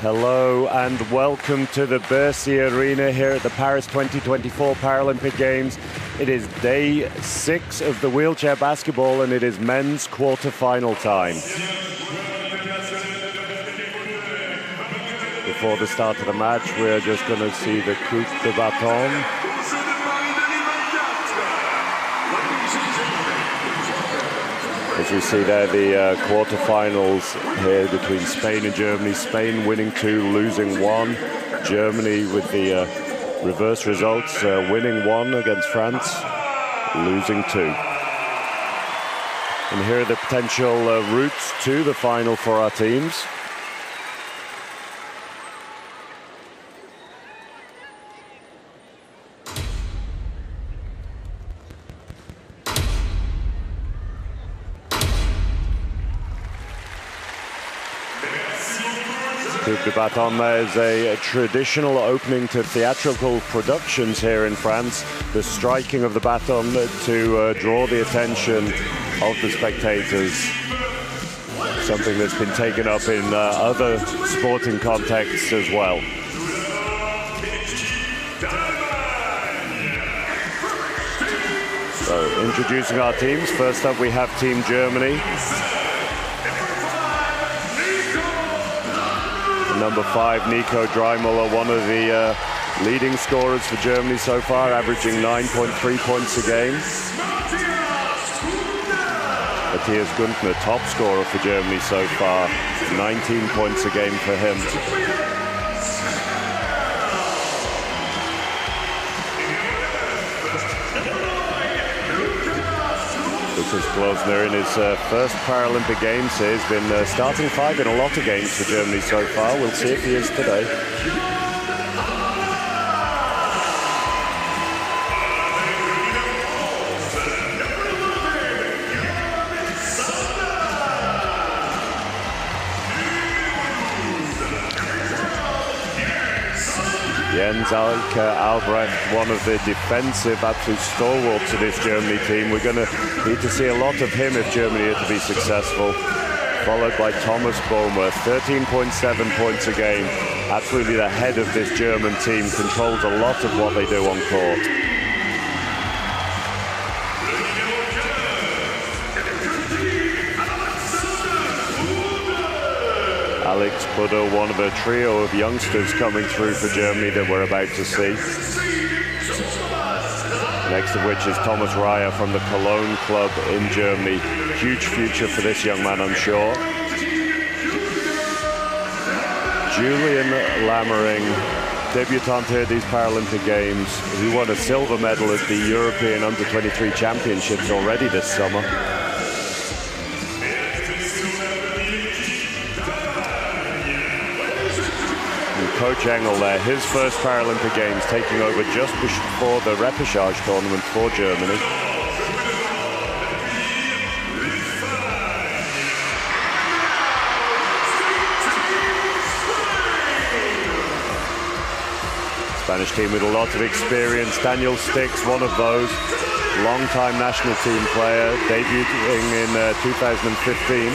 Hello and welcome to the Versailles Arena here at the Paris 2024 Paralympic Games. It is day 6 of the wheelchair basketball and it is men's quarter-final time. Before the start of the match, we're just going to see the coup de bâton. As you see there, the quarterfinals here between Spain and Germany. Spain winning 2, losing 1. Germany with the reverse results, winning 1 against France, losing 2. And here are the potential routes to the final for our teams. Coup de bâton is a traditional opening to theatrical productions here in France. The striking of the baton to draw the attention of the spectators. Something that's been taken up in other sporting contexts as well. So, introducing our teams. First up, we have Team Germany. Number 5, Nico Dreimüller, one of the leading scorers for Germany so far, averaging 9.3 points a game. Matthias Günther, top scorer for Germany so far, 19 points a game for him. Lucas Glosner in his first Paralympic Games here. He's been starting 5 in a lot of games for Germany so far. We'll see if he is today. Jens Albrecht, one of the defensive absolute stalwarts of this Germany team. We're going to need to see a lot of him if Germany are to be successful. Followed by Thomas Boehmer, 13.7 points a game. Absolutely the head of this German team, controls a lot of what they do on court. Alex Buddha, one of a trio of youngsters coming through for Germany that we're about to see. Next of which is Thomas Raya from the Cologne club in Germany. Huge future for this young man, I'm sure. Julian Lammering, debutant here at these Paralympic Games, who won a silver medal at the European Under-23 Championships already this summer. Coach Engel there, his first Paralympic Games, taking over just before the repechage tournament for Germany. Spanish team with a lot of experience. Daniel Stix, one of those, long-time national team player, debuting in 2015.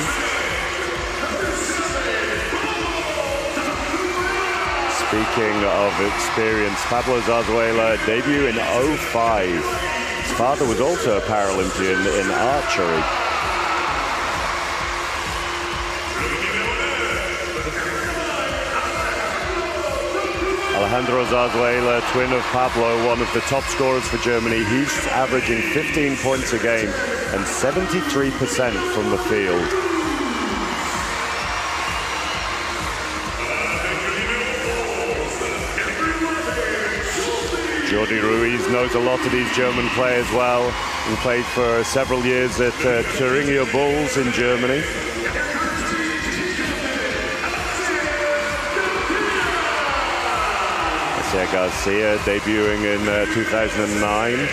Speaking of experience, Pablo Zarzuela debut in 2005. His father was also a Paralympian in archery. Alejandro Zarzuela, twin of Pablo, one of the top scorers for Germany. He's averaging 15 points a game and 73% from the field. Jordi Ruiz knows a lot of these German players well. He played for several years at Thuringia Bulls in Germany. Garcia Garcia debuting in 2009.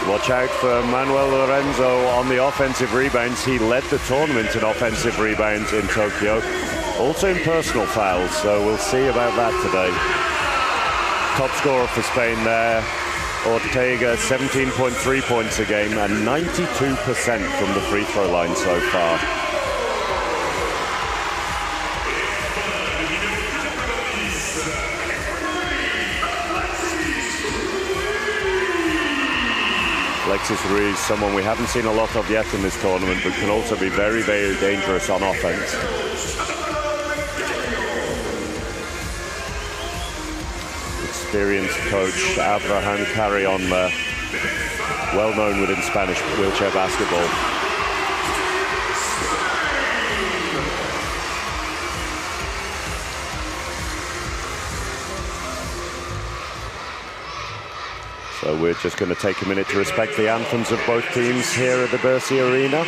Watch out for Manuel Lorenzo on the offensive rebounds. He led the tournament in offensive rebounds in Tokyo. Also in personal fouls, so we'll see about that today. top scorer for Spain there. Ortega, 17.3 points a game and 92% from the free throw line so far. Alexis Ruiz, someone we haven't seen a lot of yet in this tournament, but can also be very, very dangerous on offense. Experienced coach Abraham Carrion, well known within Spanish wheelchair basketball. So we're just going to take a minute to respect the anthems of both teams here at the Versailles Arena.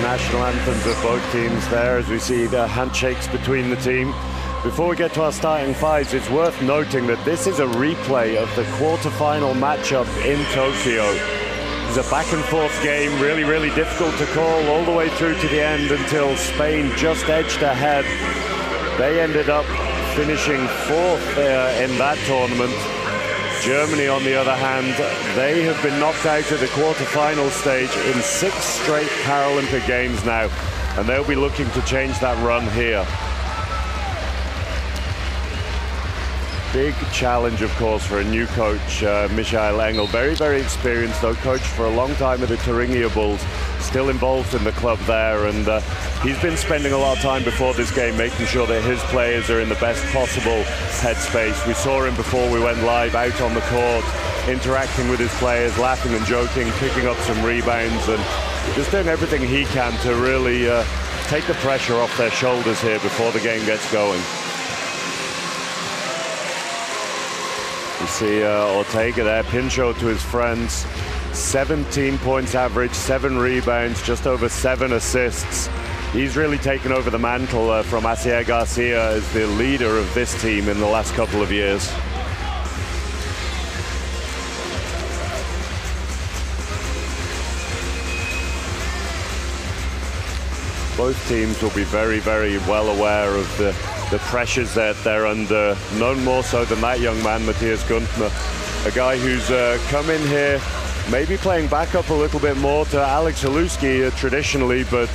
National anthems of both teams there as we see the handshakes between the team. Before we get to our starting fives, it's worth noting that this is a replay of the quarterfinal matchup in Tokyo. It's a back and forth game, really difficult to call all the way through to the end until Spain just edged ahead. They ended up finishing fourth in that tournament. Germany, on the other hand, they have been knocked out of the quarterfinal stage in 6 straight Paralympic Games now, and they'll be looking to change that run here. Big challenge, of course, for a new coach, Michael Engel. Very experienced, though, coached for a long time at the Thuringia Bulls, still involved in the club there, and he's been spending a lot of time before this game making sure that his players are in the best possible headspace. We saw him before we went live out on the court, interacting with his players, laughing and joking, picking up some rebounds, and just doing everything he can to really take the pressure off their shoulders here before the game gets going. You see Ortega there, Pinchot to his friends, 17 points average, 7 rebounds, just over 7 assists. He's really taken over the mantle from Asier Garcia as the leader of this team in the last couple of years. both teams will be very, very well aware of the pressures that they're under. None more so than that young man, Matthias Günther, a guy who's come in here maybe playing back up a little bit more to Alex Haluski traditionally, but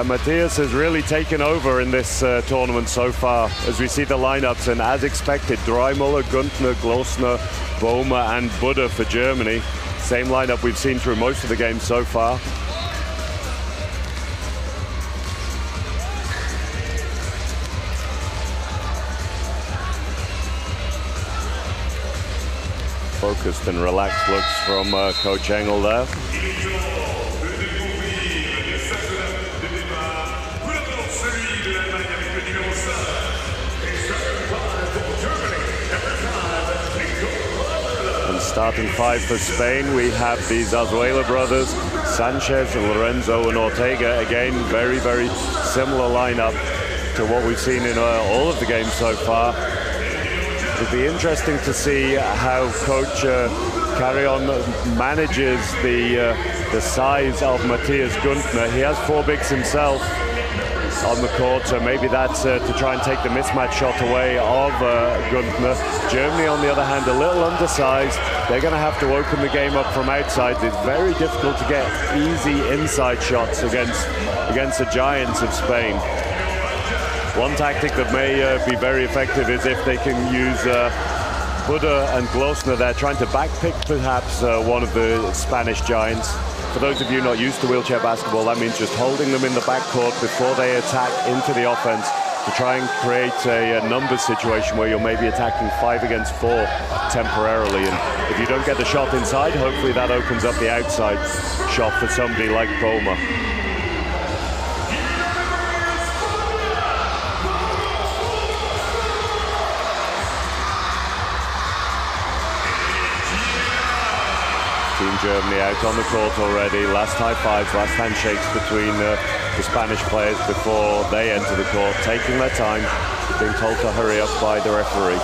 Matthias has really taken over in this tournament so far as we see the lineups, and as expected, Dreimüller, Günther, Glosner, Böhme and Buddha for Germany. Same lineup we've seen through most of the games so far. Focused and relaxed looks from Coach Engel there. And starting 5 for Spain, we have the Zarzuela brothers, Sanchez and Lorenzo and Ortega. Again, very, very similar lineup to what we've seen in all of the games so far. It'll be interesting to see how Coach Carrion manages the size of Matthias Günther. He has 4 bigs himself on the court, so maybe that's to try and take the mismatch shot away of Günther. Germany, on the other hand, a little undersized. They're going to have to open the game up from outside. It's very difficult to get easy inside shots against the giants of Spain. One tactic that may be very effective is if they can use Buddha and Glosner there, trying to backpick perhaps one of the Spanish giants. For those of you not used to wheelchair basketball, that means just holding them in the backcourt before they attack into the offense to try and create a numbers situation where you're maybe attacking 5 against 4 temporarily. And if you don't get the shot inside, hopefully that opens up the outside shot for somebody like Böhme. Team Germany out on the court already. Last high fives, last handshakes between the Spanish players before they enter the court, taking their time, being told to hurry up by the referee.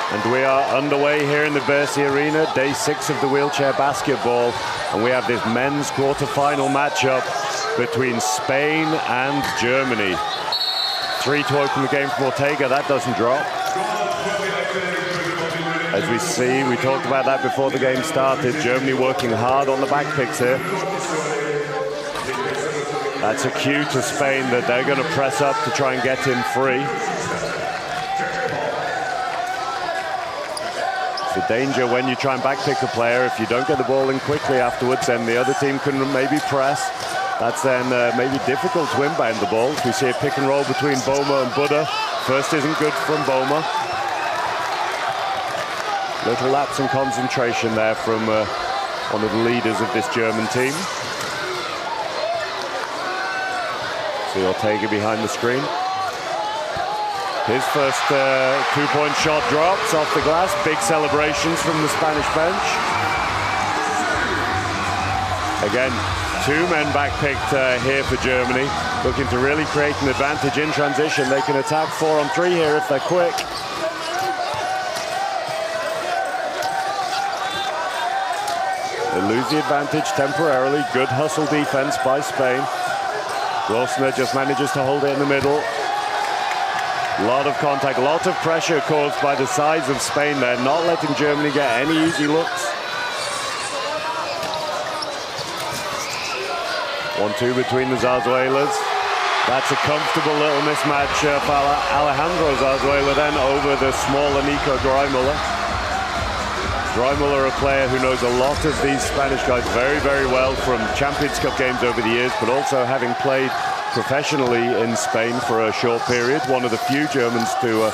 And we are underway here in the Versailles Arena, day 6 of the wheelchair basketball. And we have this men's quarterfinal matchup between Spain and Germany. 3 to open the game from Ortega, that doesn't drop. As we see, we talked about that before the game started, Germany working hard on the back picks here. That's a cue to Spain that they're going to press up to try and get him free. The danger when you try and backpick a player, if you don't get the ball in quickly afterwards, then the other team can maybe press. That's then maybe difficult to inbound the ball. We see a pick and roll between Böhme and Buddha. First isn't good from Böhme. Little lapse in concentration there from one of the leaders of this German team. See Ortega behind the screen. His first 2-point shot drops off the glass. Big celebrations from the Spanish bench. Again, 2 men backpicked here for Germany, looking to really create an advantage in transition. They can attack 4 on 3 here if they're quick. They lose the advantage temporarily. Good hustle defense by Spain. Glosner just manages to hold it in the middle. A lot of contact, a lot of pressure caused by the size of Spain there, not letting Germany get any easy looks. 1-2 between the Zarzuelas. That's a comfortable little mismatch for Alejandro Zarzuela then over the smaller Nico Dreimüller. Dreimüller, a player who knows a lot of these Spanish guys very, very well from Champions Cup games over the years, but also having played professionally in Spain for a short period, one of the few Germans to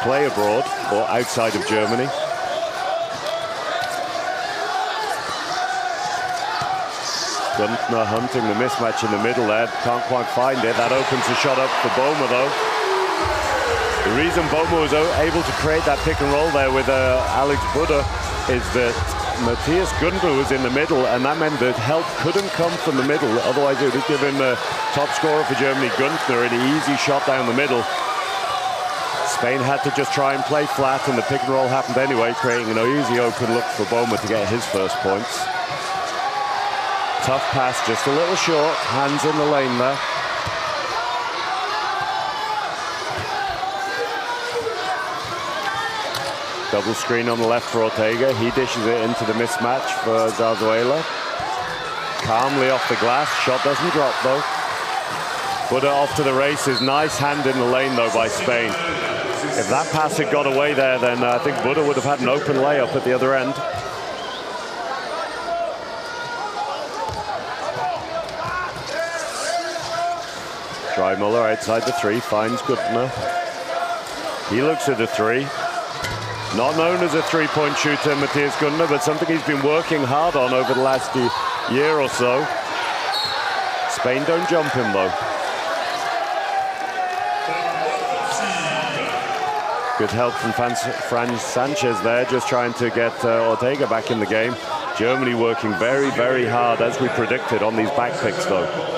play abroad or outside of Germany. Günther hunting the mismatch in the middle there, can't quite find it. That opens the shot up for Böhme though. The reason Boma was able to create that pick and roll there with Alex Buda is that Matthias Günther was in the middle, and that meant that help couldn't come from the middle. Otherwise, it would have given the top scorer for Germany, Günther, an easy shot down the middle. Spain had to just try and play flat, and the pick and roll happened anyway, creating an easy open look for Boma to get his first points. Tough pass, just a little short, hands in the lane there. Double screen on the left for Ortega. He dishes it into the mismatch for Zarzuela. Calmly off the glass. Shot doesn't drop though. Buda off to the races. Nice hand in the lane though by Spain. If that pass had got away there, then I think Buda would have had an open layup at the other end. Drymüller outside the three, finds Günther. He looks at the three. Not known as a three-point shooter, Matthias Günther, but something he's been working hard on over the last year or so. Spain don't jump him, though. Good help from Franz Sanchez there, just trying to get Ortega back in the game. Germany working very, very hard, as we predicted, on these back picks, though.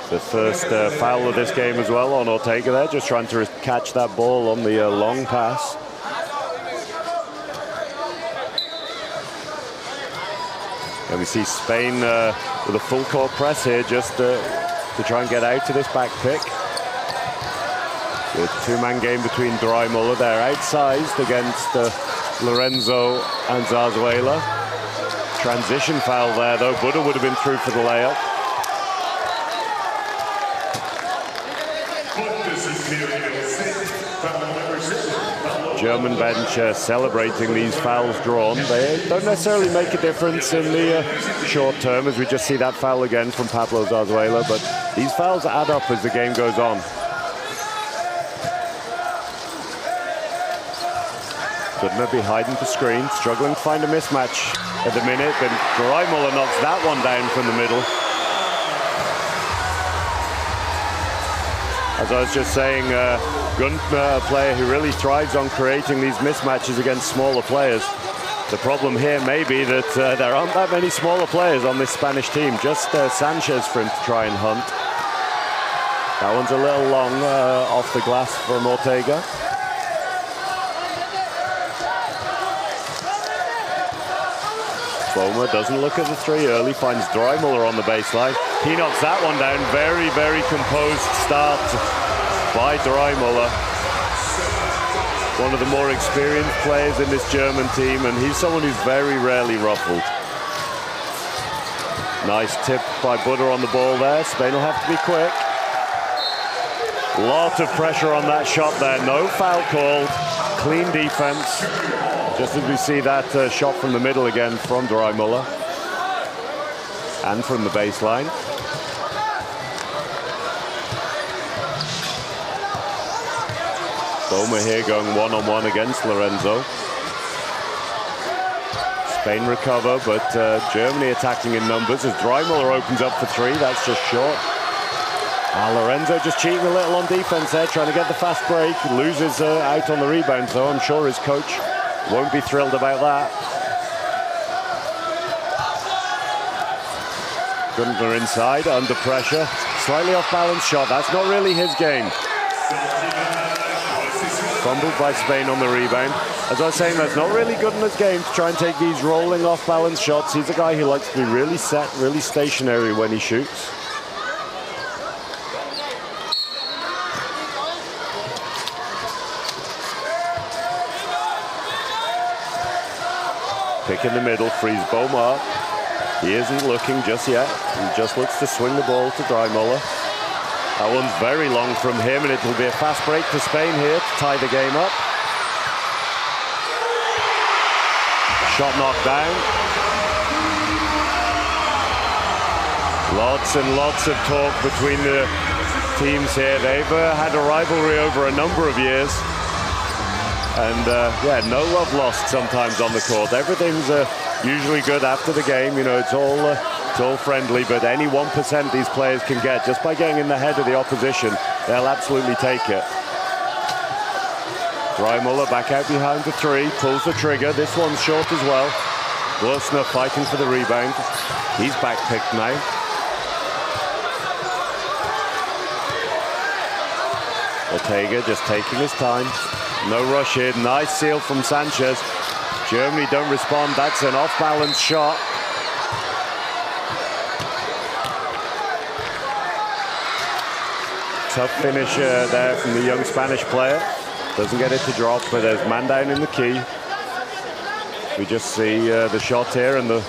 The first foul of this game as well on Ortega there, just trying to catch that ball on the long pass. And we see Spain with a full court press here, just to try and get out to this back pick. Good two-man game between Drymüller. They're outsized against Lorenzo and Zarzuela. Transition foul there, though. Buda would have been through for the layup. German bench celebrating these fouls drawn. They don't necessarily make a difference in the short term, as we just see that foul again from Pablo Zarzuela, but these fouls add up as the game goes on. Günther be hiding for screen, struggling to find a mismatch at the minute, but Drymüller knocks that one down from the middle. As I was just saying, Günther, a player who really thrives on creating these mismatches against smaller players. The problem here may be that there aren't that many smaller players on this Spanish team. Just Sanchez for him to try and hunt. That one's a little long off the glass from Ortega. Boma doesn't look at the three early, finds Drymüller on the baseline. He knocks that one down. Very, very composed start by Drymüller. One of the more experienced players in this German team, and he's someone who's very rarely ruffled. Nice tip by Buda on the ball there. Spain will have to be quick. Lot of pressure on that shot there. No foul called. Clean defense. Just as we see that shot from the middle again from Drymüller. And from the baseline. Boma here going one-on-one against Lorenzo. Spain recover, but Germany attacking in numbers as Drymüller opens up for three. That's just short. Lorenzo just cheating a little on defense there, trying to get the fast break. Loses out on the rebound, so I'm sure his coach won't be thrilled about that. Günther inside, under pressure. Slightly off-balance shot. That's not really his game. Fumbled by Spain on the rebound. As I was saying, that's not really good in his game to try and take these rolling off-balance shots. He's a guy who likes to be really set, really stationary when he shoots. Pick in the middle, frees Boma up. He isn't looking just yet. He just looks to swing the ball to Drymüller. That one's very long from him, and it will be a fast break for Spain here to tie the game up. Shot knocked down. Lots and lots of talk between the teams here. They've had a rivalry over a number of years. And yeah, no love lost sometimes on the court. Everything's usually good after the game. You know, it's all It's all friendly, but any 1% these players can get just by getting in the head of the opposition, they'll absolutely take it. Dreimuller back out behind the three, pulls the trigger. This one's short as well. Glusner fighting for the rebound. He's back picked now. Ortega just taking his time. No rush here. Nice seal from Sanchez. Germany don't respond. That's an off-balance shot. Tough finish there from the young Spanish player. Doesn't get it to drop, but there's man down in the key. We just see the shot here and the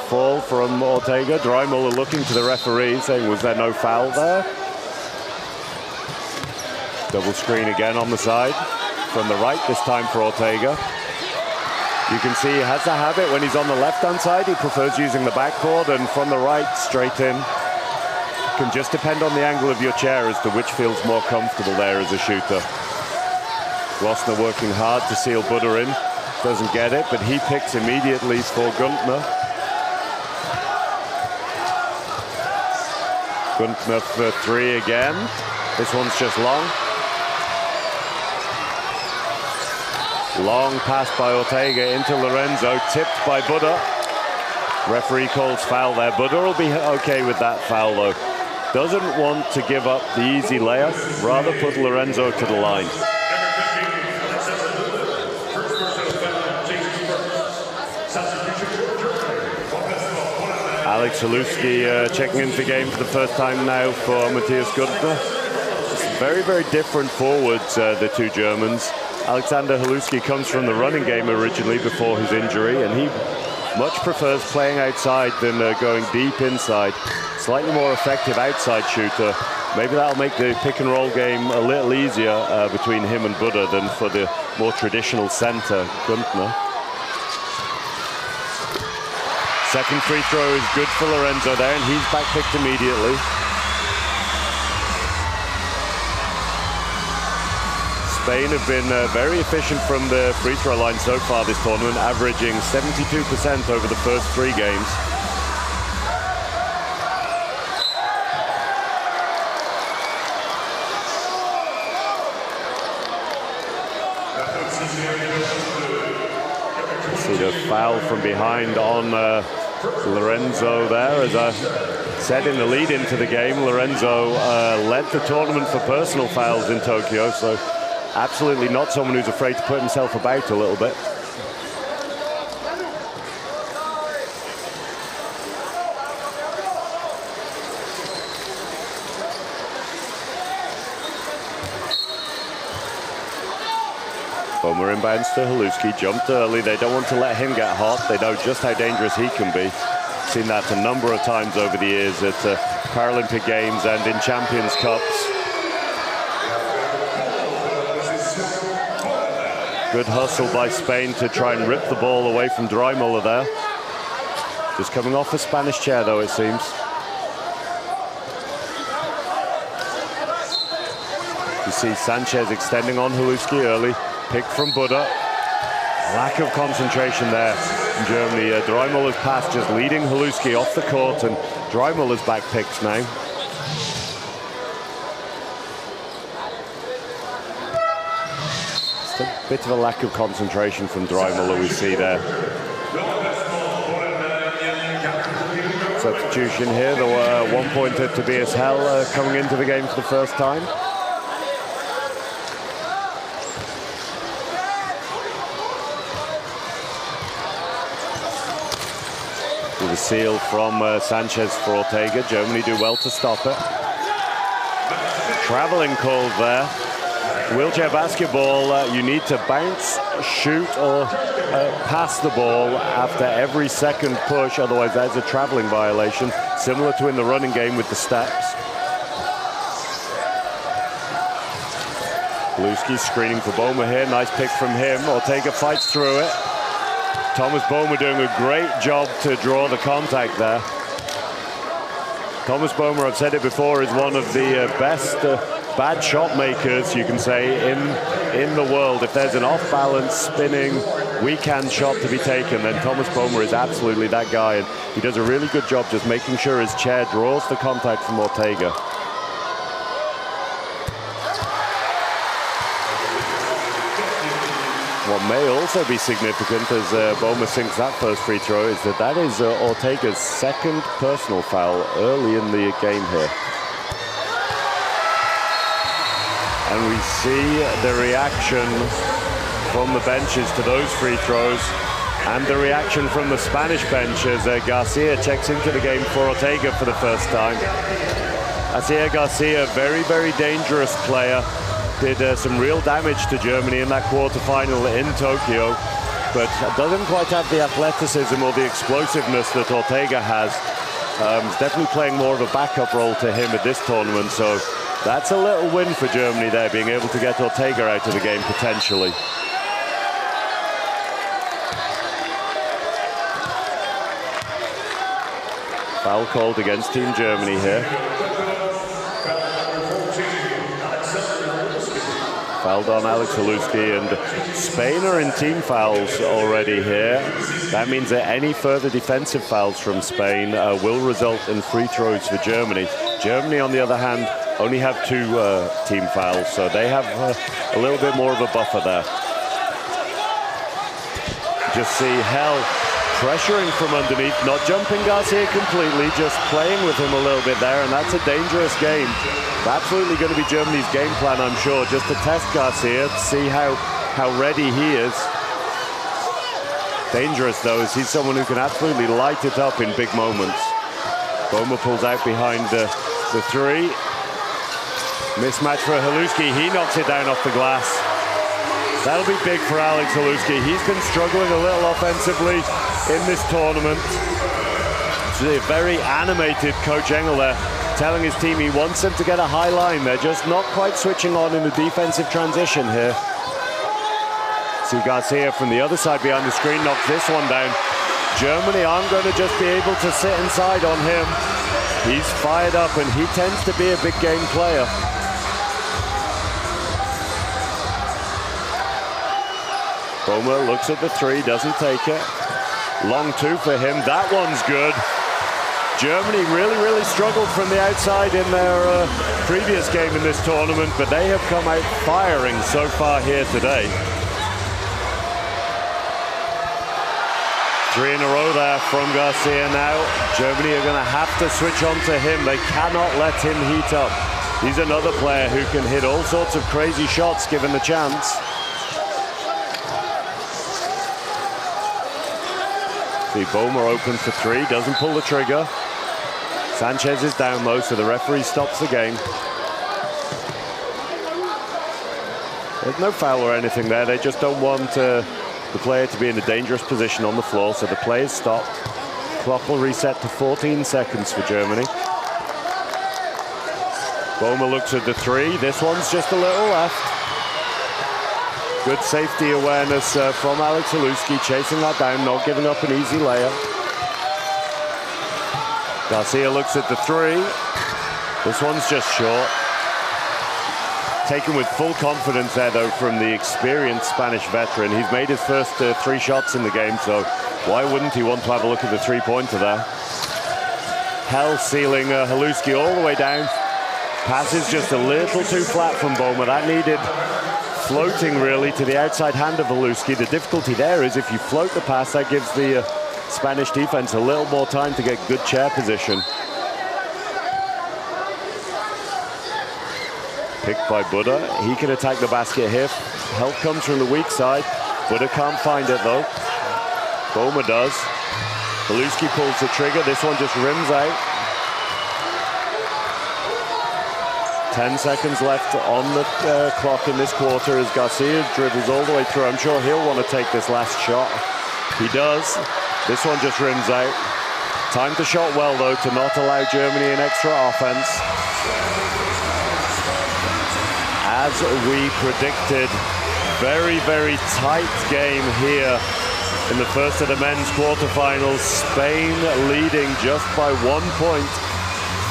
fall from Ortega. Dreimuller looking to the referee, saying, was there no foul there? Double screen again on the side. From the right this time for Ortega. You can see he has a habit when he's on the left-hand side. He prefers using the backboard, and from the right, straight in. Can just depend on the angle of your chair as to which feels more comfortable there as a shooter. Glusner working hard to seal Butter in. Doesn't get it, but he picks immediately for Guntner. Guntner for three again. This one's just long. Long pass by Ortega into Lorenzo, tipped by Butter. Referee calls foul there. Butter will be okay with that foul though. Doesn't want to give up the easy layup, rather put Lorenzo to the line. Alex Haluski checking into the game for the first time now for Matthias Guntner. Very, very different forwards, the two Germans. Alexander Haluski comes from the running game originally before his injury, and he much prefers playing outside than going deep inside. Slightly more effective outside shooter. Maybe that'll make the pick and roll game a little easier between him and Butter than for the more traditional center, Guntner. Second free throw is good for Lorenzo there, and he's back picked immediately. Spain have been very efficient from the free throw line so far this tournament, averaging 72% over the first three games. See the foul from behind on Lorenzo there. As I said in the lead into the game, Lorenzo led the tournament for personal fouls in Tokyo, so absolutely not someone who's afraid to put himself about a little bit. Bomer inbounds to Haluski, jumped early. They don't want to let him get hot. They know just how dangerous he can be. Seen that a number of times over the years at Paralympic Games and in Champions Cups. Good hustle by Spain to try and rip the ball away from Dreimuller there. Just coming off a Spanish chair though, it seems. You see Sanchez extending on Haluski early. Pick from Butter. Lack of concentration there in Germany. Dreimuller's pass just leading Haluski off the court, and Dreimuller's back picks now. Just a bit of a lack of concentration from Dreimuller we see there. Substitution here. There were 1 pointer Tobias Hell coming into the game for the first time. The seal from Sanchez for Ortega. Germany do well to stop it. Traveling called there. Wheelchair basketball, you need to bounce, shoot, or pass the ball after every second push, otherwise that's a traveling violation, similar to in the running game with the steps. Haluski screening for Bomer here. Nice pick from him. Ortega fights through it. Thomas Bomer doing a great job to draw the contact there. Thomas Bomer, I've said it before, is one of the best bad shot makers, you can say, in the world. If there's an off-balance, spinning, weak-hand shot to be taken, then Thomas Boehmer is absolutely that guy. And he does a really good job just making sure his chair draws the contact from Ortega. What may also be significant as Boehmer sinks that first free throw is that is Ortega's second personal foul early in the game here. And we see the reaction from the benches to those free throws, and the reaction from the Spanish bench as Garcia checks into the game for Ortega for the first time. Asier Garcia, very, very dangerous player. Did some real damage to Germany in that quarterfinal in Tokyo, but doesn't quite have the athleticism or the explosiveness that Ortega has. He's definitely playing more of a backup role to him at this tournament, so that's a little win for Germany there, being able to get Ortega out of the game potentially. Foul called against Team Germany here. Fouled on Alex Haluski, and Spain are in team fouls already here. That means that any further defensive fouls from Spain will result in free throws for Germany. Germany, on the other hand, only have 2 team fouls, so they have a little bit more of a buffer there. Just see Hell pressuring from underneath, not jumping Garcia completely, just playing with him a little bit there, and that's a dangerous game. Absolutely going to be Germany's game plan, I'm sure, just to test Garcia, to see how ready he is. Dangerous, though, as he's someone who can absolutely light it up in big moments. Boehmer pulls out behind the 3. Mismatch for Haluski, he knocks it down off the glass. That'll be big for Alex Haluski. He's been struggling a little offensively in this tournament. It's a very animated Coach Engel there, telling his team he wants them to get a high line. They're just not quite switching on in the defensive transition here. See Garcia from the other side behind the screen, knocks this one down. Germany aren't going to just be able to sit inside on him. He's fired up, and he tends to be a big game player. Boehmer looks at the 3, doesn't take it. Long 2 for him, that one's good. Germany really struggled from the outside in their previous game in this tournament, but they have come out firing so far here today. 3 in a row there from Garcia now. Germany are going to have to switch on to him. They cannot let him heat up. He's another player who can hit all sorts of crazy shots given the chance. See Boehmer open for 3, doesn't pull the trigger. Sanchez is down low, so the referee stops the game. There's no foul or anything there. They just don't want the player to be in a dangerous position on the floor, so the play is stopped. Clock will reset to 14 seconds for Germany. Boehmer looks at the 3. This one's just a little left. Good safety awareness from Alex Haluski, chasing that down, not giving up an easy layup. Garcia looks at the 3. This one's just short. Taken with full confidence there, though, from the experienced Spanish veteran. He's made his first 3 shots in the game, so why wouldn't he want to have a look at the 3-pointer there? Hell sealing Haluski all the way down. Pass is just a little too flat from Boehmer. That needed floating, really, to the outside hand of Haluski. The difficulty there is if you float the pass, that gives the Spanish defense a little more time to get good chair position. Picked by Buddha. He can attack the basket here. Help comes from the weak side. Buddha can't find it, though. Boehmer does. Haluski pulls the trigger. This one just rims out. 10 seconds left on the clock in this quarter as Garcia dribbles all the way through. I'm sure he'll want to take this last shot. He does. This one just rims out. Time to shot well, though, to not allow Germany an extra offense. As we predicted, very tight game here in the first of the men's quarterfinals. Spain leading just by 1 point,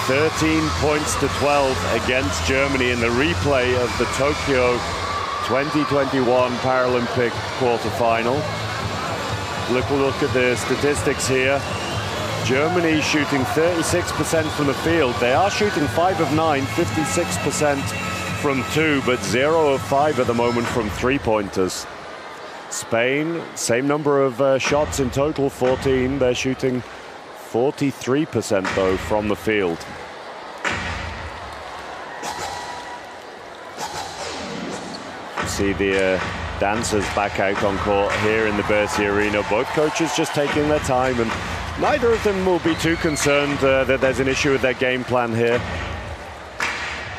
13 points to 12 against Germany in the replay of the Tokyo 2021 Paralympic quarterfinal. Look at the statistics here. Germany shooting 36% from the field. They are shooting 5 of 9, 56% from 2, but 0 of 5 at the moment from 3-pointers. Spain, same number of shots in total, 14. They're shooting 43% though from the field. See the dancers back out on court here in the Versailles arena. Both coaches just taking their time, and neither of them will be too concerned that there's an issue with their game plan here.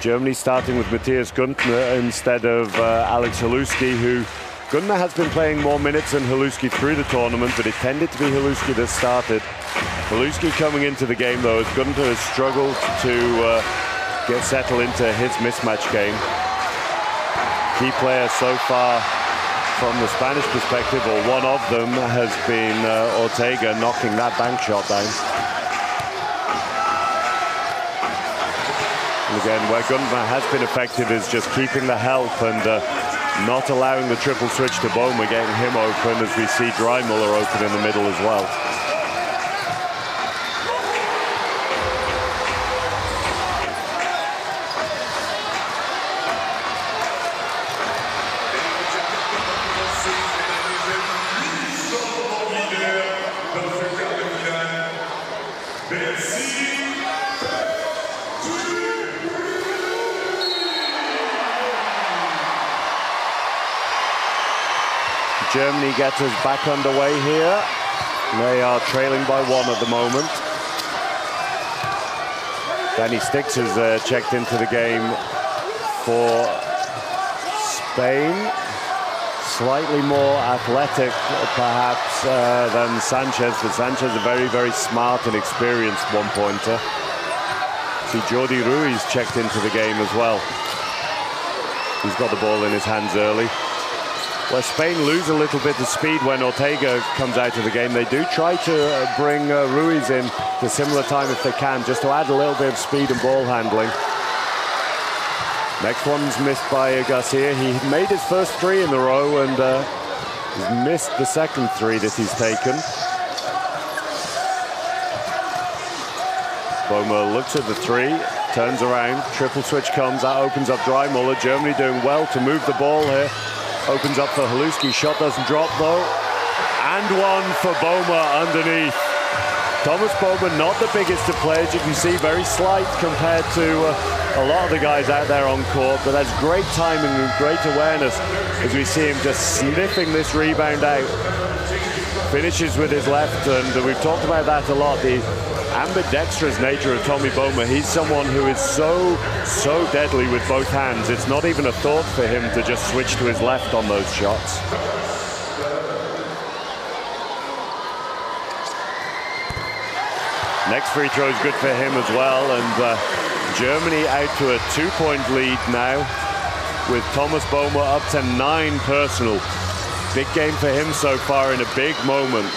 Germany starting with Matthias Günther instead of Alex Haluski, who Günther has been playing more minutes than Haluski through the tournament, but it tended to be Haluski that started. Haluski coming into the game though, as Günther has struggled to get settled into his mismatch game. Key player so far from the Spanish perspective, or one of them, has been Ortega knocking that bank shot down. And again, where Günther has been effective is just keeping the help and not allowing the triple switch to Boma, getting him open, as we see Dreimuller open in the middle as well. Germany gets us back underway here. They are trailing by 1 at the moment. Danny Stix has checked into the game for Spain. Slightly more athletic, perhaps, than Sanchez, but Sanchez a very, very smart and experienced one-pointer. See, Jordi Ruiz checked into the game as well. He's got the ball in his hands early. Where Spain lose a little bit of speed when Ortega comes out of the game, they do try to bring Ruiz in to similar time if they can, just to add a little bit of speed and ball handling. Next one's missed by Garcia. He made his first 3 in a row and he's missed the second 3 that he's taken. Boma looks at the 3, turns around, triple switch comes, that opens up Dreimuller. Germany doing well to move the ball here. Opens up for Haluski, shot doesn't drop though. And one for Boma underneath. Thomas Boma, not the biggest of players, you can see, very slight compared to a lot of the guys out there on court, but that's great timing and great awareness as we see him just sniffing this rebound out. Finishes with his left, and we've talked about that a lot, the ambidextrous nature of Tommy Boma. He's someone who is so deadly with both hands. It's not even a thought for him to just switch to his left on those shots. Next free throw is good for him as well, and Germany out to a 2-point lead now with Thomas Boma up to 9 personal. Big game for him so far in a big moment.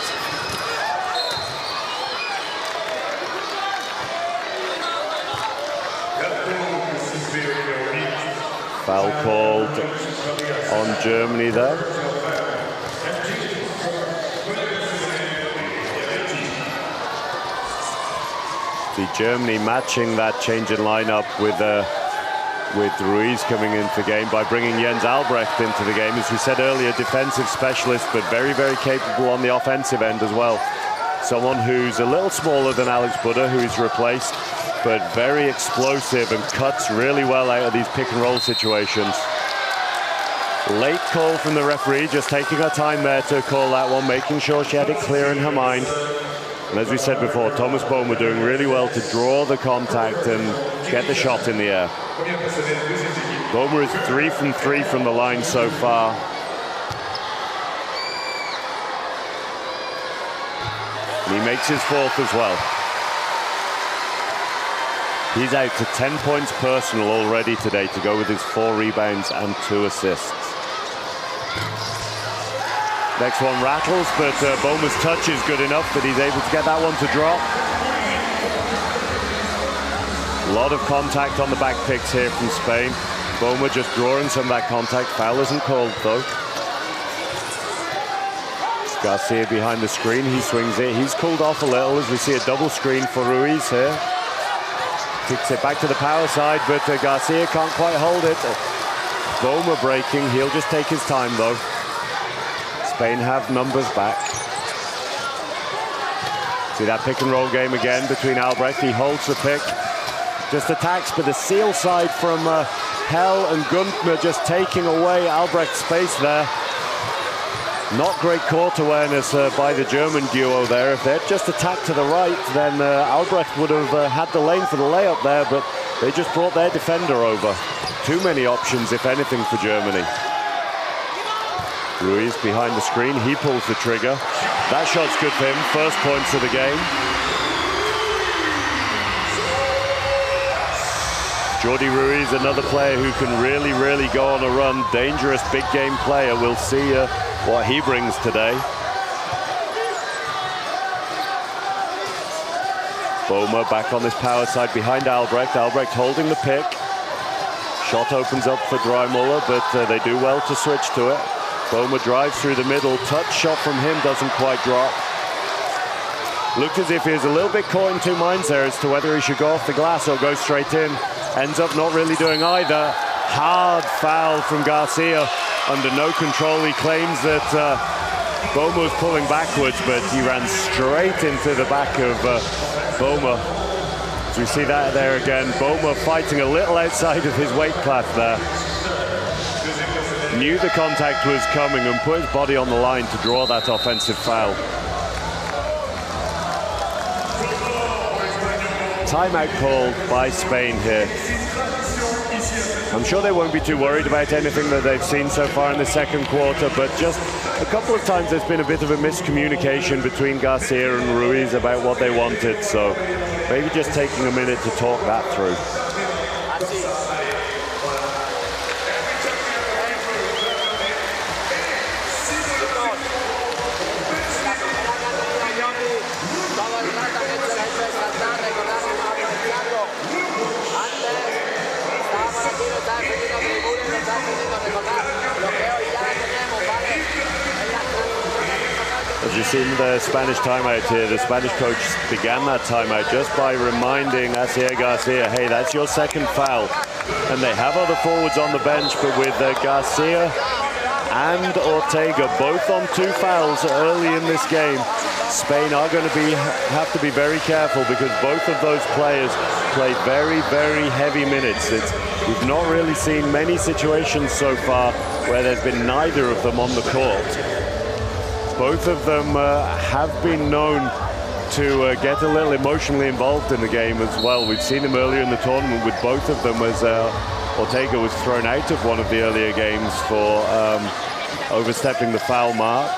Foul called on Germany there. See Germany matching that change in lineup with Ruiz coming into the game by bringing Jens Albrecht into the game. As we said earlier, defensive specialist, but very, very capable on the offensive end as well. Someone who's a little smaller than Alex Butter, who he's replaced, but very explosive and cuts really well out of these pick and roll situations. Late call from the referee, just taking her time there to call that one, making sure she had it clear in her mind. And as we said before, Thomas Boma doing really well to draw the contact and get the shot in the air. Boma is 3 from 3 from the line so far. And he makes his 4th as well. He's out to 10 points personal already today to go with his 4 rebounds and 2 assists. Next one rattles, but Boma's touch is good enough that he's able to get that one to drop. A lot of contact on the back picks here from Spain. Boma just drawing some of that contact. Foul isn't called though. Garcia behind the screen, he swings it. He's cooled off a little as we see a double screen for Ruiz here. Kicks it back to the power side, but Garcia can't quite hold it. Boma breaking, he'll just take his time though. Spain have numbers back. See that pick and roll game again between Albrecht. He holds the pick, just attacks, but the seal side from Hell and Guntner just taking away Albrecht's space there. Not great court awareness by the German duo there. If they'd just attacked to the right, then Albrecht would have had the lane for the layup there, but they just brought their defender over. Too many options, if anything, for Germany. Ruiz behind the screen, he pulls the trigger. That shot's good for him, first points of the game. Jordi Ruiz, another player who can really, really go on a run. Dangerous big game player. We'll see what he brings today. Boma back on this power side behind Albrecht. Albrecht holding the pick. Shot opens up for Dreimuller, but they do well to switch to it. Boma drives through the middle. Touch shot from him doesn't quite drop. Looked as if he was a little bit caught in two minds there as to whether he should go off the glass or go straight in. Ends up not really doing either. Hard foul from Garcia. Under no control. He claims that Boma was pulling backwards, but he ran straight into the back of Boma. So we see that there again. Boma fighting a little outside of his weight class there. Knew the contact was coming and put his body on the line to draw that offensive foul. Timeout called by Spain here. I'm sure they won't be too worried about anything that they've seen so far in the second quarter, but just a couple of times there's been a bit of a miscommunication between Garcia and Ruiz about what they wanted, so maybe just taking a minute to talk that through. As you see in the Spanish timeout here, the Spanish coach began that timeout just by reminding Asier Garcia, hey, that's your second foul. And they have other forwards on the bench, but with Garcia and Ortega both on two fouls early in this game, Spain are going to have to be very careful because both of those players play very, very heavy minutes. We've not really seen many situations so far where there's been neither of them on the court. Both of them have been known to get a little emotionally involved in the game as well. We've seen them earlier in the tournament with both of them as Ortega was thrown out of one of the earlier games for overstepping the foul mark.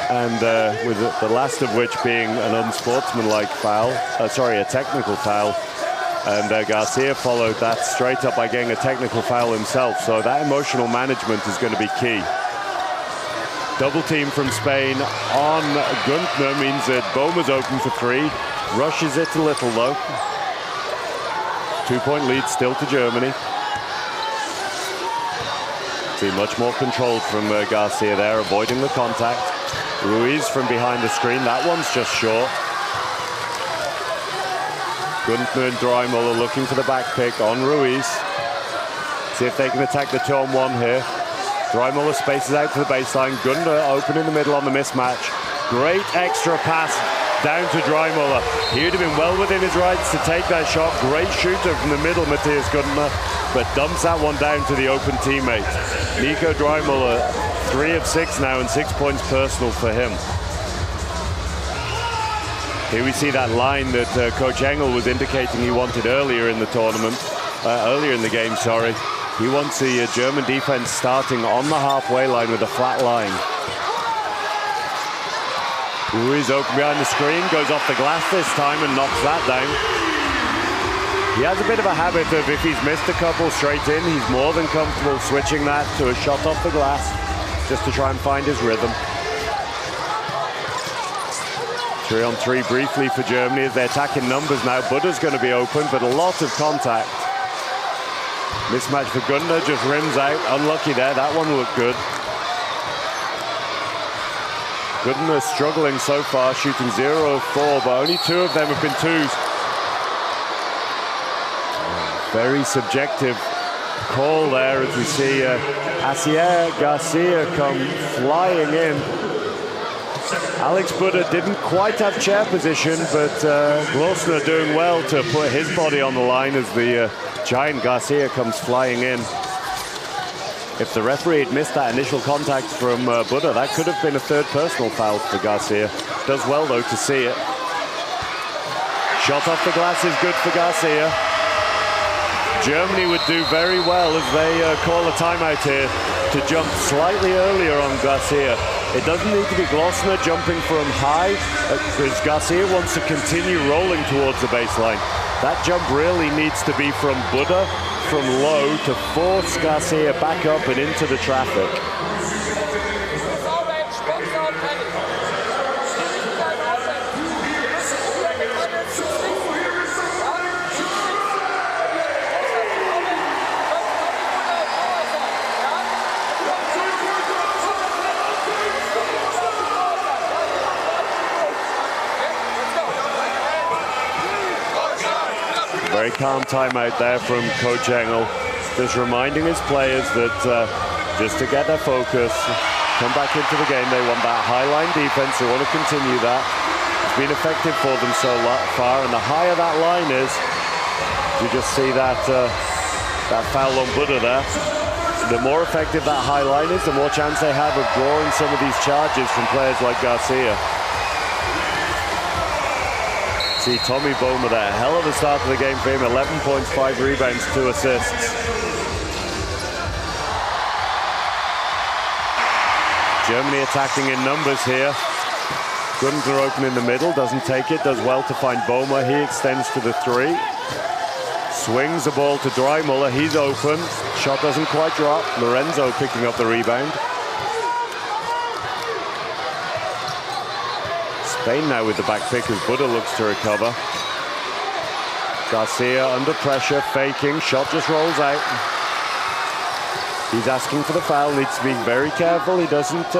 And with the last of which being an unsportsmanlike foul, a technical foul. And Garcia followed that straight up by getting a technical foul himself. So that emotional management is going to be key. Double team from Spain on Guntner means that Boma's open for three. Rushes it a little though. 2-point lead still to Germany. See much more controlled from Garcia there, avoiding the contact. Ruiz from behind the screen. That one's just short. Guntner and Dreimuller looking for the back pick on Ruiz. See if they can attack the 2-on-1 here. Dreimuller spaces out to the baseline. Guntner open in the middle on the mismatch. Great extra pass down to Dreimuller. He would have been well within his rights to take that shot. Great shooter from the middle, Matthias Guntner, but dumps that one down to the open teammate. Nico Dreimuller, 3 of 6 now and 6 points personal for him. Here we see that line that Coach Engel was indicating he wanted earlier in the tournament, earlier in the game, sorry. He wants the German defense starting on the halfway line with a flat line. Ruiz open behind the screen, goes off the glass this time and knocks that down. He has a bit of a habit of if he's missed a couple straight in, he's more than comfortable switching that to a shot off the glass just to try and find his rhythm. 3-on-3 briefly for Germany as they attack in numbers now. Buddha's going to be open, but a lot of contact. Mismatch for Gundner, just rims out. Unlucky there, that one looked good. Gundner struggling so far, shooting 0 of 4, but only 2 of them have been twos. Very subjective call there as we see Asier Garcia come flying in. Alex Buddha didn't quite have chair position, but Glossner doing well to put his body on the line as the giant Garcia comes flying in. If the referee had missed that initial contact from Buddha, that could have been a third personal foul for Garcia. Does well, though, to see it. Shot off the glass is good for Garcia. Germany would do very well as they call a timeout here to jump slightly earlier on Garcia. It doesn't need to be Glossner jumping from high, because Garcia wants to continue rolling towards the baseline. That jump really needs to be from Buddha, from low, to force Garcia back up and into the traffic. Very calm timeout there from Coach Engel, just reminding his players that just to get their focus, come back into the game. They want that high line defense. They want to continue that. It's been effective for them so far, and the higher that line is, you just see that that foul on Buddha there. The more effective that high line is, the more chance they have of drawing some of these charges from players like Garcia. See Tommy Boehmer there, hell of a start to the game for him, 11 points, 5 rebounds, 2 assists. Germany attacking in numbers here. Gundner open in the middle, doesn't take it, does well to find Boehmer. He extends to the 3. Swings the ball to Dreimuller, he's open. Shot doesn't quite drop. Lorenzo picking up the rebound. Spain now with the back pick as Buddha looks to recover. Garcia under pressure, faking, shot just rolls out. He's asking for the foul, needs to be very careful. He doesn't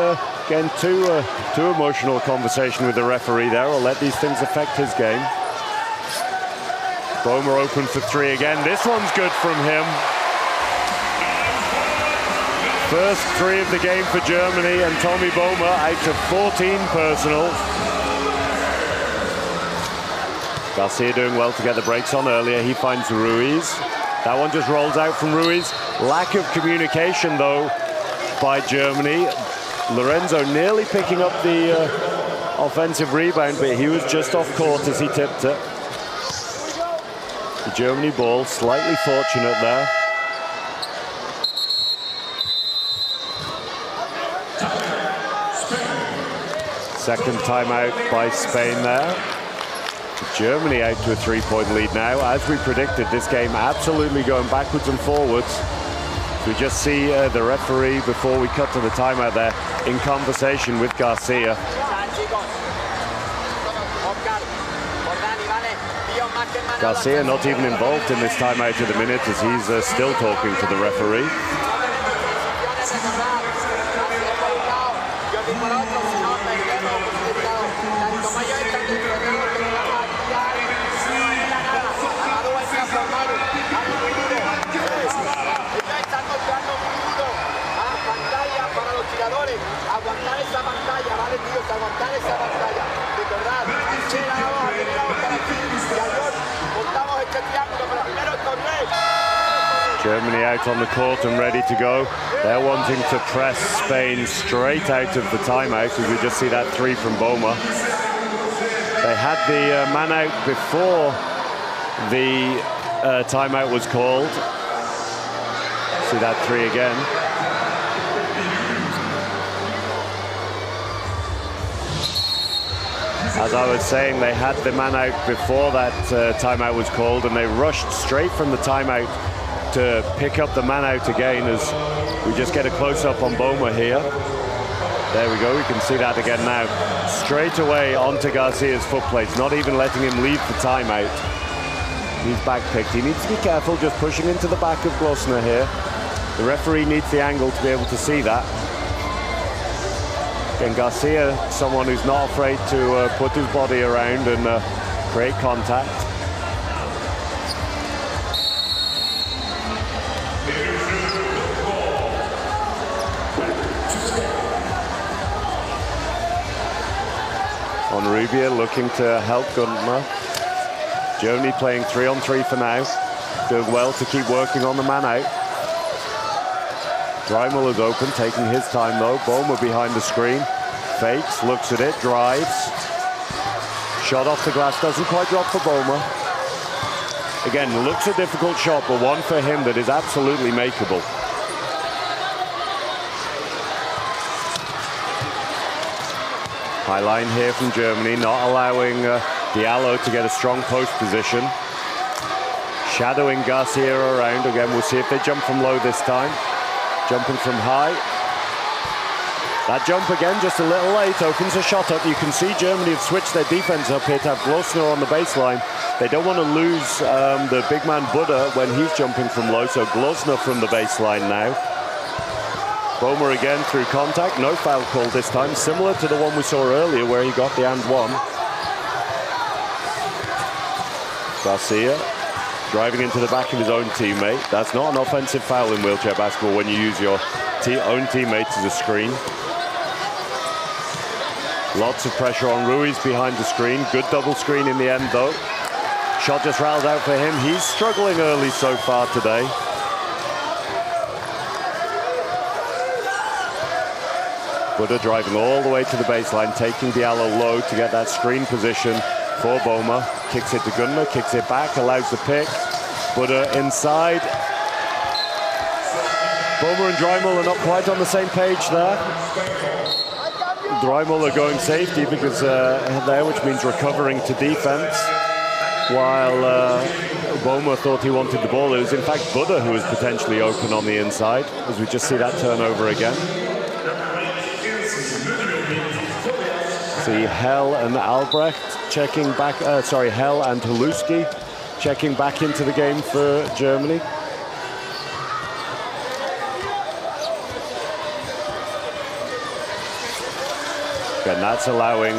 get into too emotional a conversation with the referee there, or let these things affect his game. Boehmer open for 3 again. This one's good from him. First 3 of the game for Germany, and Tommy Boehmer out to 14 personal. Garcia doing well to get the breaks on earlier. He finds Ruiz. That one just rolls out from Ruiz. Lack of communication, though, by Germany. Lorenzo nearly picking up the offensive rebound, but he was just off court as he tipped it. The Germany ball, slightly fortunate there. Second timeout by Spain there. Germany out to a 3-point lead now. As we predicted, this game absolutely going backwards and forwards. We just see the referee, before we cut to the timeout there, in conversation with Garcia. Garcia not even involved in this timeout at the minute, as he's still talking to the referee. Germany out on the court and ready to go. They're wanting to press Spain straight out of the timeout, as we just see that 3 from Boehmer. They had the man out before the timeout was called. See that 3 again. As I was saying, they had the man out before that timeout was called, and they rushed straight from the timeout to pick up the man out again, as we just get a close-up on Boehmer here. There we go, we can see that again now. Straight away onto Garcia's foot plates, not even letting him leave the timeout. He's back-picked. He needs to be careful just pushing into the back of Glusner here. The referee needs the angle to be able to see that. Again, Garcia, someone who's not afraid to put his body around and create contact. Rubia looking to help Gunther. Germany playing 3-on-3 for now. Doing well to keep working on the man out. Dreimel is open, taking his time though. Boehmer behind the screen. Fakes, looks at it, drives. Shot off the glass, doesn't quite drop for Boehmer. Again, looks a difficult shot, but one for him that is absolutely makeable. High line here from Germany, not allowing Diallo to get a strong post position. Shadowing Garcia around. Again, we'll see if they jump from low this time. Jumping from high. That jump again, just a little late, opens a shot up. You can see Germany have switched their defense up here to have Glusner on the baseline. They don't want to lose the big man Buddha when he's jumping from low, so Glusner from the baseline now. Boehmer again through contact, no foul call this time, similar to the one we saw earlier where he got the and one. Garcia driving into the back of his own teammate. That's not an offensive foul in wheelchair basketball when you use your own teammates as a screen. Lots of pressure on Ruiz behind the screen. Good double screen in the end though. Shot just rattled out for him. He's struggling early so far today. Buddha driving all the way to the baseline, taking Diallo low to get that screen position for Boehmer. Kicks it to Gunnar, kicks it back, allows the pick. Buddha inside. Boehmer and Dreimel are not quite on the same page there. Dreimel are going safety because there, which means recovering to defense, while Boehmer thought he wanted the ball. It was in fact Buddha who was potentially open on the inside, as we just see that turnover again. See Hell and Albrecht checking back, Hell and Haluski checking back into the game for Germany. And that's allowing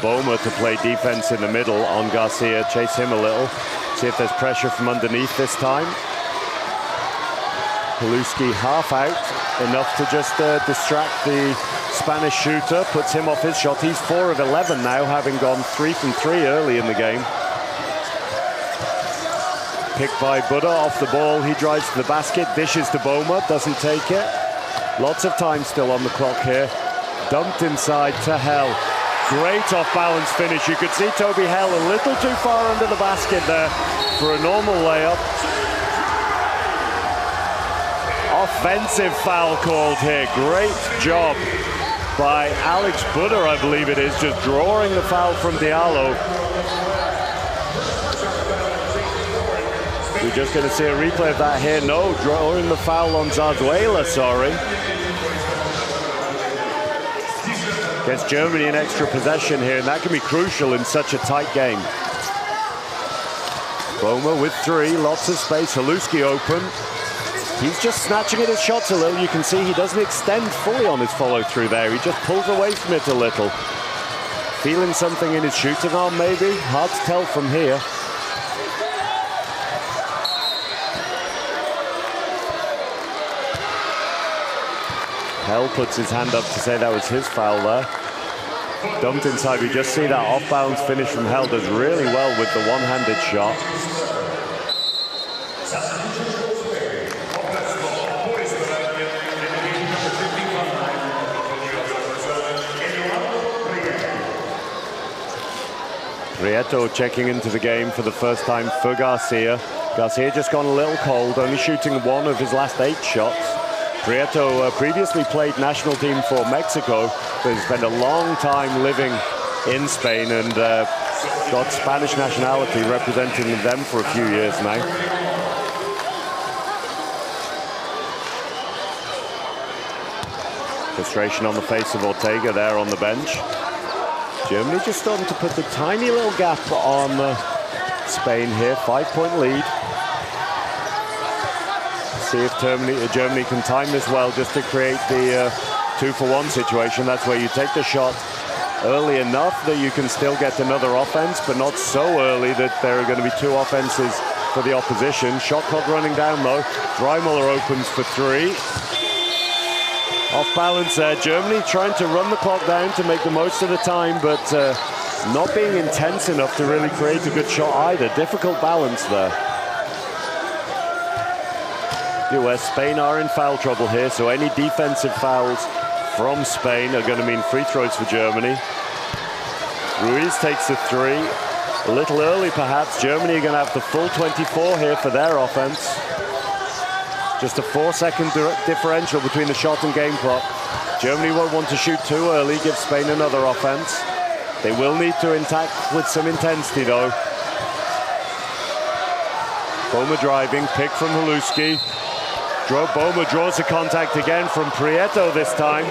Boehmer to play defense in the middle on Garcia, chase him a little, see if there's pressure from underneath this time. Haluski half out, enough to just distract the Spanish shooter, puts him off his shot. He's 4 of 11 now, having gone 3 from 3 early in the game. Picked by Buddha off the ball, he drives to the basket, dishes to Boehmer, doesn't take it. Lots of time still on the clock here. Dumped inside to Hell. Great off-balance finish. You could see Toby Hell a little too far under the basket there for a normal layup. Offensive foul called here. Great job by Alex Buddha, I believe it is, just drawing the foul from Diallo. We're just going to see a replay of that here. No, drawing the foul on Zarzuela, sorry. Gets Germany an extra possession here, and that can be crucial in such a tight game. Boehmer with 3, lots of space, Haluski open. He's just snatching at his shots a little. You can see he doesn't extend fully on his follow-through there. He just pulls away from it a little. Feeling something in his shooting arm, maybe? Hard to tell from here. Hell puts his hand up to say that was his foul there. Dumped inside. We just see that off-balance finish from Hell. Does really well with the one-handed shot. Prieto checking into the game for the first time for Garcia. Garcia just gone a little cold, only shooting 1 of his last 8 shots. Prieto previously played national team for Mexico, but has spent a long time living in Spain and got Spanish nationality, representing them for a few years now. Frustration on the face of Ortega there on the bench. Germany just starting to put the tiny little gap on Spain here, 5-point lead. See if Germany can time this well just to create the 2-for-1 situation. That's where you take the shot early enough that you can still get another offense, but not so early that there are going to be 2 offenses for the opposition. Shot clock running down low. Dreimuller opens for 3. Off balance there. Germany trying to run the clock down to make the most of the time, but not being intense enough to really create a good shot either. Difficult balance there. Where Spain are in foul trouble here, so any defensive fouls from Spain are going to mean free throws for Germany. Ruiz takes the 3. A little early, perhaps. Germany are going to have the full 24 here for their offense. Just a 4-second differential between the shot and game clock. Germany won't want to shoot too early, give Spain another offense. They will need to attack with some intensity, though. Boma driving, pick from Haluski. Boma draws the contact again from Prieto this time.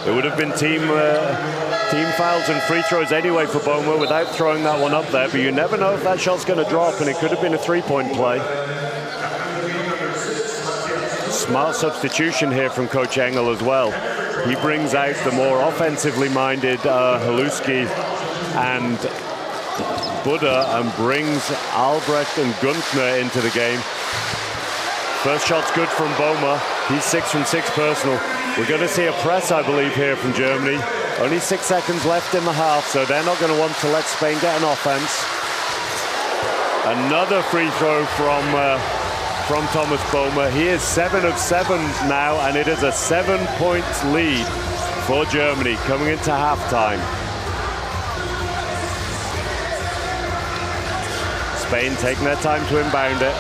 It would have been team fouls and free throws anyway for Boma without throwing that one up there, but you never know if that shot's going to drop, and it could have been a 3-point play. Smart substitution here from Coach Engel as well. He brings out the more offensively minded Haluski and Buddha and brings Albrecht and Guntner into the game. First shot's good from Boma. He's 6 from 6 personal. We're going to see a press, I believe, here from Germany. Only 6 seconds left in the half, so they're not going to want to let Spain get an offense. Another free throw from Thomas Boma. He is 7 of 7 now, and it is a 7-point lead for Germany coming into halftime. Spain taking their time to inbound it.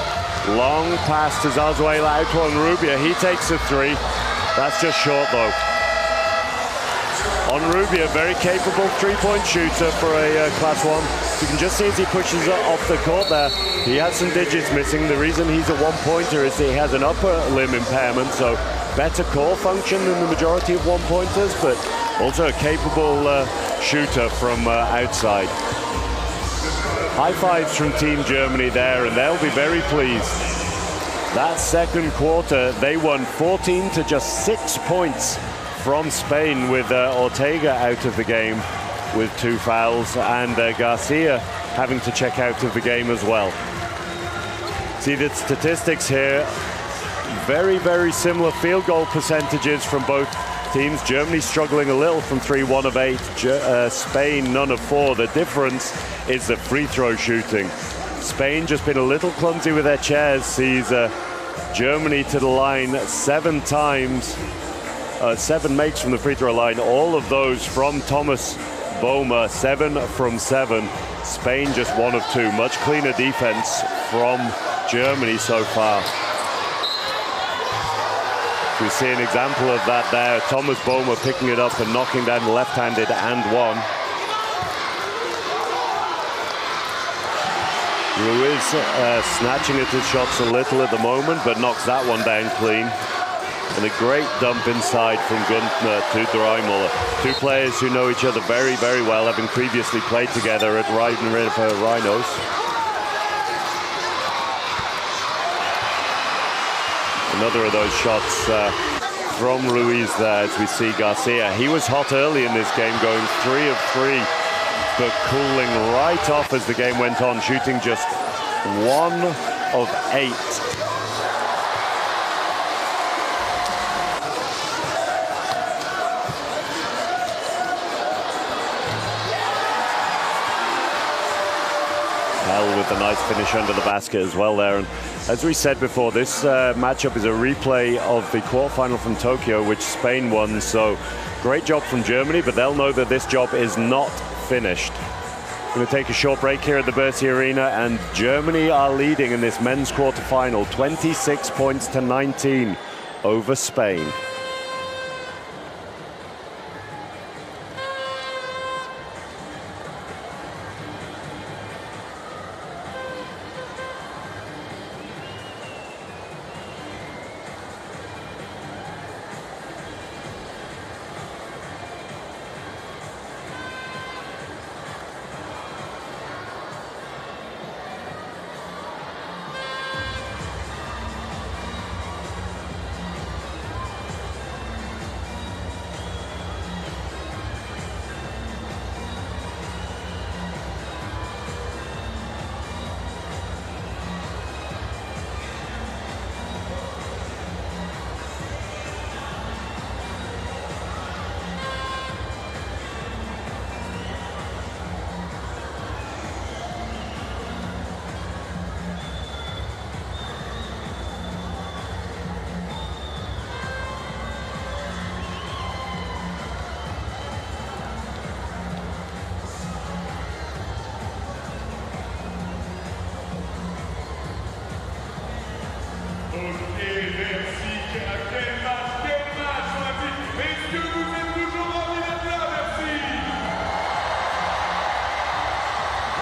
Long pass to Zarzuela out to Onrubia. He takes a 3. That's just short, though. Onrubia, very capable 3-point shooter for a Class 1. You can just see as he pushes it off the court there, he has some digits missing. The reason he's a 1-pointer is that he has an upper limb impairment, so better core function than the majority of 1-pointers, but also a capable shooter from outside. High fives from Team Germany there, and they'll be very pleased. That second quarter, they won 14 to just 6 points from Spain, with Ortega out of the game with 2 fouls, and Garcia having to check out of the game as well. See the statistics here. Very, very similar field goal percentages from both teams. Germany struggling a little from 3, 1 of 8. Spain, none of 4. The difference is the free throw shooting. Spain just been a little clumsy with their chairs. Sees Germany to the line 7 times. 7 makes from the free throw line. All of those from Thomas Boma. 7 from 7. Spain just 1 of 2. Much cleaner defense from Germany so far. We see an example of that there. Thomas Boma picking it up and knocking down the left-handed and 1. Ruiz snatching at his shots a little at the moment, but knocks that one down clean. And a great dump inside from Guntner to Dreimuller. 2 players who know each other very, very well, having previously played together at Rhinos. Another of those shots from Ruiz there, as we see Garcia. He was hot early in this game, going 3 of 3, but cooling right off as the game went on, shooting just 1 of 8. With a nice finish under the basket as well there. And as we said before, this matchup is a replay of the quarterfinal from Tokyo, which Spain won. So great job from Germany, but they'll know that this job is not finished. We're going to take a short break here at the Bercy Arena, and Germany are leading in this men's quarterfinal, 26 points to 19 over Spain. merci. Quel match, on a dit. Est-ce que vous êtes toujours ravis d'être là? Merci.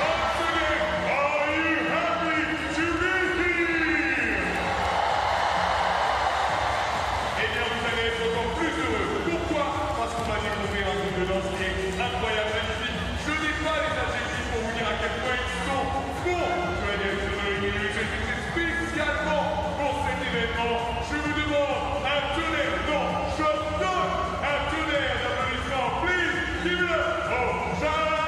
Once again, are you happy to be here? Eh bien, vous allez être encore plus heureux. Pourquoi? Parce qu'on va découvrir un groupe de danse qui est incroyable, magnifique. Je n'ai pas les adjectifs pour vous dire à quel point ils sont bons. Je vais aller sur le menu, j'ai fait spécialement pour cet événement. Je vous demande un tonnerre, non, je donne un tonnerre d'applaudissements. Please give it up for Chateau.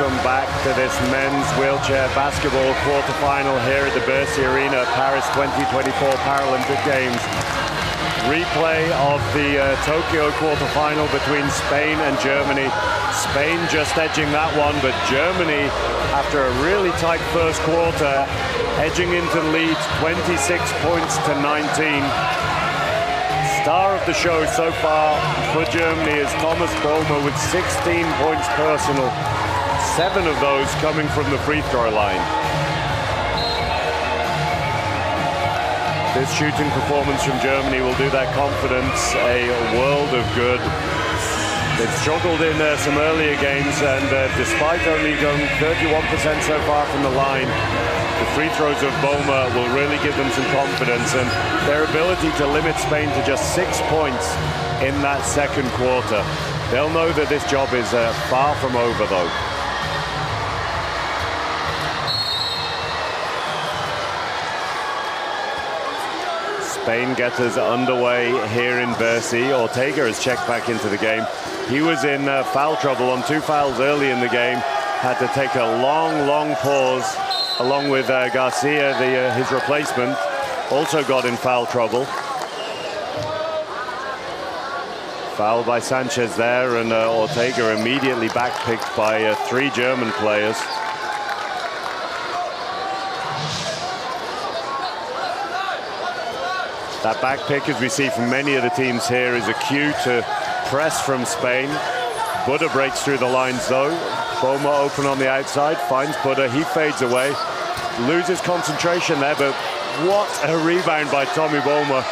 welcome back to this men's wheelchair basketball quarterfinal here at the Versailles Arena, Paris 2024 Paralympic Games. Replay of the Tokyo quarterfinal between Spain and Germany. Spain just edging that one, but Germany, after a really tight first quarter, edging into the lead, 26 points to 19. Star of the show so far for Germany is Thomas Boehmer with 16 points personal, 7 of those coming from the free throw line. This shooting performance from Germany will do that confidence a world of good. They've struggled in some earlier games, and despite only going 31% so far from the line, the free throws of Boehmer will really give them some confidence, and their ability to limit Spain to just 6 points in that second quarter. They'll know that this job is far from over, though. Spain gets us underway here in Versailles. Ortega has checked back into the game. He was in foul trouble on 2 fouls early in the game. Had to take a long pause, along with Garcia, his replacement, also got in foul trouble. Foul by Sanchez there, and Ortega immediately backpicked by 3 German players. That back pick, as we see from many of the teams here, is a cue to press from Spain. Buddha breaks through the lines though. Boehmer open on the outside, finds Buddha, he fades away. Loses concentration there, but what a rebound by Tommy Boehmer.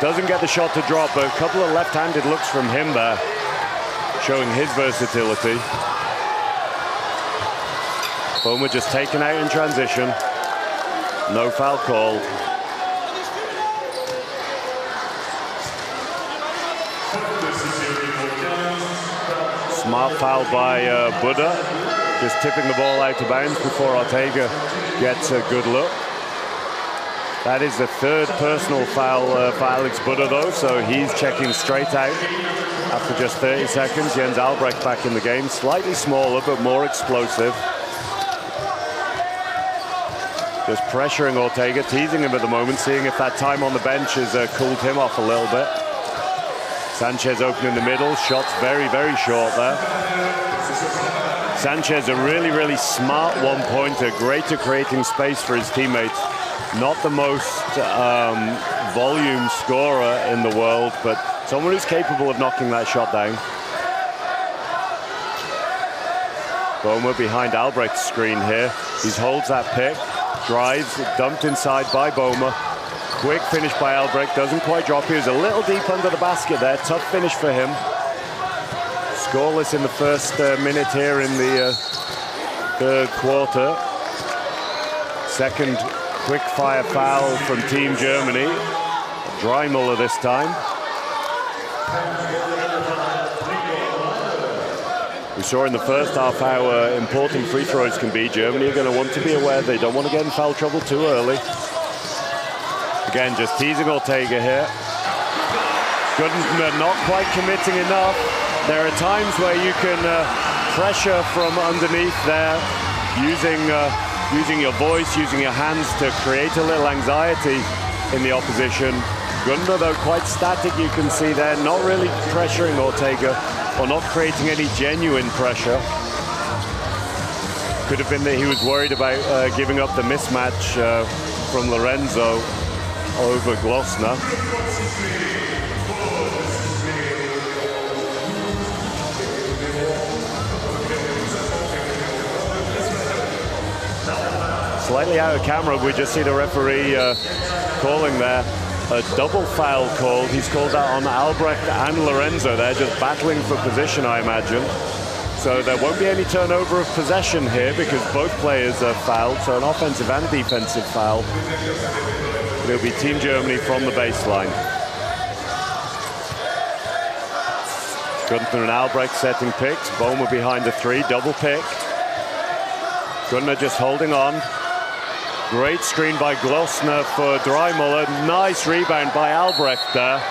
Doesn't get the shot to drop, but a couple of left-handed looks from him there, showing his versatility. Boehmer just taken out in transition. No foul called. Smart foul by Buddha, just tipping the ball out of bounds before Ortega gets a good look. That is the 3rd personal foul for Alex Buddha though, so he's checking straight out after just 30 seconds. Jens Albrecht back in the game, slightly smaller but more explosive. Just pressuring Ortega, teasing him at the moment, seeing if that time on the bench has cooled him off a little bit. Sanchez open in the middle, shots very short there. Sanchez, a really smart one-pointer, great at creating space for his teammates. Not the most volume scorer in the world, but someone who's capable of knocking that shot down. Boehmer behind Albrecht's screen here. He holds that pick, drives, dumped inside by Boehmer. Quick finish by Albrecht, doesn't quite drop. He was a little deep under the basket there. Tough finish for him. Scoreless in the first minute here in the 3rd quarter. Second quick fire foul from Team Germany. Dreimuller this time. We saw in the first half how important free throws can be. Germany are going to want to be aware they don't want to get in foul trouble too early. Again, just teasing Ortega here. Gooden not quite committing enough. There are times where you can pressure from underneath there, using your voice, using your hands to create a little anxiety in the opposition. Gunda, though, quite static, you can see there, not really pressuring Ortega, or not creating any genuine pressure. Could have been that he was worried about giving up the mismatch from Lorenzo over Glossner. Slightly out of camera, we just see the referee calling there a double foul called. He's called that on Albrecht and Lorenzo. They're just battling for position, I imagine. So there won't be any turnover of possession here because both players are fouled, so an offensive and defensive foul. It'll be Team Germany from the baseline. Gunther and Albrecht setting picks. Boehmer behind the 3, double pick. Gunther just holding on. Great screen by Glossner for Dreimuller. Nice rebound by Albrecht there.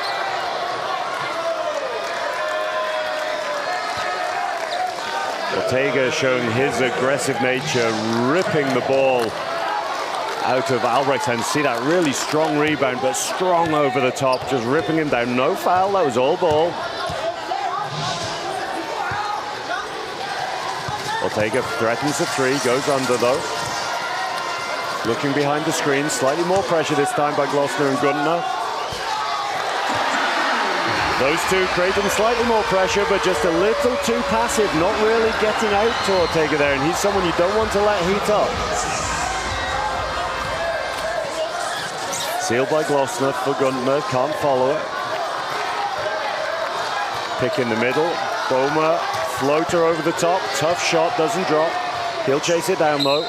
Ortega showing his aggressive nature, ripping the ball out of Albrecht's hands. See that really strong rebound, but strong over the top, just ripping him down. No foul, that was all ball. Ortega threatens the three, goes under though. Looking behind the screen, slightly more pressure this time by Glossner and Guntner. Those two creating slightly more pressure, but just a little too passive, not really getting out to Ortega there, and he's someone you don't want to let heat up. Sealed by Glossner for Guntner, can't follow it. Pick in the middle, Boma, floater over the top, tough shot, doesn't drop. He'll chase it down though.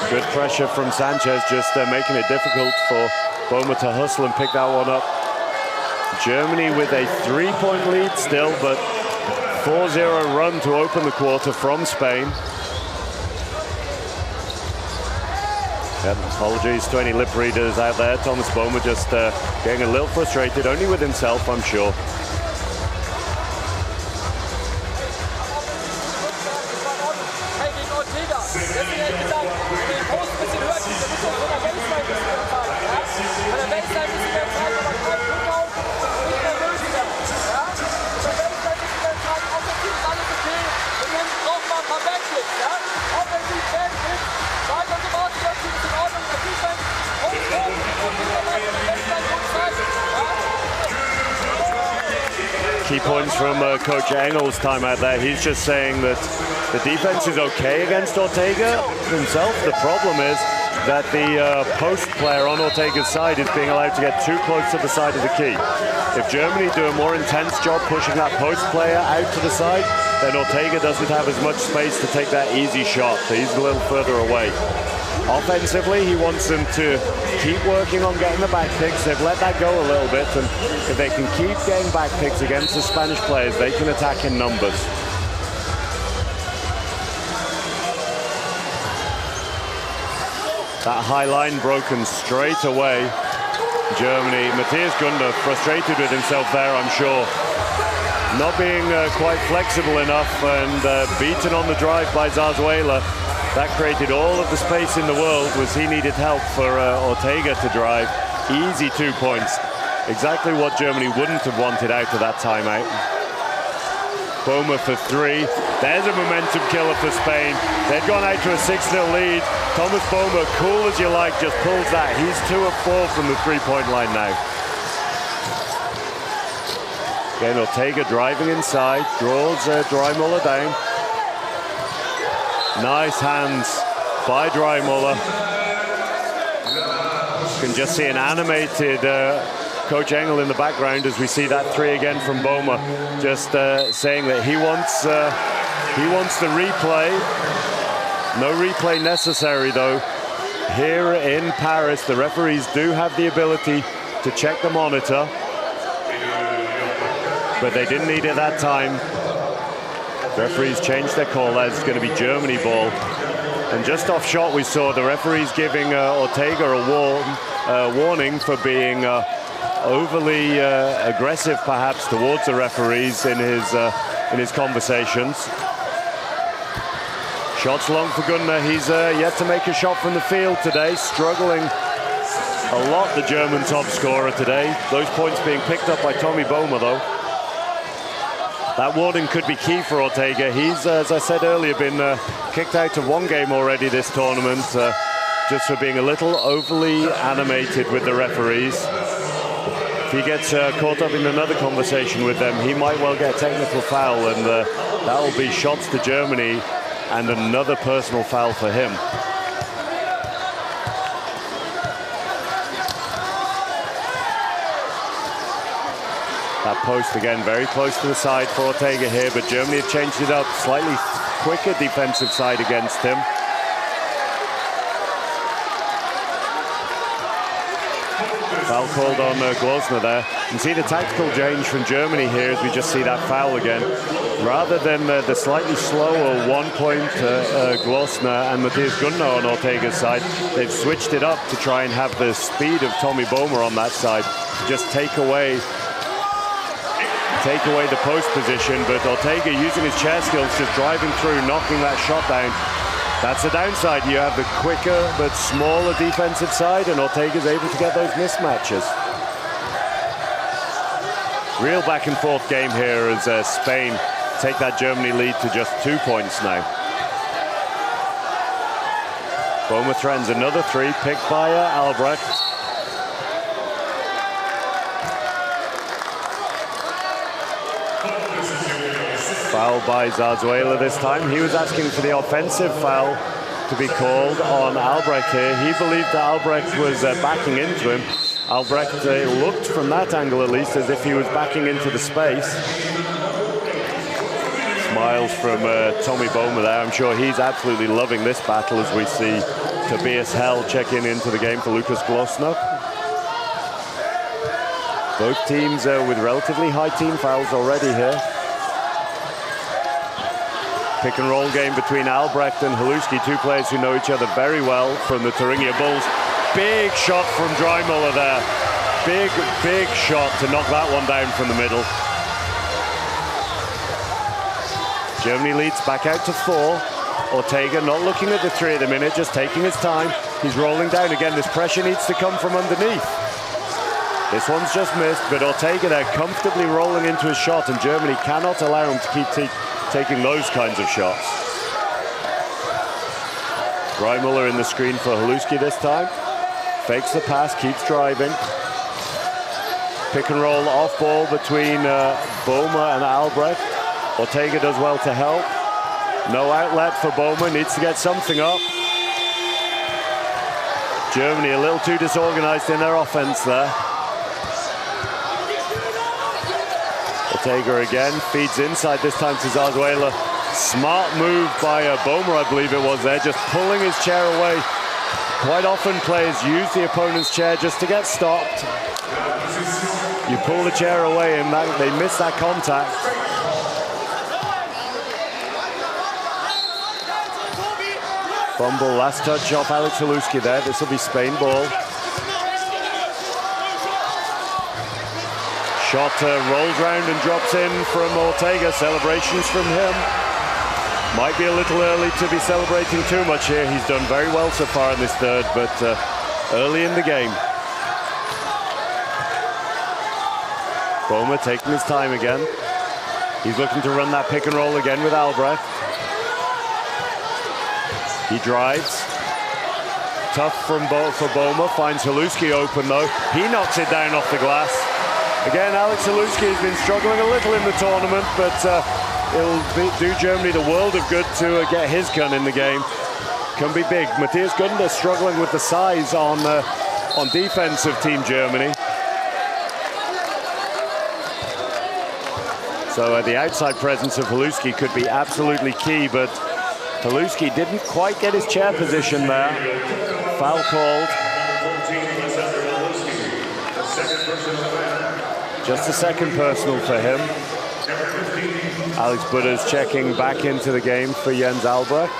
Good pressure from Sanchez, just making it difficult for Boma to hustle and pick that one up. Germany with a 3-point lead still, but 4-0 run to open the quarter from Spain. And apologies to any lip readers out there. Thomas Boma just getting a little frustrated, only with himself, I'm sure. Key points from Coach Engel's time out there. He's just saying that the defense is okay against Ortega himself. The problem is that the post player on Ortega's side is being allowed to get too close to the side of the key. If Germany do a more intense job pushing that post player out to the side, then Ortega doesn't have as much space to take that easy shot. So he's a little further away. Offensively, he wants them to keep working on getting the back picks. They've let that go a little bit, and if they can keep getting back picks against the Spanish players, they can attack in numbers. That high line broken straight away. Germany, Matthias Guntner frustrated with himself there, I'm sure. Not being quite flexible enough and beaten on the drive by Zarzuela. That created all of the space in the world as he needed help for Ortega to drive. Easy 2 points. Exactly what Germany wouldn't have wanted out of that timeout. Boma for three. There's a momentum killer for Spain. They'd gone out to a 6-0 lead. Thomas Boma, cool as you like, just pulls that. He's 2 of 4 from the three-point line now. Again, Ortega driving inside, draws Dreimuller down. Nice hands by Dreimuller. You can just see an animated Coach Engel in the background as we see that three again from Boma, just saying that he wants the replay. No replay necessary though. Here in Paris, the referees do have the ability to check the monitor, but they didn't need it that time. Referees changed their call. That's going to be Germany ball. And just off shot, we saw the referees giving Ortega a warning for being overly aggressive, perhaps, towards the referees in his conversations. Shots long for Guntner. He's yet to make a shot from the field today. Struggling a lot, the German top scorer today. Those points being picked up by Tommy Boma, though. That warning could be key for Ortega. He's, as I said earlier, been kicked out of one game already this tournament, just for being a little overly animated with the referees. If he gets caught up in another conversation with them, he might well get a technical foul, and that will be shots to Germany and another personal foul for him. That post again very close to the side for Ortega here, but Germany have changed it up. Slightly quicker defensive side against him. Foul called on Glossner there. And see the tactical change from Germany here as we just see that foul again. Rather than the slightly slower 1 point Glossner and Matthias Guntner on Ortega's side, they've switched it up to try and have the speed of Tommy Boma on that side. Just take away take away the post position, but Ortega using his chair skills, just driving through, knocking that shot down. That's the downside. You have the quicker but smaller defensive side, and Ortega's able to get those mismatches. Real back and forth game here as Spain take that Germany lead to just 2 points now. Boma threatens another three, picked by Albrecht. Foul by Zarzuela this time. He was asking for the offensive foul to be called on Albrecht here. He believed that Albrecht was backing into him. Albrecht looked from that angle at least as if he was backing into the space. Smiles from Tommy Boma there. I'm sure he's absolutely loving this battle as we see Tobias Hell checking into the game for Lukas Glosner. Both teams with relatively high team fouls already here. Pick and roll game between Albrecht and Haluski, two players who know each other very well from the Thuringia Bulls. Big shot from Dreimuller there. Big shot to knock that one down from the middle. Germany leads back out to 4. Ortega not looking at the three at the minute, just taking his time. He's rolling down again. This pressure needs to come from underneath. This one's just missed, but Ortega there comfortably rolling into his shot, and Germany cannot allow him to keep taking those kinds of shots. Dreimuller in the screen for Haluski this time. Fakes the pass, keeps driving. Pick and roll off ball between Boma and Albrecht. Ortega does well to help. No outlet for Boma, needs to get something up. Germany a little too disorganized in their offense there. Ortega again, feeds inside this time to Zarzuela. Smart move by Boma, I believe it was there, just pulling his chair away. Quite often players use the opponent's chair just to get stopped. You pull the chair away and they miss that contact. Fumble, last touch off Alex Haluski there. This will be Spain ball. Shot rolls round and drops in from Ortega. Celebrations from him. Might be a little early to be celebrating too much here. He's done very well so far in this third, but early in the game. Boma taking his time again. He's looking to run that pick and roll again with Albrecht. He drives. Tough for Boma. Finds Haluski open though. He knocks it down off the glass. Again, Alex Haluski has been struggling a little in the tournament, but it'll do Germany the world of good to get his gun in the game. Can be big. Matthias Gunder struggling with the size on defense of Team Germany. So the outside presence of Haluski could be absolutely key, but Haluski didn't quite get his chair position there. Foul called. Just a second personal for him. Alex Buddha's checking back into the game for Jens Albrecht.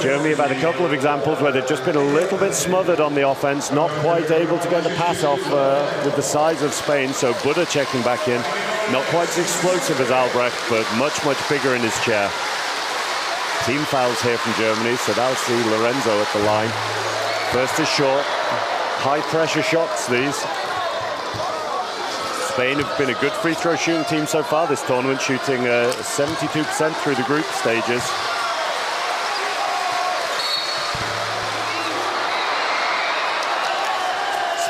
Germany have had a couple of examples where they've just been a little bit smothered on the offense, not quite able to get the pass off with the size of Spain. So Buddha checking back in. Not quite as explosive as Albrecht, but much bigger in his chair. Team fouls here from Germany, so that'll see Lorenzo at the line. First is short. High pressure shots, these. Spain have been a good free throw shooting team so far this tournament, shooting 72% through the group stages.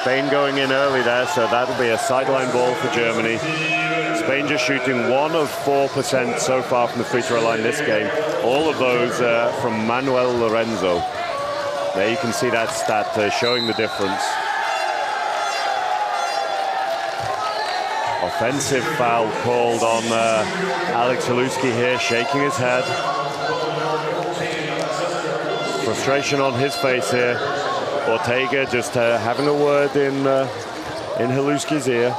Spain going in early there, so that'll be a sideline ball for Germany. Spain just shooting 1 of 4% so far from the free throw line this game. All of those from Manuel Lorenzo. There you can see that stat showing the difference. Offensive foul called on Alex Haluski here, shaking his head. Frustration on his face here. Ortega just having a word in Haluski's ear.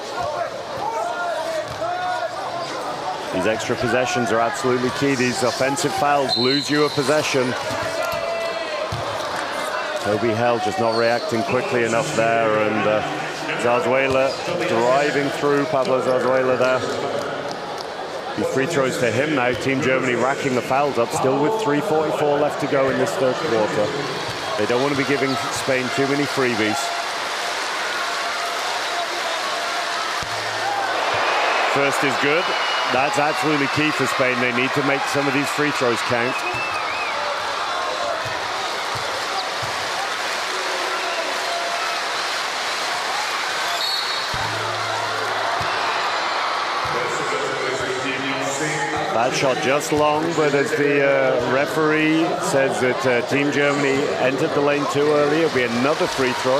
These extra possessions are absolutely key. These offensive fouls lose you a possession. Toby Hell just not reacting quickly enough there, and Zarzuela driving through Pablo Zarzuela there. The free throws for him now. Team Germany racking the fouls up, still with 3:44 left to go in this third quarter. They don't want to be giving Spain too many freebies. First is good. That's absolutely key for Spain. They need to make some of these free throws count. That shot just long, but as the referee says that Team Germany entered the lane too early, it'll be another free throw.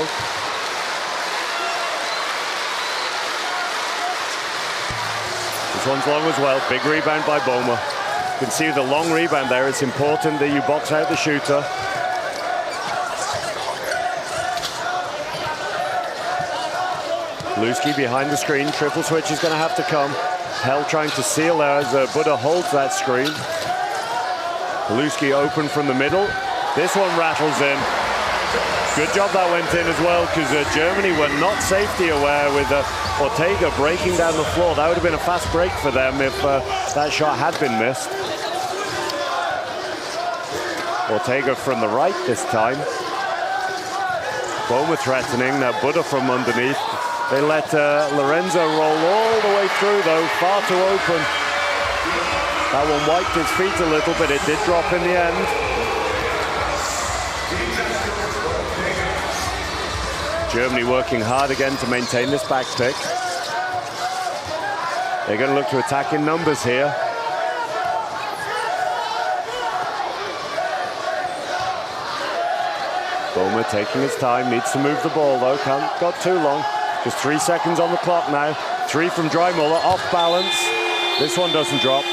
This one's long as well. Big rebound by Boma. You can see the long rebound there. It's important that you box out the shooter. Lewski behind the screen. Triple switch is going to have to come. Hell trying to seal there as Buddha holds that screen. Lewski open from the middle. This one rattles in. Good job that went in as well, because Germany were not safety aware with Ortega breaking down the floor. That would have been a fast break for them if that shot had been missed. Ortega from the right this time. Boma threatening, Buddha from underneath. They let Lorenzo roll all the way through, though, far too open. That one wiped his feet a little, but it did drop in the end. Germany working hard again to maintain this back pick. They're going to look to attack in numbers here. Boma taking his time, needs to move the ball, though, can't got too long. Just 3 seconds on the clock now. 3 from Dreimuller, off balance. This one doesn't drop.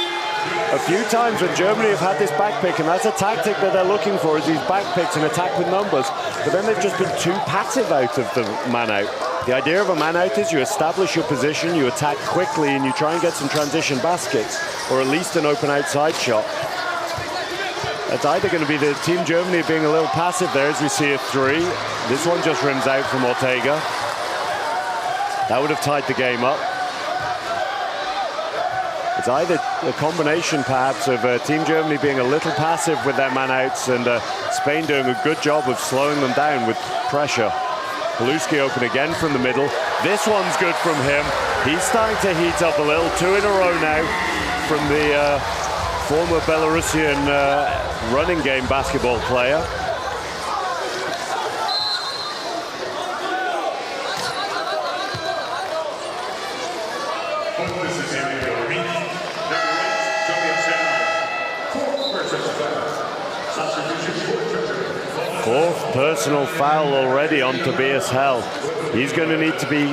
A few times when Germany have had this back pick, and that's a tactic that they're looking for, is these back picks and attack with numbers. But then they've just been too passive out of the man out. The idea of a man out is you establish your position, you attack quickly, and you try and get some transition baskets, or at least an open outside shot. It's either going to be the Team Germany being a little passive there, as we see a 3. This one just rims out from Ortega. That would have tied the game up. It's either a combination, perhaps, of Team Germany being a little passive with their man-outs and Spain doing a good job of slowing them down with pressure. Lewski open again from the middle. This one's good from him. He's starting to heat up a little. 2 in a row now from the former Belarusian running game basketball player. Fourth personal foul already on Tobias Hell. He's going to need to be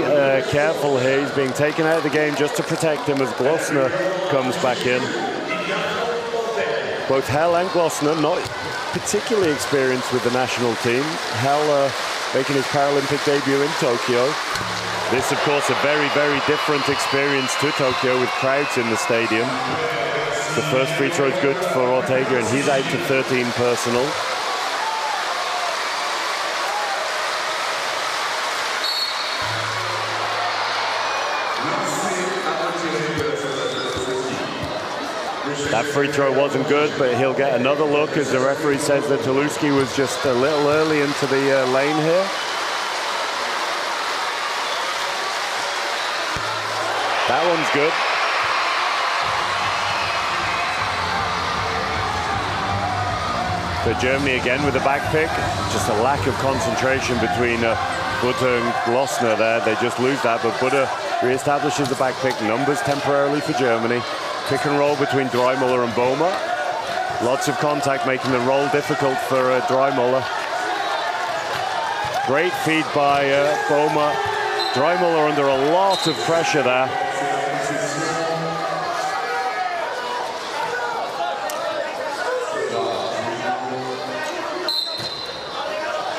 careful here. He's being taken out of the game just to protect him as Glossner comes back in. Both Hell and Glossner not particularly experienced with the national team. Hell making his Paralympic debut in Tokyo. This, of course, a very, very different experience to Tokyo with crowds in the stadium. The first free throw is good for Ortega, and he's out to 13 personal. That free throw wasn't good, but he'll get another look as the referee says that Lewski was just a little early into the lane here. That one's good. For Germany again with the back pick. Just a lack of concentration between Buddha and Glossner there. They just lose that, but Buddha re-establishes the back pick. Numbers temporarily for Germany. Pick and roll between Dreimuller and Boma. Lots of contact making the roll difficult for Dreimuller. Great feed by Boma. Dreimuller under a lot of pressure there.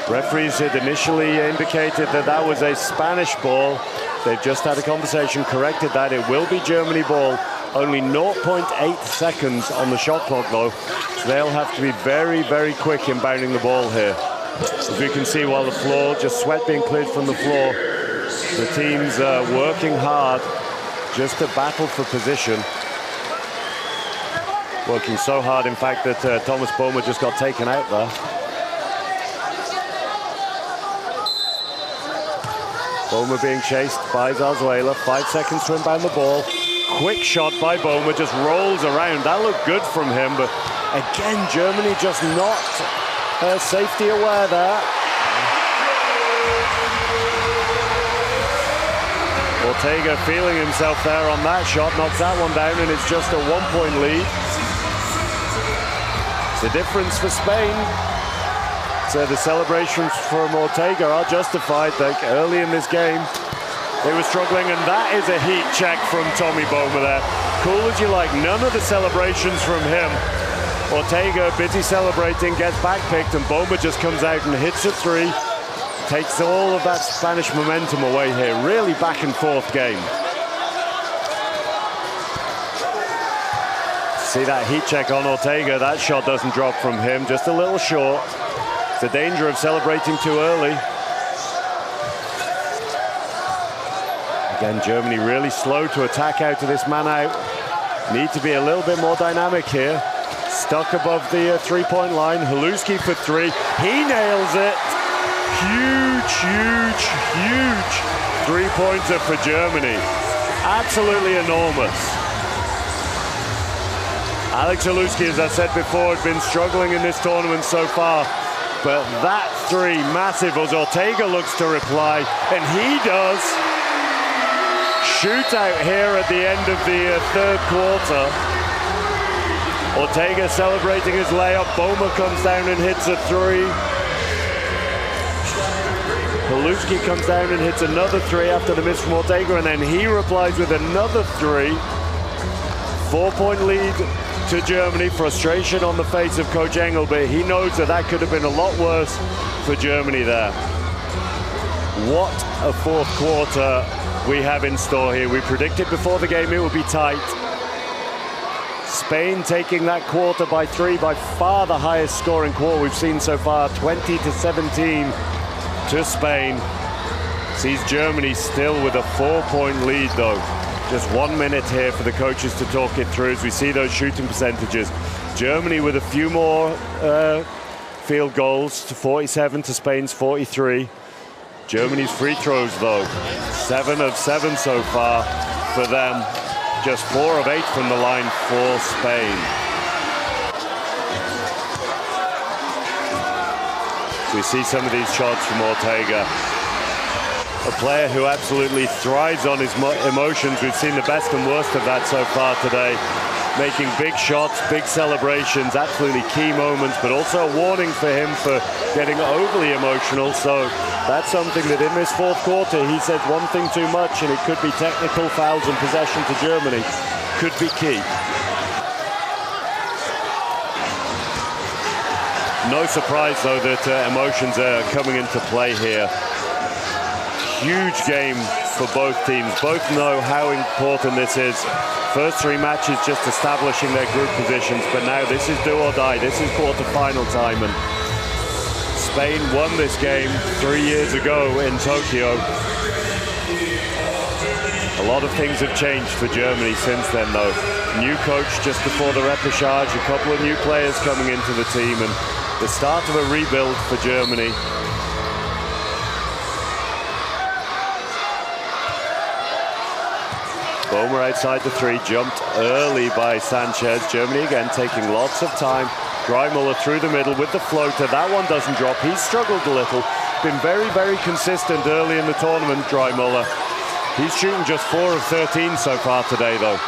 Referees had initially indicated that that was a Spanish ball. They've just had a conversation, corrected that. It will be Germany ball. Only 0.8 seconds on the shot clock, though. So they'll have to be very, very quick in bounding the ball here. As we can see, while the floor, just sweat being cleared from the floor, the team's working hard just to battle for position. Working so hard, in fact, that Thomas Boehmer just got taken out there. Boehmer being chased by Zarzuela. 5 seconds to inbound the ball. Quick shot by Boehmer, just rolls around. That looked good from him, but again, Germany just not safety aware there. Ortega feeling himself there on that shot, knocks that one down, and it's just a 1-point lead. The difference for Spain. So the celebrations from Ortega are justified. Like early in this game, they were struggling, and that is a heat check from Tommy Boehmer there. Cool as you like, none of the celebrations from him. Ortega, busy celebrating, gets backpicked, and Boehmer just comes out and hits a three. Takes all of that Spanish momentum away here. Really back and forth game. See that heat check on Ortega. That shot doesn't drop from him, just a little short. It's the danger of celebrating too early. Again, Germany really slow to attack out of this man out. Need to be a little bit more dynamic here. Stuck above the three-point line. Haluski for three. He nails it. Huge, huge, huge three-pointer for Germany. Absolutely enormous. Alex Haluski, as I said before, had been struggling in this tournament so far, but that three, massive, as Ortega looks to reply, and he does. Shootout here at the end of the third quarter. Ortega celebrating his layup. Boehmer comes down and hits a three. Haluski comes down and hits another three after the miss from Ortega, and then he replies with another three. 4-point lead to Germany. Frustration on the face of Coach Engel, but he knows that that could have been a lot worse for Germany there. What a fourth quarter we have in store here. We predicted before the game it would be tight. Spain taking that quarter by three, by far the highest scoring quarter we've seen so far, 20-17 to Spain. Sees Germany still with a 4-point lead though. Just 1 minute here for the coaches to talk it through as we see those shooting percentages. Germany with a few more field goals, to 47 to Spain's 43. Germany's free throws though, 7 of 7 so far for them. Just 4 of 8 from the line for Spain. So we see some of these shots from Ortega. A player who absolutely thrives on his emotions. We've seen the best and worst of that so far today. Making big shots, big celebrations, absolutely key moments, but also a warning for him for getting overly emotional. So that's something that in this fourth quarter, he said one thing too much, and it could be technical fouls and possession to Germany. Could be key. No surprise, though, that emotions are coming into play here. Huge game for both teams. Both know how important this is. First 3 matches just establishing their group positions, but now this is do or die. This is quarterfinal time, and Spain won this game 3 years ago in Tokyo. A lot of things have changed for Germany since then, though. New coach just before the repechage, a couple of new players coming into the team, and the start of a rebuild for Germany. Boehmer outside the three, jumped early by Sanchez. Germany again taking lots of time. Dreimuller through the middle with the floater. That one doesn't drop. He's struggled a little. Been very, very consistent early in the tournament, Dreimuller. He's shooting just 4 of 13 so far today, though.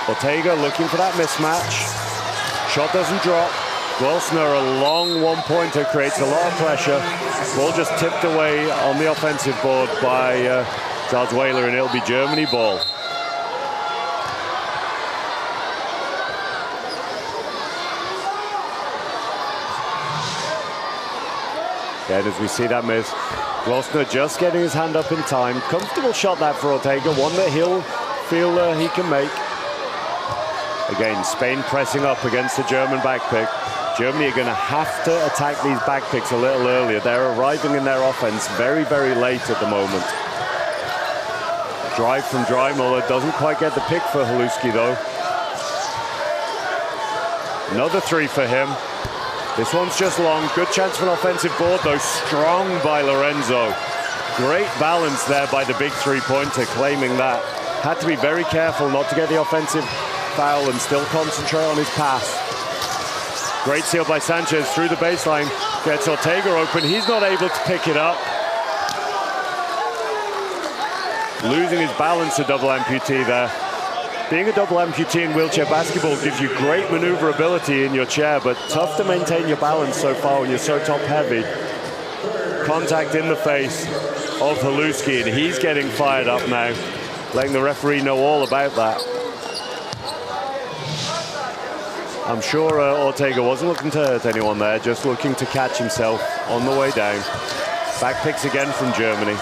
Ortega looking for that mismatch. Shot doesn't drop. Glosner, a long one-pointer, creates a lot of pressure. Ball just tipped away on the offensive board by Zarzuela, and it'll be Germany ball. Again, as we see that miss, Glosner just getting his hand up in time. Comfortable shot that for Ortega, one that he'll feel he can make. Again, Spain pressing up against the German backpick. Germany are going to have to attack these back picks a little earlier. They're arriving in their offense very, very late at the moment. Drive from Dreimuller, doesn't quite get the pick for Haluski though. Another three for him. This one's just long. Good chance for an offensive board though. Strong by Lorenzo. Great balance there by the big three-pointer, claiming that. Had to be very careful not to get the offensive foul and still concentrate on his pass. Great steal by Sanchez through the baseline. Gets Ortega open. He's not able to pick it up. Losing his balance, a double amputee there. Being a double amputee in wheelchair basketball gives you great maneuverability in your chair, but tough to maintain your balance so far when you're so top heavy. Contact in the face of Haluski, and he's getting fired up now, letting the referee know all about that. I'm sure Ortega wasn't looking to hurt anyone there, just looking to catch himself on the way down. Back picks again from Germany.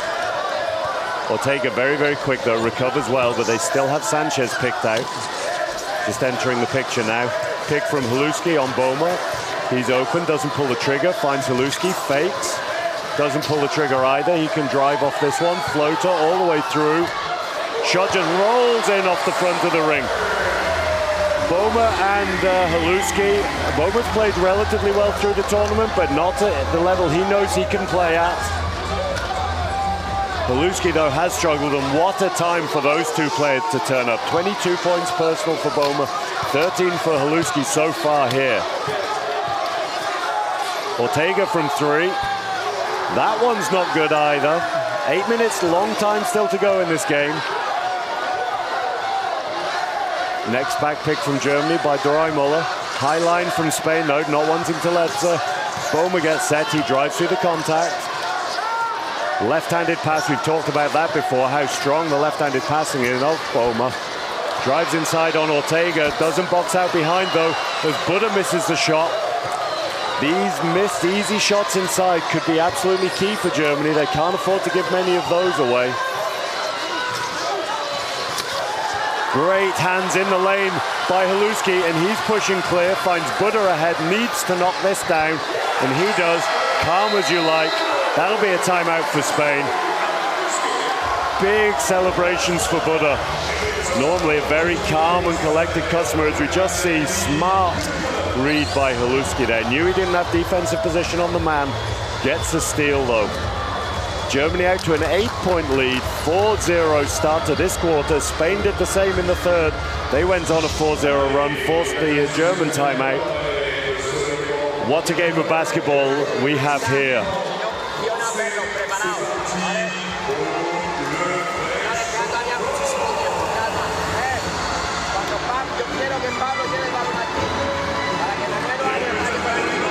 Ortega very, very quick though, recovers well, but they still have Sanchez picked out. Just entering the picture now. Pick from Haluski on Boma. He's open, doesn't pull the trigger, finds Haluski, fakes. Doesn't pull the trigger either. He can drive off this one. Floater all the way through. Shot just rolls in off the front of the ring. Boma and Haluski. Boma's played relatively well through the tournament, but not at the level he knows he can play at. Haluski, though, has struggled, and what a time for those two players to turn up. 22 points personal for Boma, 13 for Haluski so far here. Ortega from three. That one's not good either. 8 minutes, long time still to go in this game. Next back pick from Germany by Dreimuller. High line from Spain, though, not wanting to let Boma get set. He drives through the contact. Left-handed pass, we've talked about that before, how strong the left-handed passing is of Boma. Drives inside on Ortega, doesn't box out behind, though, as Buddha misses the shot. These missed easy shots inside could be absolutely key for Germany. They can't afford to give many of those away. Great hands in the lane by Haluski, and he's pushing clear, finds Buddha ahead, needs to knock this down, and he does. Calm as you like. That'll be a timeout for Spain. Big celebrations for Buddha. Normally a very calm and collected customer, as we just see. Smart read by Haluski there. Knew he didn't have defensive position on the man. Gets the steal though. Germany out to an 8-point lead, 4-0 start to this quarter. Spain did the same in the third. They went on a 4-0 run, forced the German timeout. What a game of basketball we have here.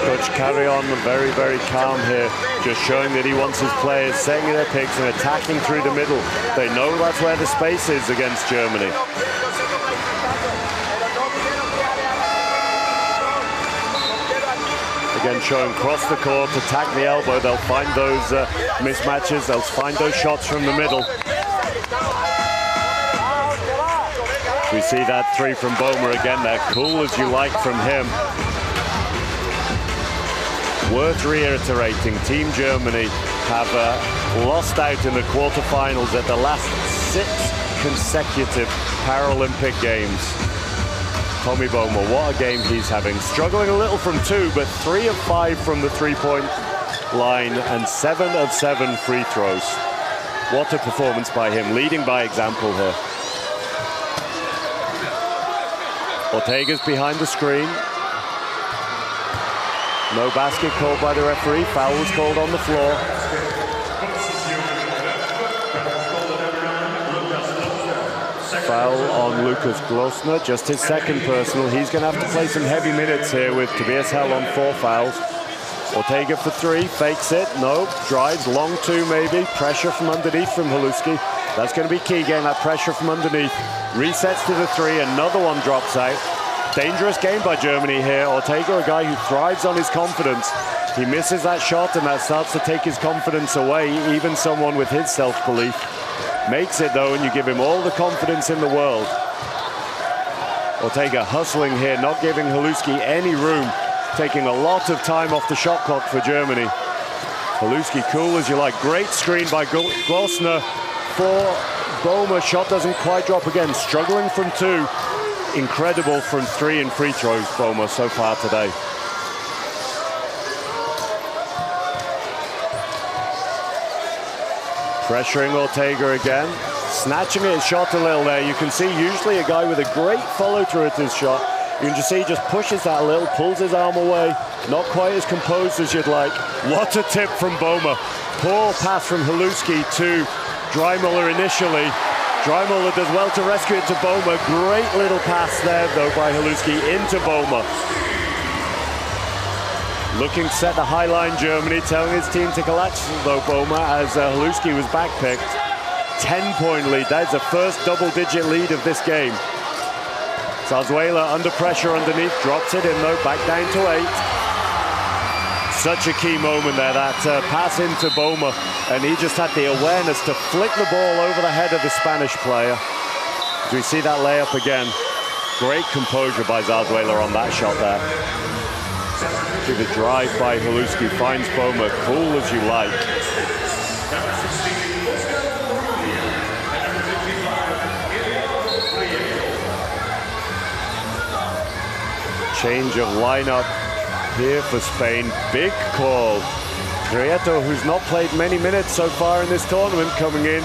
Coach Carrion very, very calm here, just showing that he wants his players setting their picks and attacking through the middle. They know that's where the space is against Germany. Again, showing cross the court, attack the elbow. They'll find those mismatches. They'll find those shots from the middle. We see that three from Boma again there. Cool as you like from him. Worth reiterating, Team Germany have lost out in the quarterfinals at the last 6 consecutive Paralympic Games. Tommy Boma, what a game he's having. Struggling a little from 2, but 3 of 5 from the three-point line and 7 of 7 free throws. What a performance by him, leading by example here. Ortega's behind the screen. No basket called by the referee. Foul was called on the floor. Foul on Lucas Glosner, just his second personal. He's going to have to play some heavy minutes here with Tobias Hell on 4 fouls. Ortega for 3, fakes it, no, drives, long 2 maybe. Pressure from underneath from Haluski. That's going to be key, getting that pressure from underneath. Resets to the 3, another one drops out. Dangerous game by Germany here. Ortega, a guy who thrives on his confidence. He misses that shot and that starts to take his confidence away, even someone with his self-belief. Makes it though, and you give him all the confidence in the world. Ortega hustling here, not giving Haluski any room taking a lot of time off the shot clock for Germany. Haluski cool as you like. Great screen by Glossner for Boehmer. Shot doesn't quite drop again. Struggling from 2. Incredible from 3 in free throws, Boehmer, so far today. Pressuring Ortega again. Snatching at his shot a little there. You can see usually a guy with a great follow-through at his shot. You can just see he just pushes that a little, pulls his arm away. Not quite as composed as you'd like. What a tip from Boehmer. Poor pass from Haluski to Dreimuller initially. Dreimuller does well to rescue it to Boehmer. Great little pass there, though, by Haluski into Boehmer. Looking to set the high line, Germany, telling his team to collapse, though, Boehmer, as Haluski was backpicked. 10-point lead. That's the first double-digit lead of this game. Zarzuela under pressure underneath, drops it in, though, back down to 8. Such a key moment there, that pass into Boehmer, and he just had the awareness to flick the ball over the head of the Spanish player. Do we see that layup again? Great composure by Zarzuela on that shot there. See the drive by Haluski, finds Boehmer, cool as you like. Change of lineup here for Spain. Big call. Prieto, who's not played many minutes so far in this tournament, coming in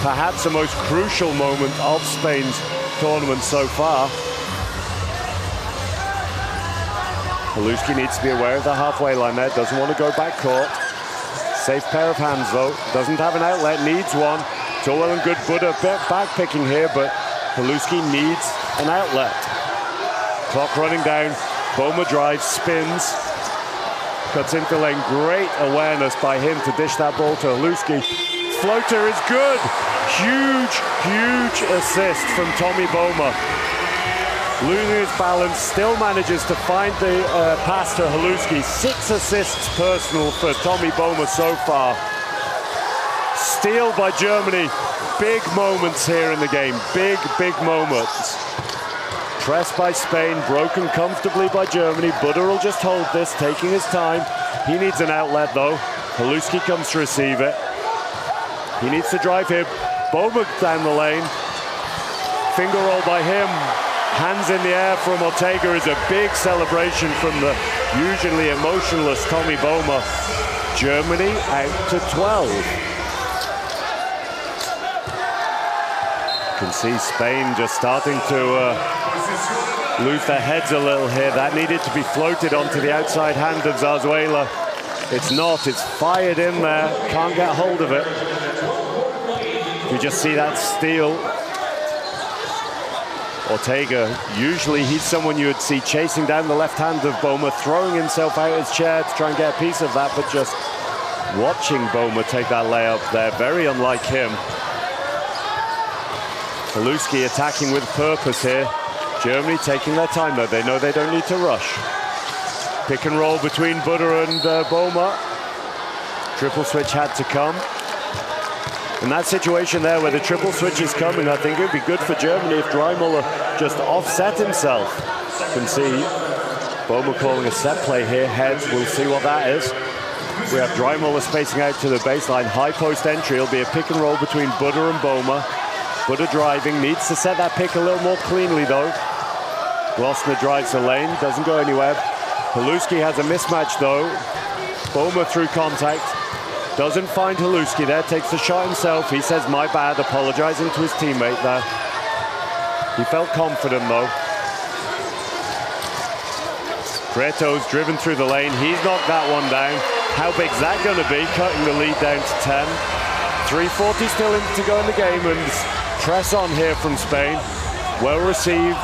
perhaps the most crucial moment of Spain's tournament so far. Haluski needs to be aware of the halfway line there. Doesn't want to go back court. Safe pair of hands, though. Doesn't have an outlet, needs one. It's all well and good Buddha back picking here, but Haluski needs an outlet. Clock running down. Boehmer drives, spins, cuts into lane. Great awareness by him to dish that ball to Haluski. Floater is good. Huge assist from Tommy Boehmer. Losing his balance, still manages to find the pass to Haluski. 6 assists personal for Tommy Boehmer so far. Steal by Germany. Big moments here in the game. Big moments. Pressed by Spain, broken comfortably by Germany. Buddha will just hold this, taking his time. He needs an outlet, though. Haluski comes to receive it. He needs to drive here. Boehmer down the lane. Finger roll by him. Hands in the air from Ortega is a big celebration from the usually emotionless Tommy Boehmer. Germany out to 12. You can see Spain just starting to lose their heads a little here. That needed to be floated onto the outside hand of Zarzuela. It's not, it's fired in there. Can't get hold of it. You just see that steal. Ortega, usually he's someone you would see chasing down the left hand of Boehmer, throwing himself out his chair to try and get a piece of that, but just watching Boehmer take that layup there, very unlike him. Haluski attacking with purpose here. Germany taking their time, though. They know they don't need to rush. Pick and roll between Buddha and Boehmer. Triple switch had to come. In that situation there where the triple switch is coming, I think it would be good for Germany if Dreimuller just offset himself. You can see Boehmer calling a set play here. Heads, we'll see what that is. We have Dreimuller spacing out to the baseline. High post entry. It'll be a pick and roll between Buddha and Boehmer. Buddha driving, needs to set that pick a little more cleanly, though. Glossner drives the lane, doesn't go anywhere. Haluski has a mismatch, though. Boehmer through contact. Doesn't find Haluski there, takes the shot himself. He says, my bad, apologizing to his teammate there. He felt confident, though. Prieto's driven through the lane. He's knocked that one down. How big's that going to be? Cutting the lead down to 10. 3:40 still to go in the game, and press on here from Spain. Well received.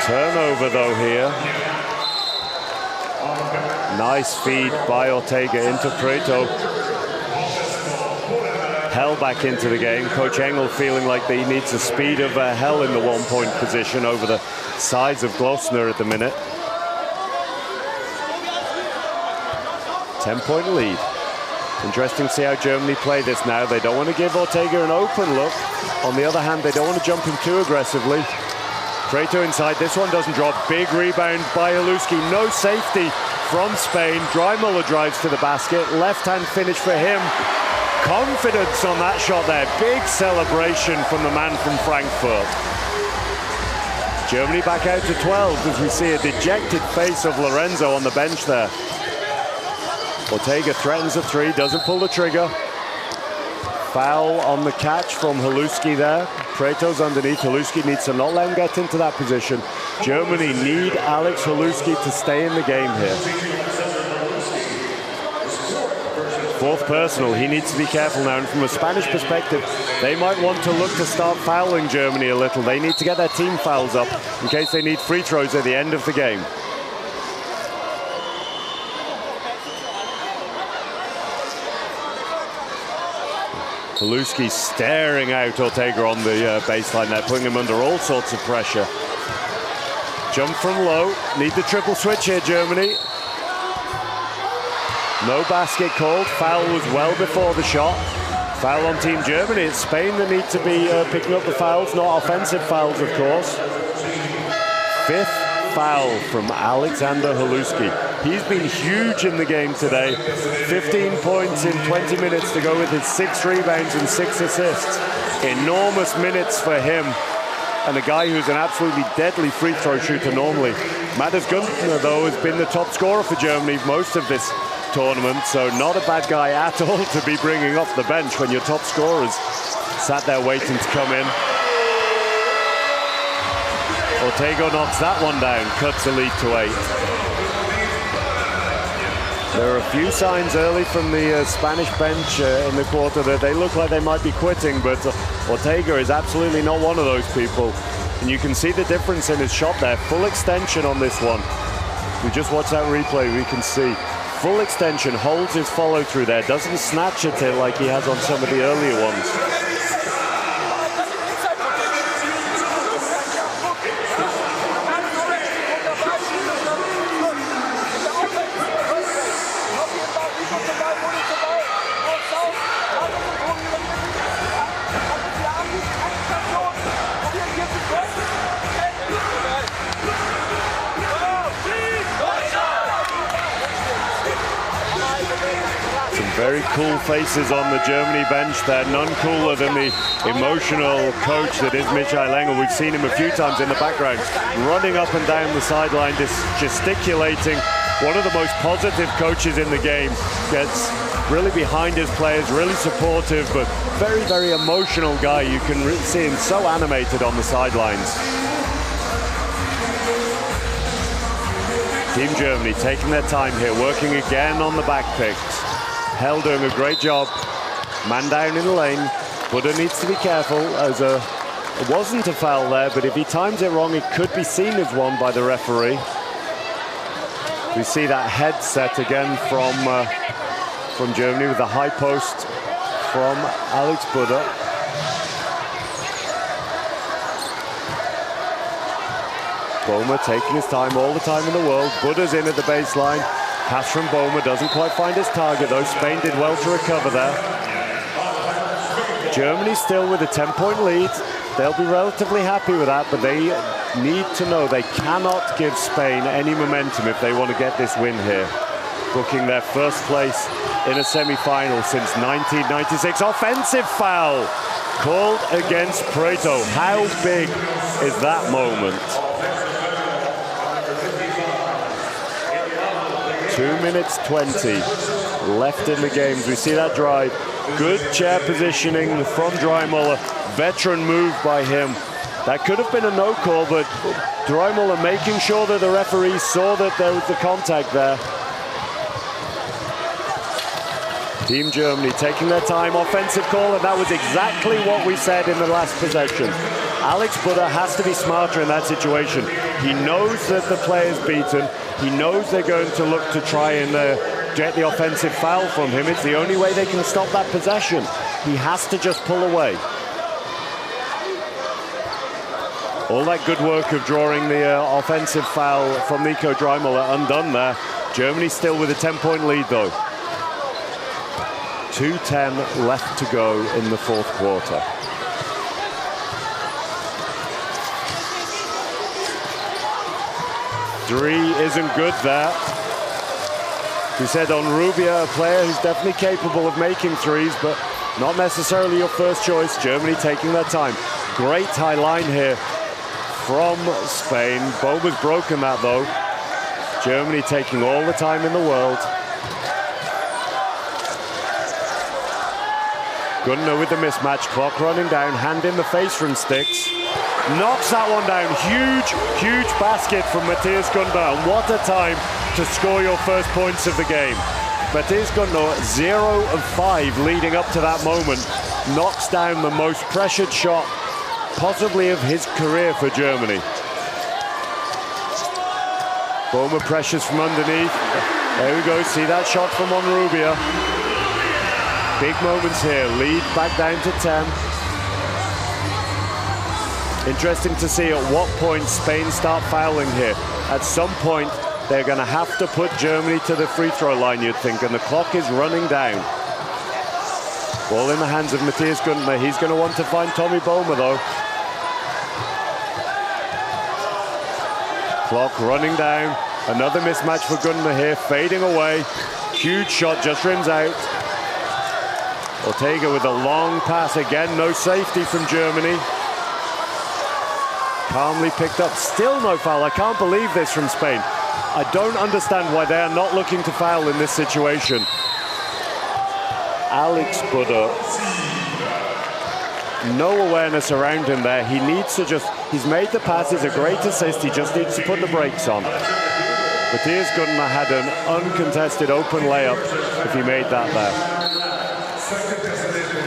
Turnover, though, here. Nice feed by Ortega into Prieto. Hell back into the game. Coach Engel feeling like he needs the speed of Hell in the one-point position over the size of Glossner at the minute. 10-point lead. Interesting to see how Germany play this now. They don't want to give Ortega an open look. On the other hand, they don't want to jump him too aggressively. Chateau inside. This one doesn't drop. Big rebound by Haluski. No safety from Spain. Dreimuller drives to the basket. Left-hand finish for him. Confidence on that shot there. Big celebration from the man from Frankfurt. Germany back out to 12 as we see a dejected face of Lorenzo on the bench there. Ortega threatens a three, doesn't pull the trigger. Foul on the catch from Haluski there. Preto's underneath. Haluski needs to not let him get into that position. Germany need Alex Haluski to stay in the game here. Fourth personal, he needs to be careful now. And from a Spanish perspective, they might want to look to start fouling Germany a little. They need to get their team fouls up in case they need free throws at the end of the game. Haluski staring out Ortega on the baseline there, putting him under all sorts of pressure. Jump from low, need the triple switch here, Germany. No basket called, foul was well before the shot. Foul on Team Germany. It's Spain that need to be picking up the fouls, not offensive fouls, of course. Fifth foul from Alexander Haluski. He's been huge in the game today. 15 points in 20 minutes to go with his 6 rebounds and 6 assists. Enormous minutes for him. And a guy who's an absolutely deadly free throw shooter normally. Matthias Günther, though, has been the top scorer for Germany most of this tournament, so not a bad guy at all to be bringing off the bench when your top scorers sat there waiting to come in. Ortega knocks that one down, cuts the lead to 8. There are a few signs early from the Spanish bench in the quarter that they look like they might be quitting, but Ortega is absolutely not one of those people. And you can see the difference in his shot there. Full extension on this one. We just watch that replay, we can see. Full extension, holds his follow through there, doesn't snatch at it like he has on some of the earlier ones. Very cool faces on the Germany bench there. None cooler than the emotional coach that is Michael Engel. We've seen him a few times in the background, running up and down the sideline, just gesticulating. One of the most positive coaches in the game. Gets really behind his players, really supportive, but very, very emotional guy. You can see him so animated on the sidelines. Team Germany taking their time here, working again on the back picks. Hell doing a great job. Man down in the lane. Buddha needs to be careful as it wasn't a foul there, but if he times it wrong, it could be seen as one by the referee. We see that headset again from Germany with the high post from Alex Buddha. Boma taking his time, all the time in the world. Buddha's in at the baseline. Pass from Boma, doesn't quite find his target though. Spain did well to recover there. Germany still with a 10-point lead. They'll be relatively happy with that, but they need to know they cannot give Spain any momentum if they want to get this win here. Booking their first place in a semi-final since 1996. Offensive foul called against Chateau. How big is that moment? 2 minutes 20 left in the games. We see that drive. Good chair positioning from Dreimuller. Veteran move by him. That could have been a no call, but Dreimuller making sure that the referee saw that there was the contact there. Team Germany taking their time, offensive call, and that was exactly what we said in the last possession. Alex Buddha has to be smarter in that situation. He knows that the player's beaten. He knows they're going to look to try and get the offensive foul from him. It's the only way they can stop that possession. He has to just pull away. All that good work of drawing the offensive foul from Nico Dreimuller undone there. Germany still with a 10-point lead though. 2:10 left to go in the fourth quarter. Three isn't good there. We said on Rubia, a player who's definitely capable of making threes, but not necessarily your first choice. Germany taking their time. Great high line here from Spain. Boma's broken that though. Germany taking all the time in the world. Gunnar with the mismatch, clock running down, hand in the face from Sticks. Knocks that one down. Huge basket from Matthias Gunnar. And what a time to score your first points of the game. Matthias Gunnar, 0 of 5 leading up to that moment. Knocks down the most pressured shot possibly of his career for Germany. Boma pressures from underneath. There we go, see that shot from Onrubia. Big moments here, lead back down to 10. Interesting to see at what point Spain start fouling here. At some point, they're going to have to put Germany to the free throw line, you'd think, and the clock is running down. Ball in the hands of Matthias Gunnar. He's going to want to find Tommy Boma, though. Clock running down. Another mismatch for Gunnar here, fading away. Huge shot, just rims out. Ortega with a long pass again, no safety from Germany. Calmly picked up, still no foul. I can't believe this from Spain. I don't understand why they are not looking to foul in this situation. Alex Buda, no awareness around him there. He needs to just, he's made the pass, it's a great assist, he just needs to put the brakes on. Matthias Gunnar had an uncontested open layup if he made that there.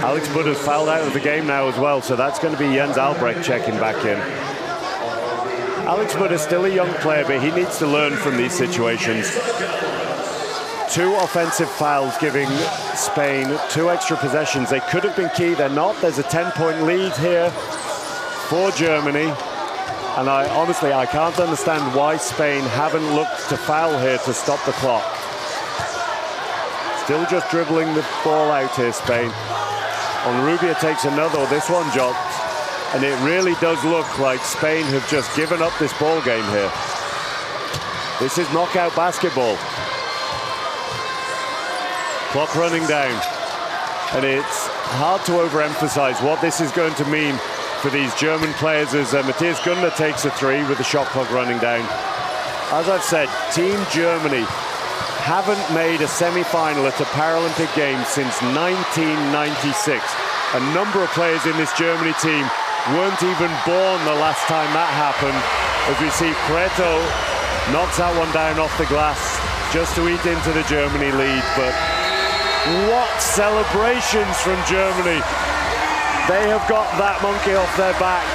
Alex Buda's fouled out of the game now as well, so that's going to be Jens Albrecht checking back in. Alex Buda's still a young player, but he needs to learn from these situations. 2 offensive fouls giving Spain 2 extra possessions. They could have been key, they're not. There's a 10-point lead here for Germany. And honestly, I can't understand why Spain haven't looked to foul here to stop the clock. Still just dribbling the ball out here, Spain. Onrubia takes another, this one dropped. And it really does look like Spain have just given up this ball game here. This is knockout basketball. Clock running down. And it's hard to overemphasize what this is going to mean for these German players as Matthias Gunnar takes a 3 with the shot clock running down. As I've said, Team Germany haven't made a semi-final at a Paralympic Games since 1996. A number of players in this Germany team weren't even born the last time that happened. As we see Preto knocks that one down off the glass just to eat into the Germany lead. But what celebrations from Germany. They have got that monkey off their back.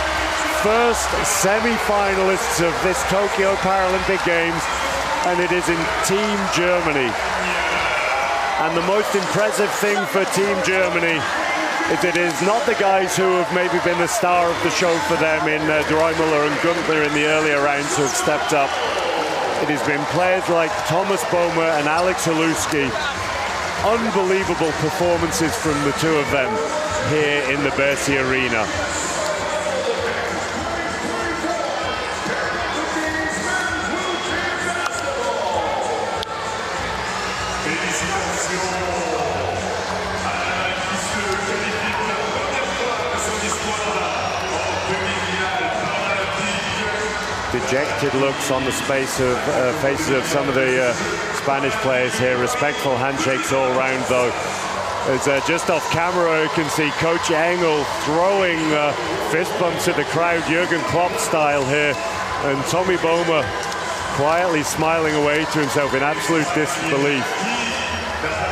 First semi-finalists of this Tokyo Paralympic Games, and it is in Team Germany. And the most impressive thing for Team Germany is it is not the guys who have maybe been the star of the show for them in Dreumüller and Gunther in the earlier rounds who have stepped up. It has been players like Thomas Boma and Alex Haluski. Unbelievable performances from the two of them here in the Versailles Arena. Dejected looks on the faces of some of the Spanish players here. Respectful handshakes all round, though. As just off camera, you can see Coach Engel throwing fist bumps at the crowd, Jurgen Klopp style here, and Tommy Boma quietly smiling away to himself in absolute disbelief.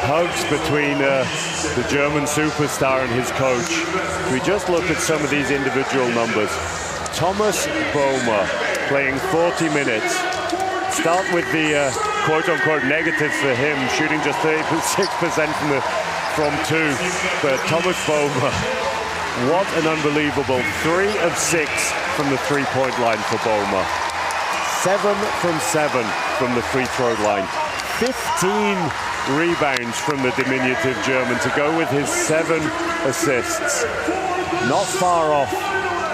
Hugs between the German superstar and his coach. We just look at some of these individual numbers. Thomas Boma playing 40 minutes. Start with the quote-unquote negatives for him, shooting just 36% from 2. But Thomas Boma, what an unbelievable 3 of 6 from the three-point line for Boma. 7 from 7 from the free throw line. 15 rebounds from the diminutive German to go with his 7 assists. Not far off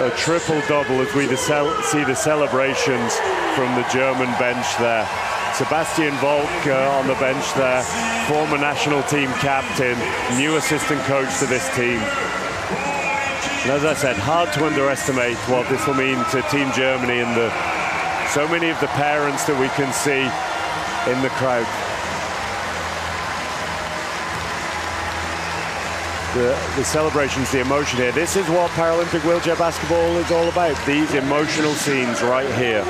a triple-double as we see the celebrations from the German bench there. Sebastian Volk on the bench there, former national team captain, new assistant coach to this team. And as I said, hard to underestimate what this will mean to Team Germany and so many of the parents that we can see in the crowd. The celebrations, the emotion here. This is what Paralympic wheelchair basketball is all about. These emotional scenes right here.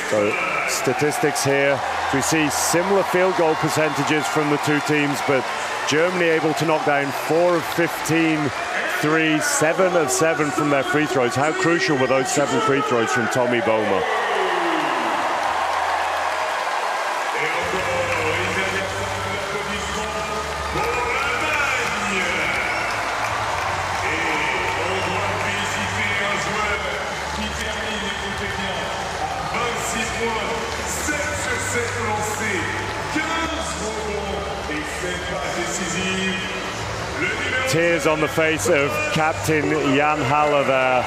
So statistics here. We see similar field goal percentages from the two teams, but Germany able to knock down 4 of 15 threes, 7 of 7 from their free throws. How crucial were those 7 free throws from Tommy Boehmer? Tears on the face of Captain Jan Haller there,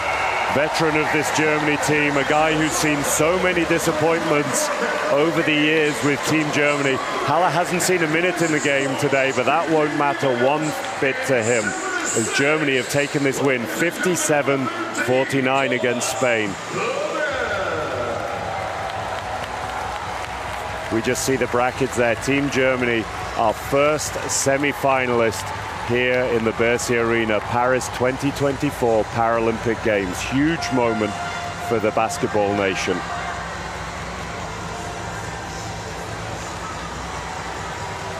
veteran of this Germany team, a guy who's seen so many disappointments over the years with Team Germany. Haller hasn't seen a minute in the game today, but that won't matter one bit to him, as Germany have taken this win 57-49 against Spain. We just see the brackets there. Team Germany, our first semi-finalist here in the Bercy Arena, Paris 2024 Paralympic Games. Huge moment for the basketball nation.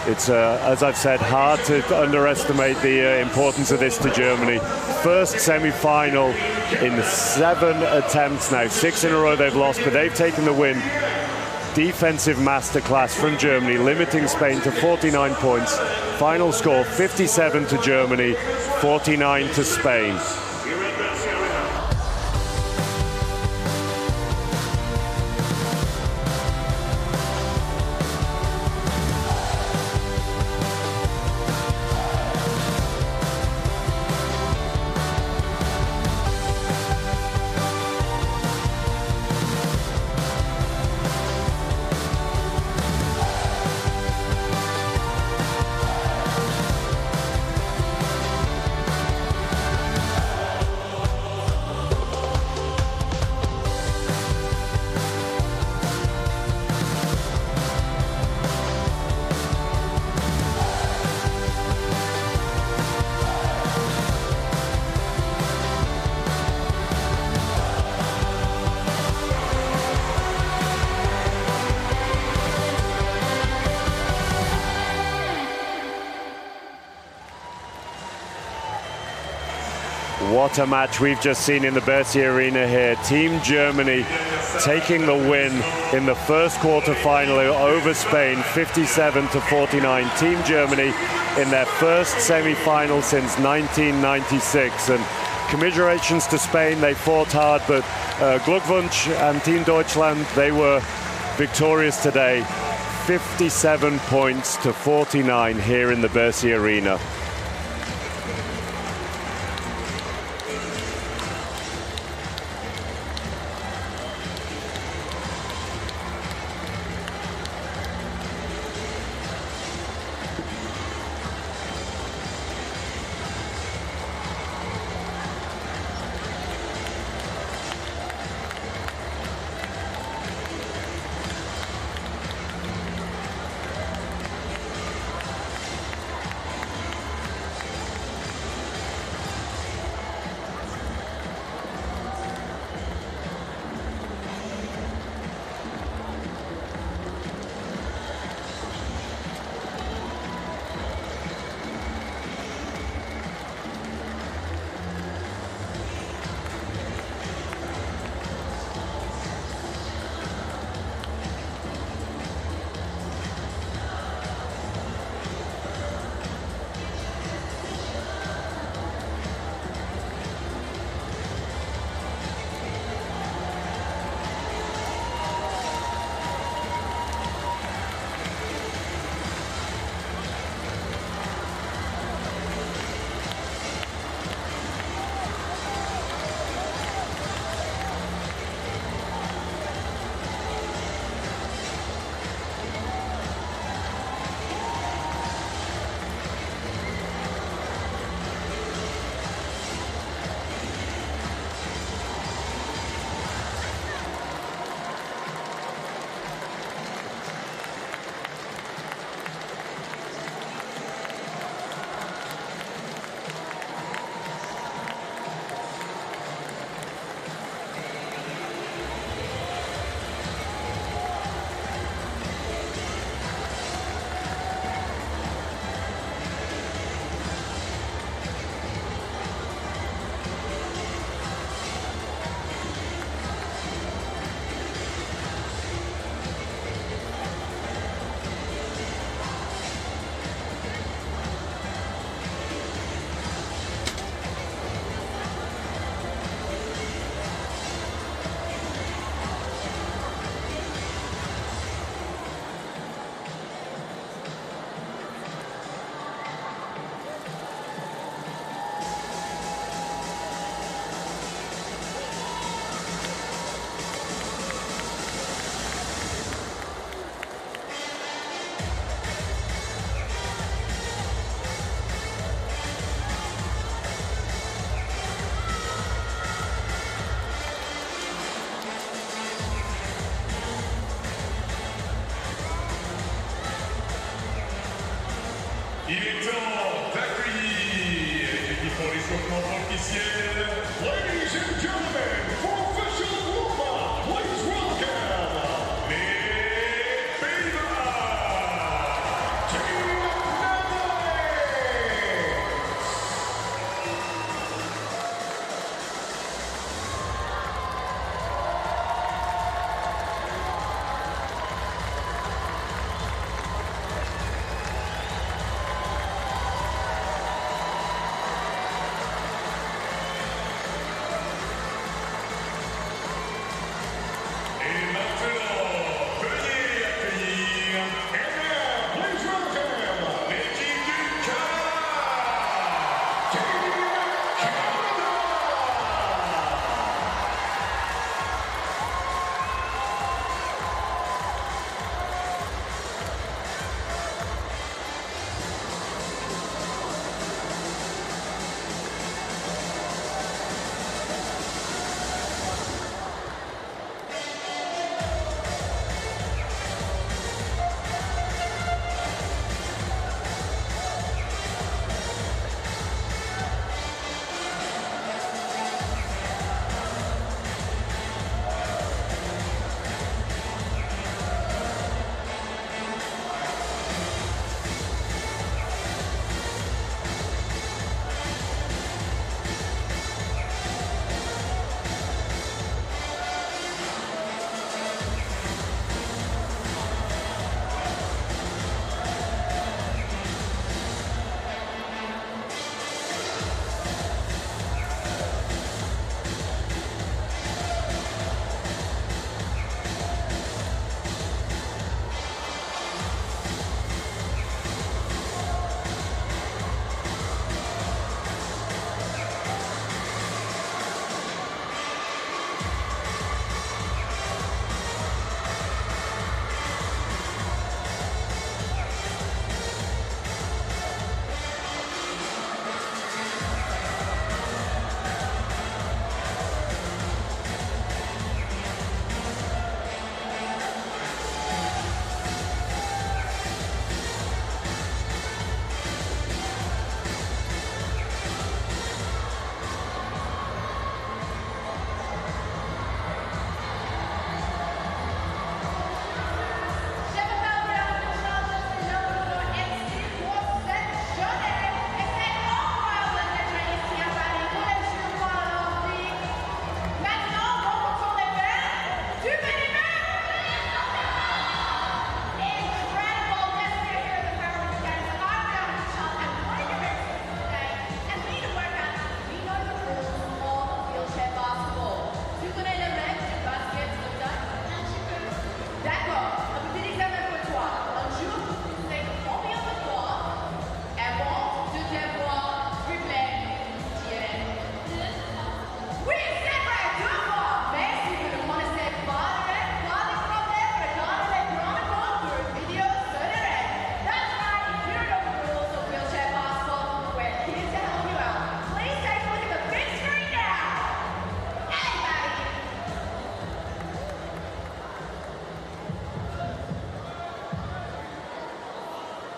It's, as I've said, hard to underestimate the importance of this to Germany. First semi-final in 7 attempts now. 6 in a row they've lost, but they've taken the win. Defensive masterclass from Germany, limiting Spain to 49 points. Final score 57 to Germany, 49 to Spain. What a match we've just seen in the Bercy Arena here. Team Germany taking the win in the first quarter-final over Spain, 57-49. Team Germany in their first semi-final since 1996. And commiserations to Spain, they fought hard, but Glückwunsch and Team Deutschland, they were victorious today. 57 points to 49 here in the Bercy Arena. Il est temps d'accueillir l'équipe pour l'échauffement officiel. Ladies and gentlemen, for official warm-up, please welcome les Pays-Bas, Team Netherlands. Et maintenant, veuillez accueillir, and now, please welcome l'équipe du Canada, Team Canada.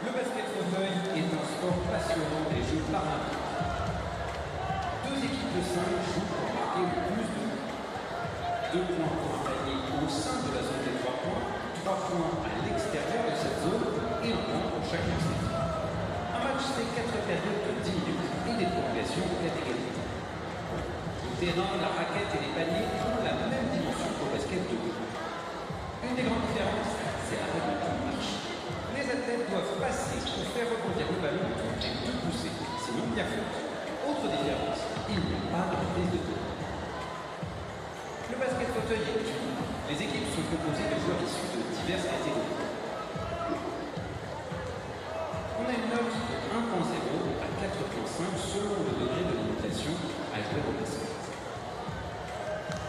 Le basket fauteuil est un sport passionnant des Jeux Paralympiques. Deux équipes de 5 jouent pour marquer le plus de buts. 2 points pour un panier au sein de la zone des 3 points, 3 points à l'extérieur de cette zone et 1 point pour chaque équipe. Un match fait 4 périodes de 10 minutes et des prolongations à égalité. Le terrain, la raquette et les paniers ont la même dimension qu'au basket de haut. Une des grandes différences, c'est la règle du match. Les athlètes doivent passer pour faire rebondir le ballon toutes les 2 poussées, sinon il y a faute. Autre différence, il n'y a pas de prise de tir. Le basket fauteuil est unique. Les équipes sont composées de joueurs issus de diverses catégories. On a une note de 1.0 à 4.5 selon le degré de limitation à jouer au basket.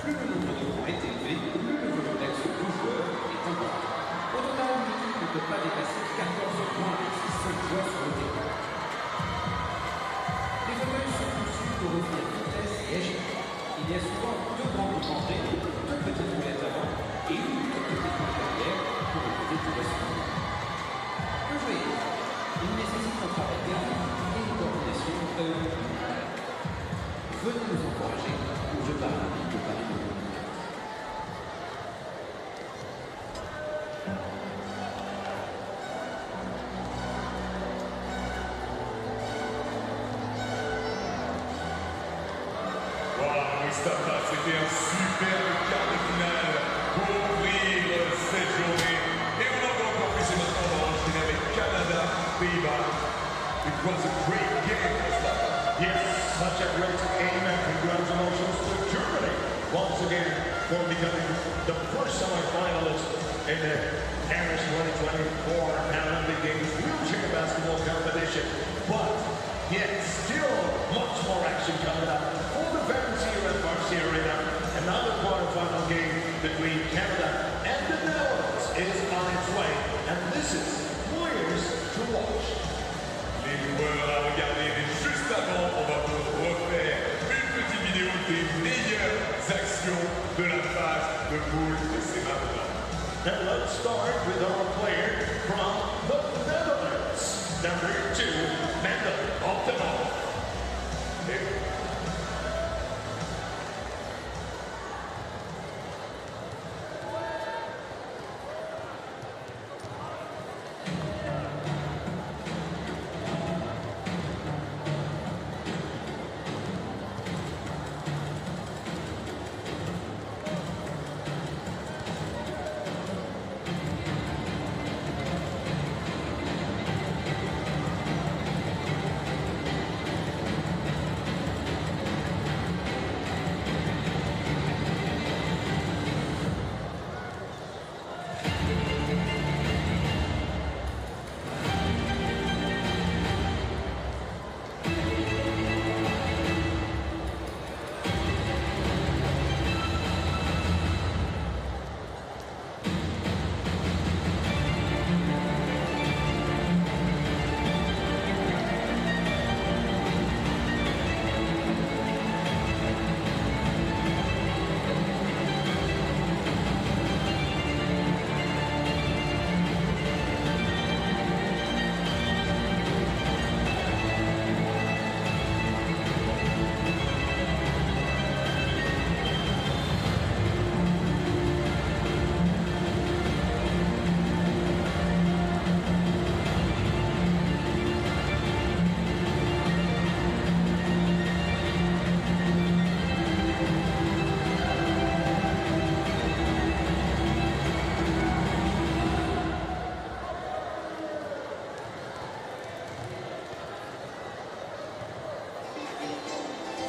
Plus le nombre de points est élevé, plus le volume d'action du joueur est important. Au total, une équipe ne peut pas dépasser 14 points avec ses 5 joueurs sur le terrain. Les fauteuils sont conçus pour offrir vitesse et agilité. Il y a souvent 2 grandes entrées, 2 petites roulettes avant et une toute petite roulette arrière pour éviter tout basculement. Le jeu est il nécessite un travail superbe quart de finale pour ouvrir cette journée. Et on en veut encore plus et maintenant on va enchaîner avec Canada, Pays-Bas. It was a great game, Mustafa. Yes, such a great game, and congratulations to Germany once again for becoming the first semi-finalist in the Paris 2024 Paralympic Games wheelchair basketball competition. But yet still much more action coming up for the fans here at Versailles Arena. Another quarterfinal game between Canada and the Netherlands is on its way, and this is players to watch. Les joueurs à regarder, mais juste avant, on va vous refaire une petite vidéo des meilleures actions de la phase de poule de ces maintenant. And let's start with our player from the Netherlands, number 2, Mendel Optimal.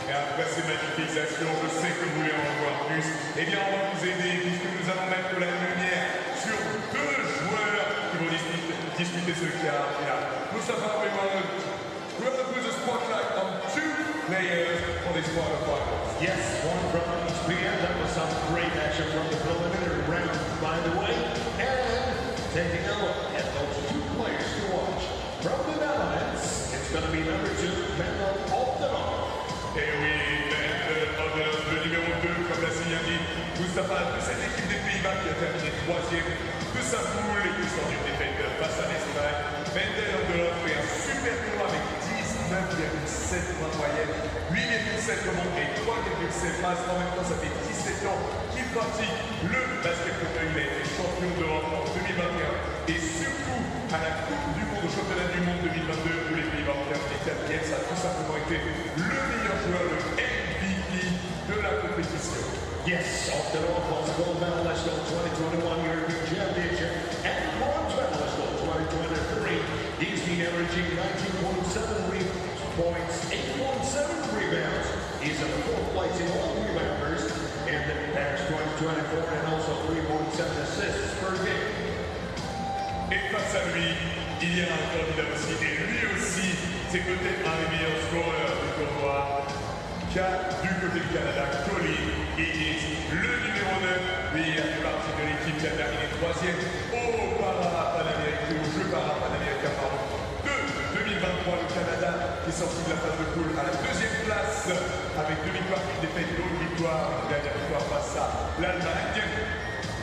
Et après ces magnifiques actions, je sais que vous voulez en voir plus. Eh bien, on va vous aider puisque nous allons mettre la lumière sur 2 joueurs qui vont disputer ce quart final. Mustafa, we're going to put the spotlight on 2 players for this quarterfinals. Yes, one from each pair. That was some great action from the preliminary round, by the way. And taking a look at those 2 players to watch. From the Netherlands, it's going to be number 2, Mendel Optimal. Et oui, le numéro 2, comme l'a si bien dit Mustafa, de cette équipe des Pays-Bas qui a terminé 3e de sa poule et qui sort d'une défaite face à l'Espagne. Mendel Optimal fait un super tournoi avec 19,7 points de moyenne, 8,7 commandes et 3,7 passes. En même temps, ça fait 17 ans qu'il pratique le basket fauteuil. Il a été champion d'Europe en 2021 et surtout à la Coupe du Monde, au championnat du monde 2022 où les Pays-Bas ont terminé 4e. Ça a tout simplement été le meilleur joueur, le MVP de la compétition. Yes, Optimal was the gold medalist of 2021 European Championship and bronze medalist of 2023. He's been averaging 19.7 points, 8.7 rebounds. He's in the 4th place in all rebounders in the Paris 2024 and also 3.7 assists per game. Et face à lui, il y a un candidat aussi, et lui aussi, c'est peut-être un des meilleurs scoreurs du tournoi. Car du côté du Canada, Colin Higgins, le numéro 9, lui, il a fait partie de l'équipe qui a terminé 3e au Paralympic, au Jeux Paralympiques de 2023. Le Canada qui est sorti de la phase de poule à la 2e place avec 2 victoires, une défaite, une victoire, une dernière victoire face à l'Allemagne.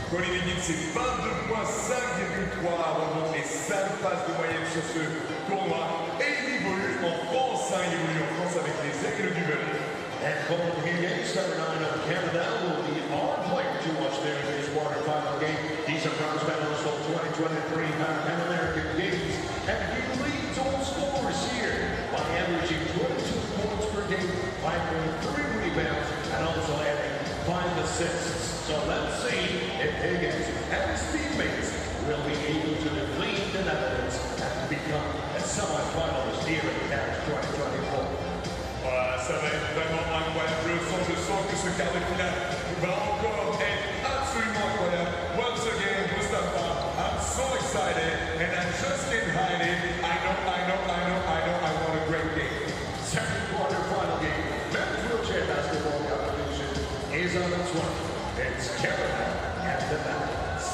Colin Higgins, c'est 22 points, 5,3 rebonds et 5 passes de moyenne sur ce tournoi. Et il évolue en France, il évolue en France avec les Aigles du Velay. And Colin Higgins, number 9 of Canada, will be our player to watch there in this quarterfinal game. He's a bronze medalist of 2023 Pan American Games, and he leads all scorers here by averaging 22 points per game, 5.3 rebounds, and also adding 5 assists. So let's see if Higgins and his teammates will be able to defeat the Netherlands and become a semi-finalist here in Paris 2024. Voilà, ça va être vraiment incroyable. Je sens que ce quart de finale va encore être absolument incroyable. Once again, Mustafa, I'm so excited and I just can't hide it. I want a great game. Second quarterfinal game, men's wheelchair basketball competition is on its way. It's Canada and the Netherlands.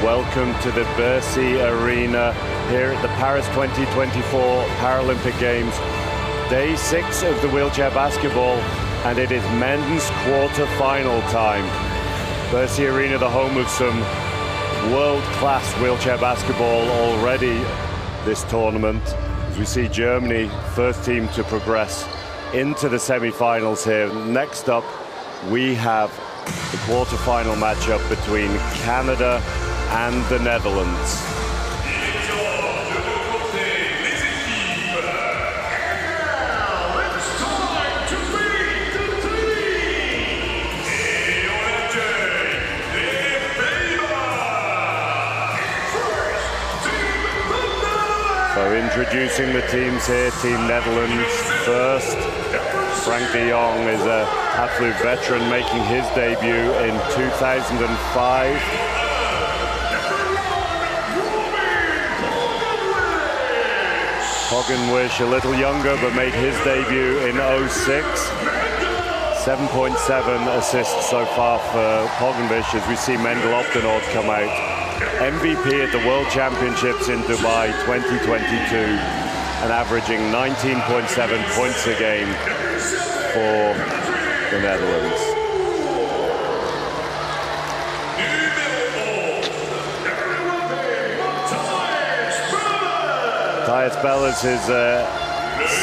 welcome to the Versailles Arena here at the Paris 2024 Paralympic Games. Day 6 of the wheelchair basketball, and it is men's quarter-final time. Versailles Arena, the home of some world-class wheelchair basketball already this tournament. As we see Germany, first team to progress into the semi-finals here. Next up, we have the quarter-final matchup between Canada and the Netherlands. So introducing the teams here, Team Netherlands first. Frank de Jong is an absolute veteran, making his debut in 2005. Hogenwisch, a little younger, but made his debut in 06. 7.7 assists so far for Hogenwisch as we see Mendel Opdenord come out. MVP at the World Championships in Dubai 2022 and averaging 19.7 points a game for the Netherlands. Thijs Bellers, his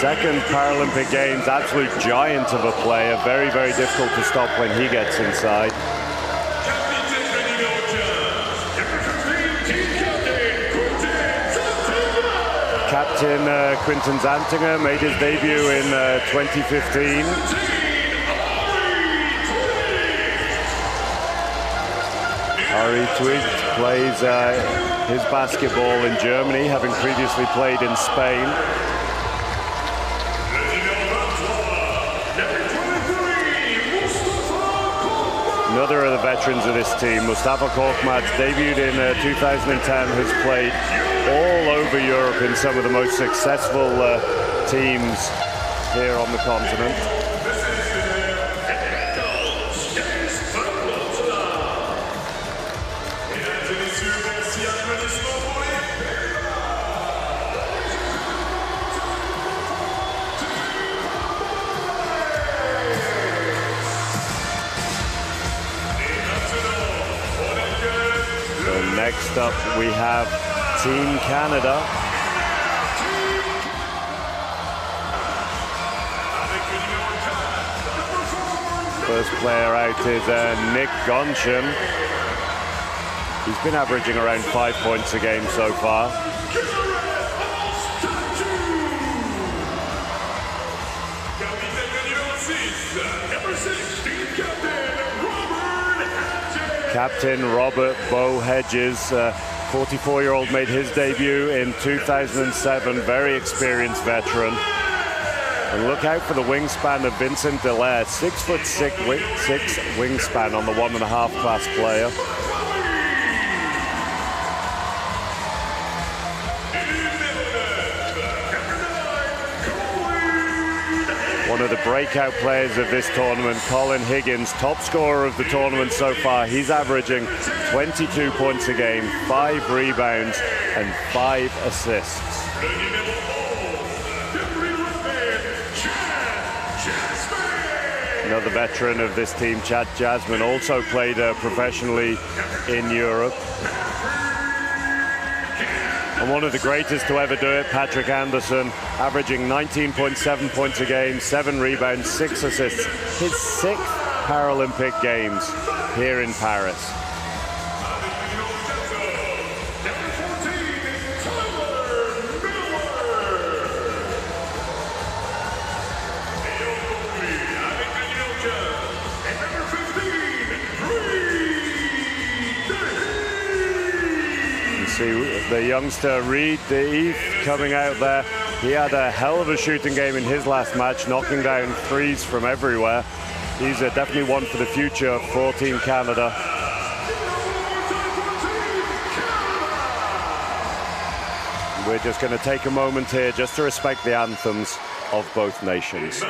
second Paralympic Games, absolute giant of a player, very, very difficult to stop when he gets inside. Captain Quinten Zantinger made his debut in 2015. Ari Twig plays his basketball in Germany, having previously played in Spain. Another of the veterans of this team, Mustafa Korkmaz, debuted in 2010, has played all over Europe in some of the most successful teams here on the continent. So next up we have Team Canada. First player out is Nick Gonchen. He's been averaging around 5 points a game so far. Captain Robert Bo Hedges, 44-year-old, made his debut in 2007, very experienced veteran. And look out for the wingspan of Vincent Delaire, 6'6" wingspan on the 1.5 class player. One of the breakout players of this tournament, Colin Higgins, top scorer of the tournament so far. He's averaging 22 points a game, 5 rebounds, and 5 assists. Another veteran of this team, Chad Jasmine, also played professionally in Europe. And one of the greatest to ever do it, Patrick Anderson, averaging 19.7 points a game, 7 rebounds, 6 assists. His 6th Paralympic Games here in Paris. See the youngster Reed Deeth coming out there. He had a hell of a shooting game in his last match, knocking down threes from everywhere. He's definitely one for the future for Team Canada. We're just going to take a moment here just to respect the anthems of both nations.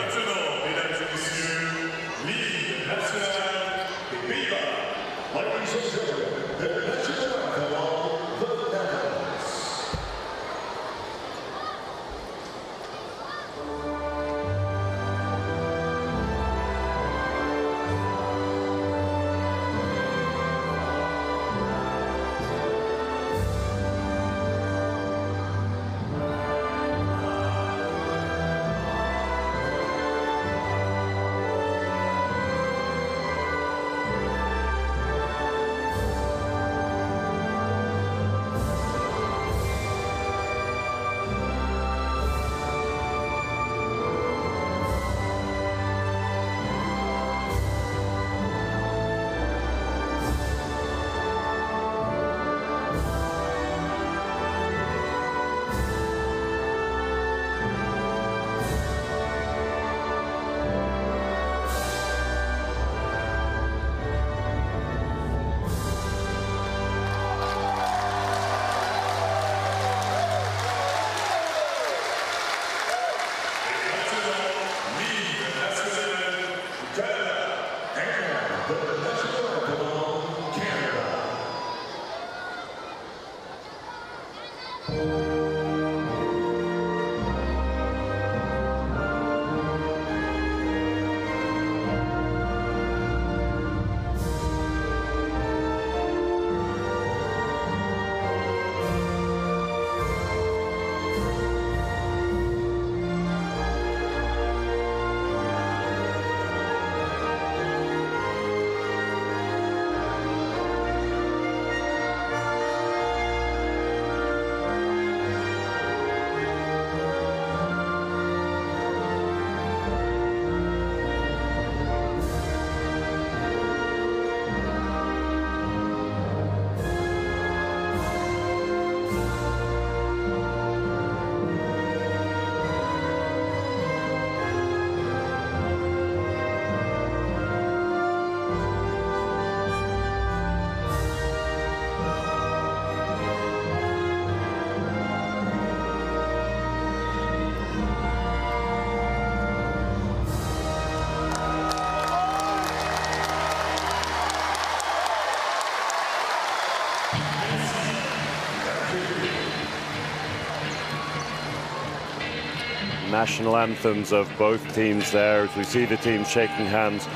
National anthems of both teams there as we see the teams shaking hands.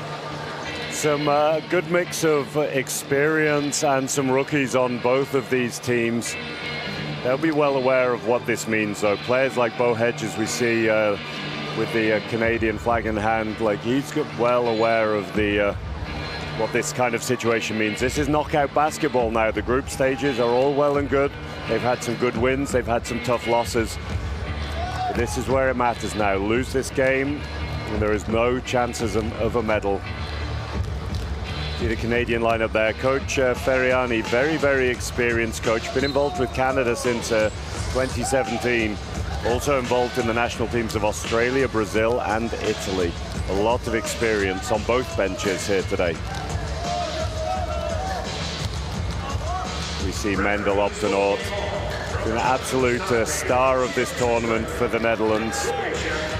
Some good mix of experience and some rookies on both of these teams. They'll be well aware of what this means though. Players like Bo Hedges we see with the Canadian flag in hand, like he's well aware of the what this kind of situation means. This is knockout basketball now. The group stages are all well and good. They've had some good wins, they've had some tough losses. But this is where it matters now. Lose this game and there is no chances of a medal. See the Canadian lineup there. Coach Ferriani, very, very experienced coach. Been involved with Canada since 2017. Also involved in the national teams of Australia, Brazil and Italy. A lot of experience on both benches here today. We see Mendel op de Noord. An absolute star of this tournament for the Netherlands.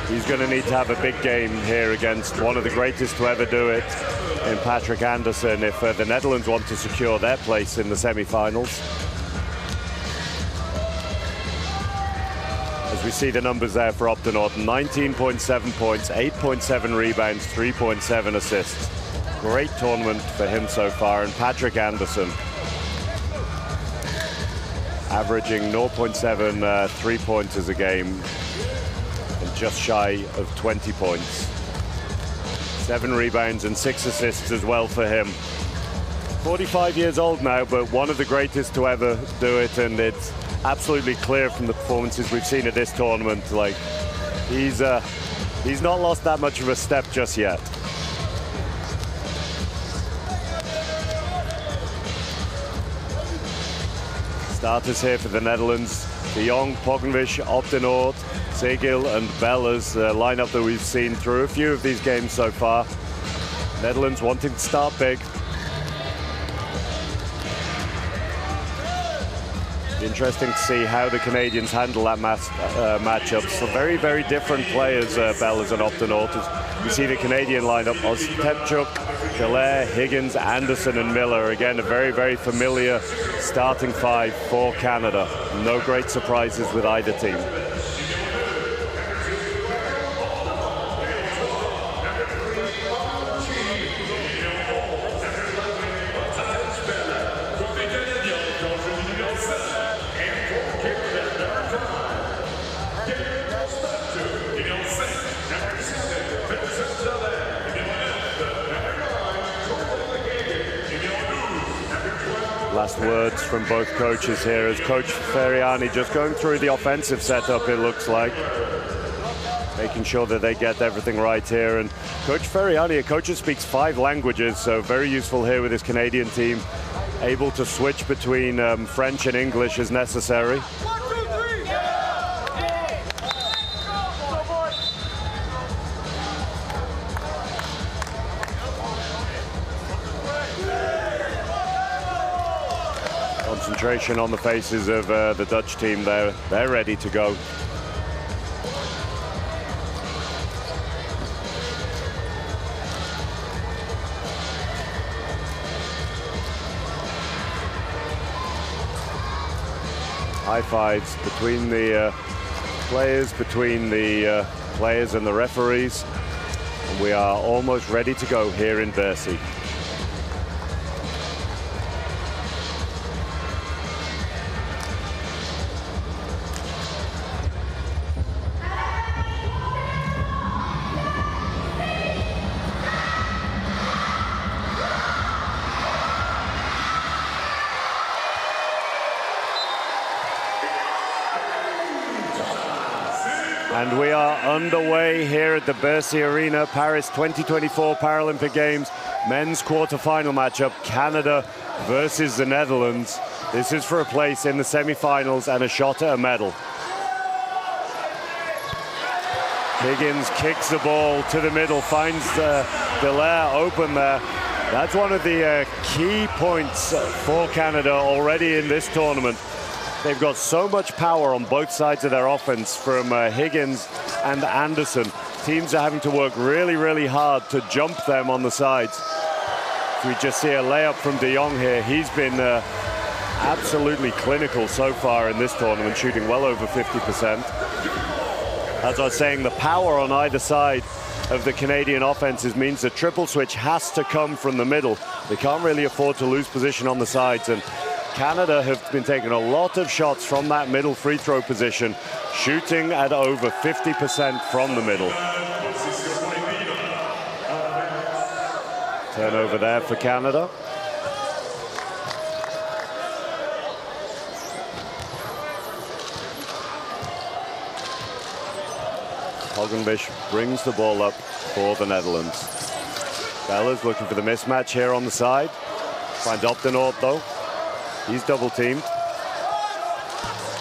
He's going to need to have a big game here against one of the greatest to ever do it in Patrick Anderson if the Netherlands want to secure their place in the semi-finals. As we see the numbers there for op de Noord, 19.7 points, 8.7 rebounds, 3.7 assists. Great tournament for him so far. And Patrick Anderson, averaging 0.7 three-pointers a game and just shy of 20 points. 7 rebounds and 6 assists as well for him. 45 years old now, but one of the greatest to ever do it, and it's absolutely clear from the performances we've seen at this tournament, like he's not lost that much of a step just yet. Starters here for the Netherlands: De Jong, Pognvich, op de Noord, Segil and Bellas, the lineup that we've seen through a few of these games so far. Netherlands wanting to start big. Interesting to see how the Canadians handle that matchup. So very, very different players, Bellas and op de Noord. We see the Canadian lineup: Ostapchuk, Dallaire, Higgins, Anderson and Miller. Again, a very, very familiar starting five for Canada. No great surprises with either team. Last words from both coaches here as Coach Ferriani just going through the offensive setup, it looks like. Making sure that they get everything right here. And Coach Ferriani, a coach who speaks 5 languages, so very useful here with his Canadian team. Able to switch between French and English as necessary. Concentration on the faces of the Dutch team there. They're ready to go. High fives between the players, and the referees. And we are almost ready to go here in Versailles. And we are underway here at the Bercy Arena, Paris 2024 Paralympic Games, men's quarterfinal matchup, Canada versus the Netherlands. This is for a place in the semi-finals and a shot at a medal. Higgins kicks the ball to the middle, finds Dallaire open there. That's one of the key points for Canada already in this tournament. They've got so much power on both sides of their offense from Higgins and Anderson. Teams are having to work really, really hard to jump them on the sides. We just see a layup from De Jong here. He's been absolutely clinical so far in this tournament, shooting well over 50%. As I was saying, the power on either side of the Canadian offenses means the triple switch has to come from the middle. They can't really afford to lose position on the sides, and Canada have been taking a lot of shots from that middle free throw position, shooting at over 50% from the middle. Turnover there for Canada. Hogenbisch brings the ball up for the Netherlands. Bella's looking for the mismatch here on the side. Finds Optenaut though. He's double teamed.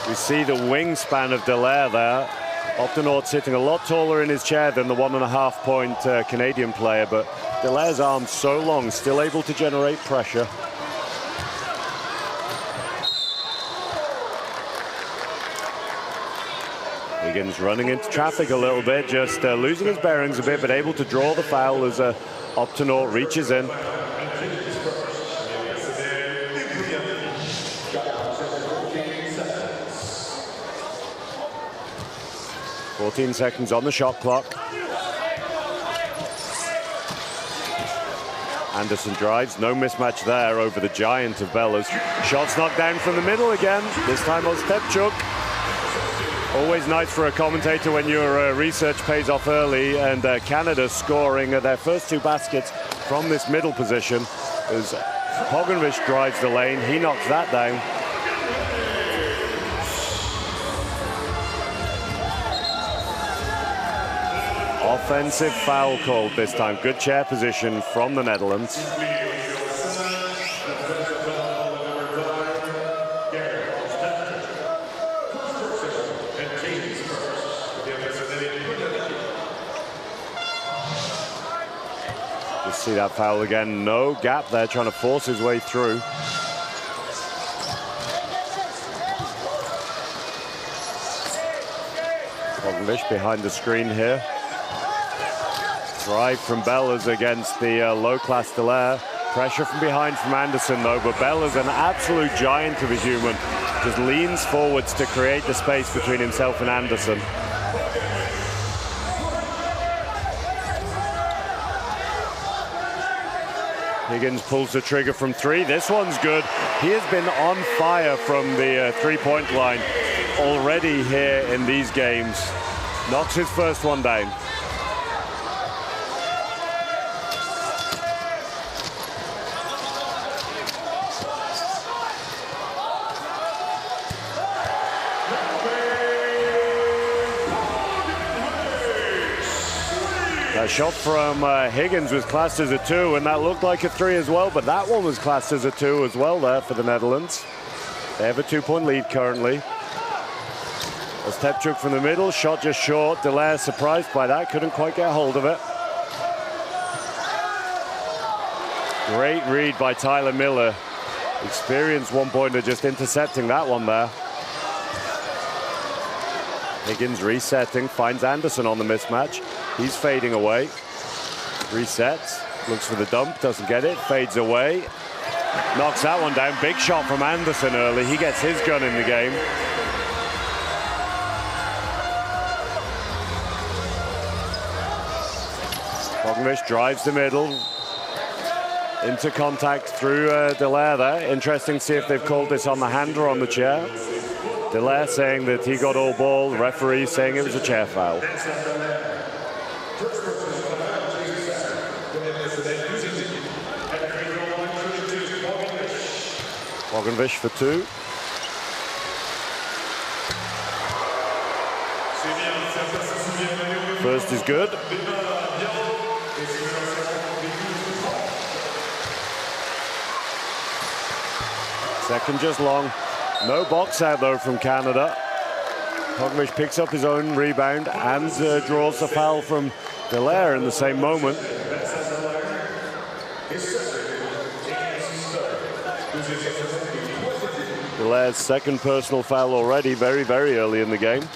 We see the wingspan of Dallaire there. Optenaut sitting a lot taller in his chair than the 1.5 point Canadian player, but Dallaire's arms so long, still able to generate pressure. Higgins running into traffic a little bit, just losing his bearings a bit, but able to draw the foul as Optenaut reaches in. 14 seconds on the shot clock. Anderson drives, no mismatch there over the giant of Bella's. Shots knocked down from the middle again, this time on Stepchuk. Always nice for a commentator when your research pays off early, and Canada scoring their first 2 baskets from this middle position as Hogenbisch drives the lane, he knocks that down. Offensive foul called this time. Good chair position from the Netherlands. Just see that foul again. No gap there, trying to force his way through. Hogenbisch behind the screen here. Drive from Bella's against the low-class Dallaire. Pressure from behind from Anderson, though, but Bella's an absolute giant of a human. Just leans forwards to create the space between himself and Anderson. Higgins pulls the trigger from 3. This one's good. He has been on fire from the three-point line already here in these games. Knocks his first one down. That shot from Higgins was classed as a 2, and that looked like a 3 as well, but that one was classed as a 2 as well there for the Netherlands. They have a 2-point lead currently. A Stepchuk from the middle, shot just short. Dallaire surprised by that, couldn't quite get hold of it. Great read by Tyler Miller. Experienced one-pointer, just intercepting that one there. Higgins resetting, finds Anderson on the mismatch. He's fading away. Resets, looks for the dump, doesn't get it, fades away. Knocks that one down. Big shot from Anderson early. He gets his gun in the game. Pognish drives the middle. Into contact through Dallaire there. Interesting to see if they've called this on the hand or on the chair. Dallaire saying that he got all ball. The referee saying it was a chair foul. Pognish for 2. First is good. Second just long. No box out though from Canada. Pognish picks up his own rebound and draws the foul from Dallaire in the same moment. Dallaire's second personal foul already, very, very early in the game.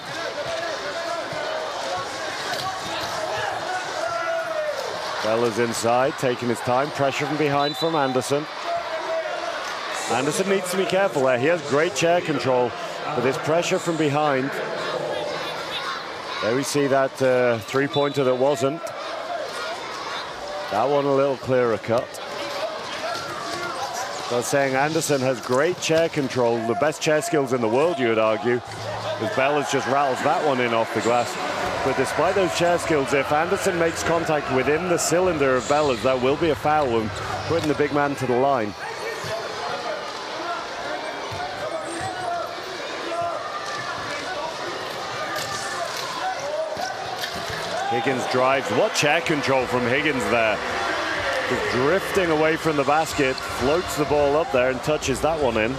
Bella's inside, taking his time. Pressure from behind from Anderson. Anderson needs to be careful there. He has great chair control, but this pressure from behind. There we see that three-pointer that wasn't. That one a little clearer cut. So I was saying Anderson has great chair control, the best chair skills in the world, you would argue, because Bella's just rattles that one in off the glass. But despite those chair skills, if Anderson makes contact within the cylinder of Bella's, that will be a foul and putting the big man to the line. Higgins drives. What chair control from Higgins there. Just drifting away from the basket, floats the ball up there and touches that one in.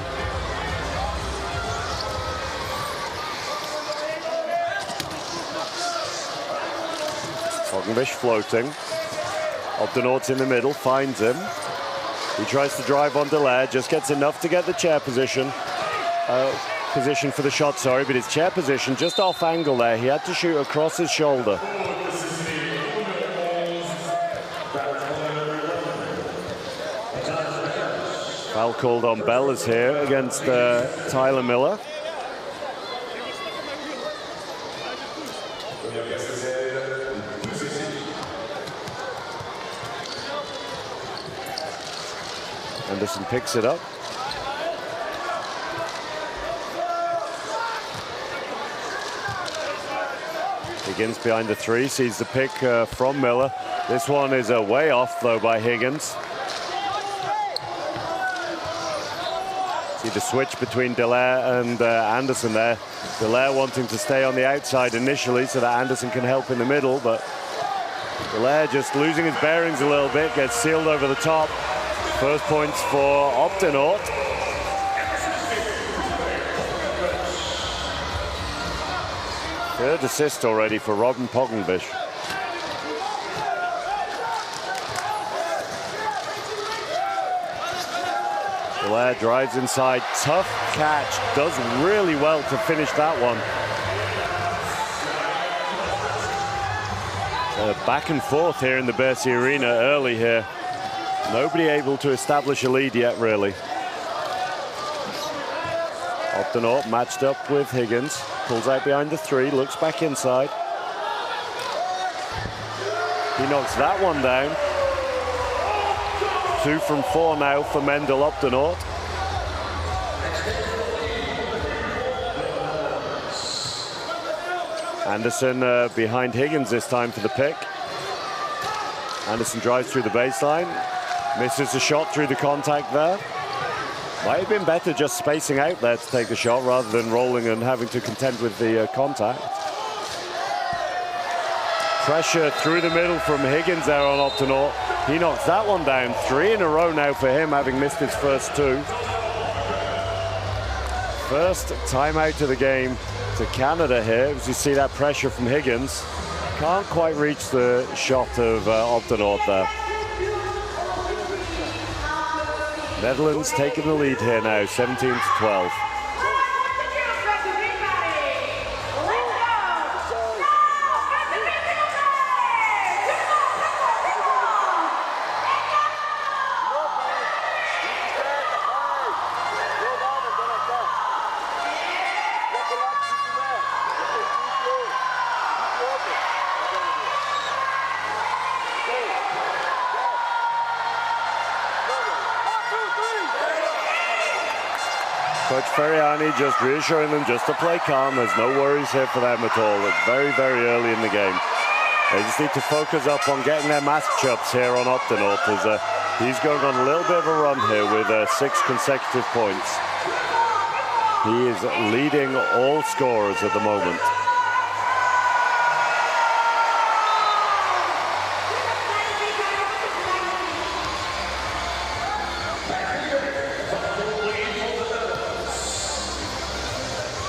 Pognish floating. Opdenaut's in the middle, finds him. He tries to drive on Dallaire, just gets enough to get the chair position. Position for the shot, sorry, but his chair position just off angle there. He had to shoot across his shoulder. Foul called on Bella's here against Tyler Miller. Anderson picks it up. Higgins behind the three, sees the pick from Miller. This one is way off though by Higgins. See the switch between Dallaire and Anderson there. Dallaire wanting to stay on the outside initially so that Anderson can help in the middle, but Dallaire just losing his bearings a little bit, gets sealed over the top. First points for Opdenaut. Third assist already for Robin Pognish. Dallaire drives inside, tough catch, does really well to finish that one. Back and forth here in the Bercy Arena early here. Nobody able to establish a lead yet, really. Opdenaut matched up with Higgins, pulls out behind the three, looks back inside. He knocks that one down. 2 from 4 now for Mendel Opdenaut. Anderson behind Higgins this time for the pick. Anderson drives through the baseline, misses the shot through the contact there. Might have been better just spacing out there to take the shot rather than rolling and having to contend with the contact. Pressure through the middle from Higgins there on Opdenaut. He knocks that one down. 3 in a row now for him, having missed his first 2. First timeout of the game to Canada here, as you see that pressure from Higgins. Can't quite reach the shot of Opdenaut there. Netherlands taking the lead here now, 17-12. Coach Ferriani just reassuring them just to play calm. There's no worries here for them at all. It's very, very early in the game. They just need to focus up on getting their matchups here on Optinaut, as he's going on a little bit of a run here with 6 consecutive points. He is leading all scorers at the moment.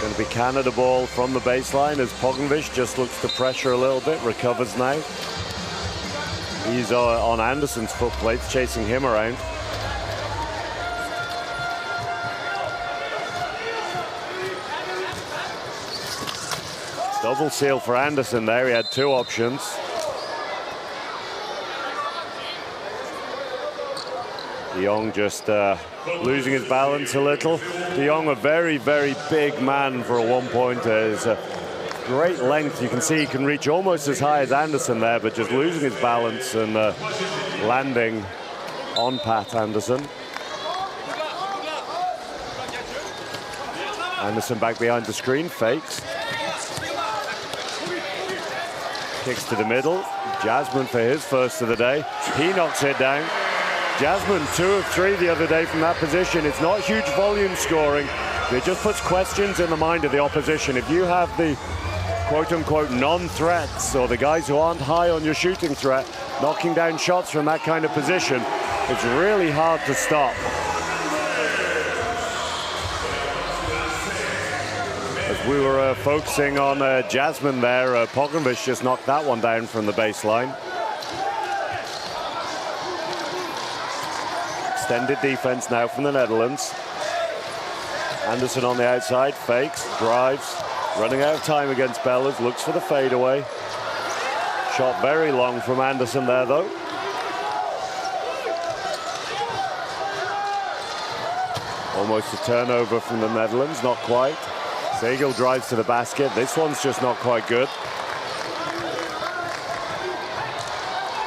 Going to be Canada ball from the baseline as Pogovic just looks to pressure a little bit, recovers now. He's on Anderson's foot plates, chasing him around. Double seal for Anderson there. He had 2 options. De Jong just losing his balance a little. De Jong, a very, very big man for a 1-pointer. Is a great length. You can see he can reach almost as high as Anderson there, but just losing his balance and landing on Pat Anderson. Anderson back behind the screen, fakes. Kicks to the middle. Jasmine for his first of the day. He knocks it down. Jasmine 2 of 3 the other day from that position. It's not huge volume scoring. It just puts questions in the mind of the opposition. If you have the quote-unquote non-threats, or the guys who aren't high on your shooting threat, knocking down shots from that kind of position, it's really hard to stop. As we were focusing on Jasmine there, Pogovic just knocked that one down from the baseline. Extended defense now from the Netherlands. Anderson on the outside, fakes, drives, running out of time against Bellas, looks for the fadeaway. Shot very long from Anderson there though. Almost a turnover from the Netherlands, not quite. Zegel drives to the basket. This one's just not quite good.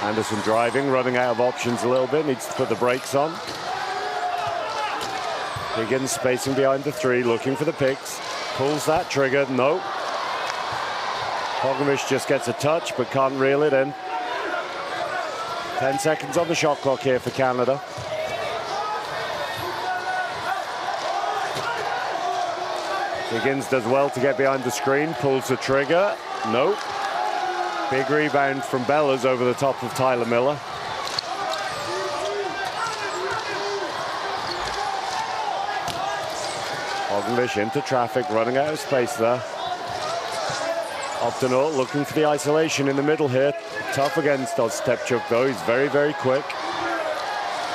Anderson driving, running out of options a little bit, needs to put the brakes on. Higgins spacing behind the 3, looking for the picks. Pulls that trigger, no. Pogovic just gets a touch, but can't reel it in. 10 seconds on the shot clock here for Canada. Higgins does well to get behind the screen, pulls the trigger, no. Big rebound from Bellas over the top of Tyler Miller. Pogovic into traffic, running out of space there. Optinaut looking for the isolation in the middle here. Tough against Stepchuk though, he's very, very quick.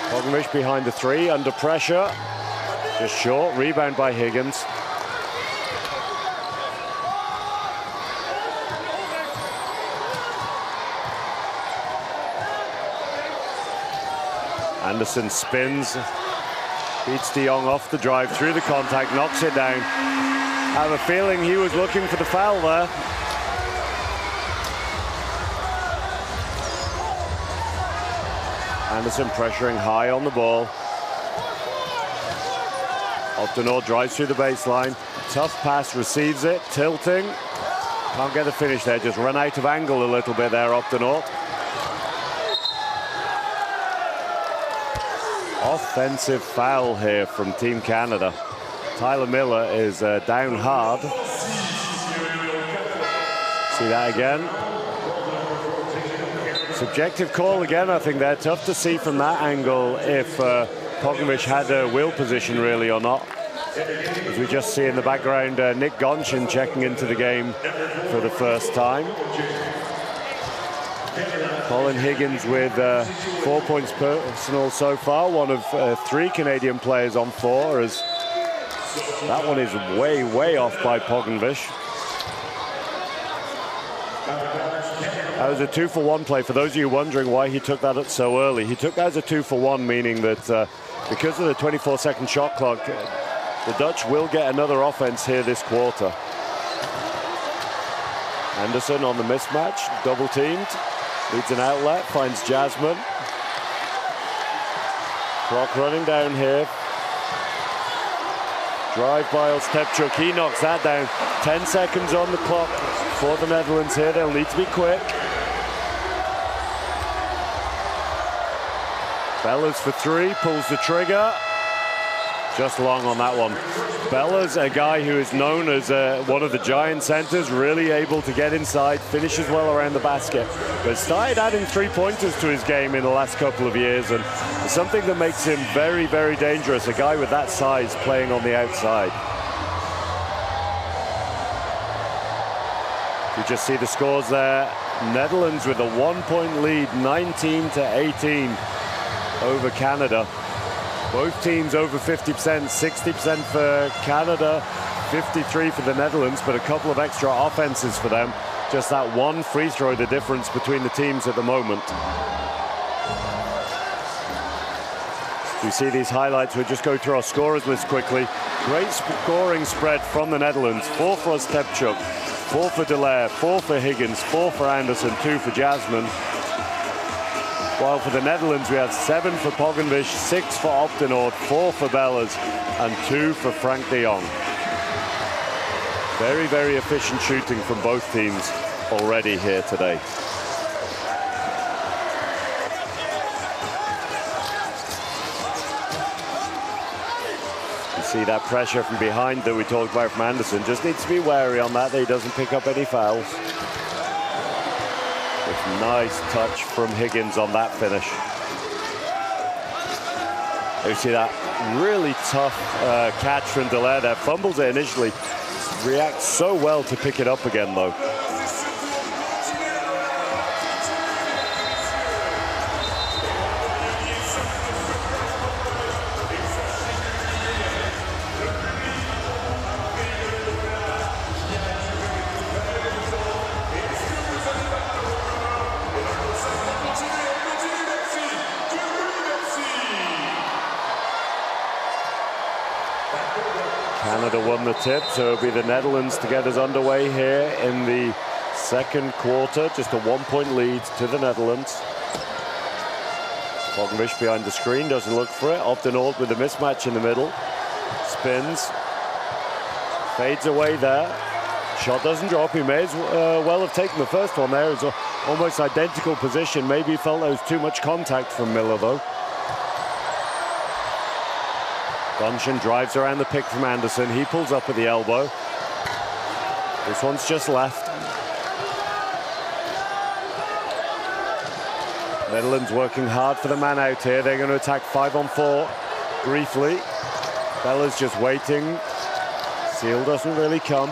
Pogovic behind the 3, under pressure. Just short, rebound by Higgins. Anderson spins, beats De Jong off the drive, through the contact, knocks it down. I have a feeling he was looking for the foul there. Anderson pressuring high on the ball. Optinaut drives through the baseline. Tough pass, receives it, tilting. Can't get the finish there, just run out of angle a little bit there, Optinaut. Offensive foul here from Team Canada. Tyler Miller is down hard. See that again. Subjective call again, I think they're tough to see from that angle if Pogovic had a wheel position really or not. As we just see in the background, Nick Gonchin checking into the game for the first time. Colin Higgins with 4 points personal so far, one of 3 Canadian players on 4, as that one is way, way off by Pogovic. That was a 2-for-1 play. For those of you wondering why he took that so early, he took that as a 2-for-1, meaning that because of the 24-second shot clock, the Dutch will get another offense here this quarter. Anderson on the mismatch, double teamed. Needs an outlet, finds Jasmine. Clock running down here. Drive by Ostapchuk, he knocks that down. 10 seconds on the clock for the Netherlands here. They'll need to be quick. Bellas for three, pulls the trigger. Just long on that one. Bellas, a guy who is known as one of the giant centers, really able to get inside, finishes well around the basket, but started adding three-pointers to his game in the last couple of years, and something that makes him very, very dangerous, a guy with that size playing on the outside. You just see the scores there. Netherlands with a 1-point lead, 19-18 over Canada. Both teams over 50%, 60% for Canada, 53% for the Netherlands, but a couple of extra offenses for them. Just that one free throw, the difference between the teams at the moment. You see these highlights. We'll just go through our scorers list quickly. Great scoring spread from the Netherlands. 4 for Ostapchuk, 4 for Dallaire, 4 for Higgins, 4 for Anderson, 2 for Jasmine. While for the Netherlands, we had 7 for Pogenvish, 6 for Optenoord, 4 for Bellas, and 2 for Frank de Jong. Very, very efficient shooting from both teams already here today. You see that pressure from behind that we talked about from Anderson. Just needs to be wary on that he doesn't pick up any fouls. Nice touch from Higgins on that finish. You see that really tough catch from Dallaire there. Fumbles it initially. Reacts so well to pick it up again, though. Canada won the tip, so it'll be the Netherlands to get us underway here in the second quarter. Just a 1-point lead to the Netherlands. Pogenvish behind the screen, doesn't look for it. Optenoord with a mismatch in the middle. Spins. Fades away there. Shot doesn't drop. He may as well have taken the first one there. It's almost identical position. Maybe he felt there was too much contact from Miller, though. Gunchen drives around the pick from Anderson. He pulls up at the elbow. This one's just left. Netherlands working hard for the man out here. They're going to attack 5-on-4 briefly. Bella's just waiting. Seal doesn't really come.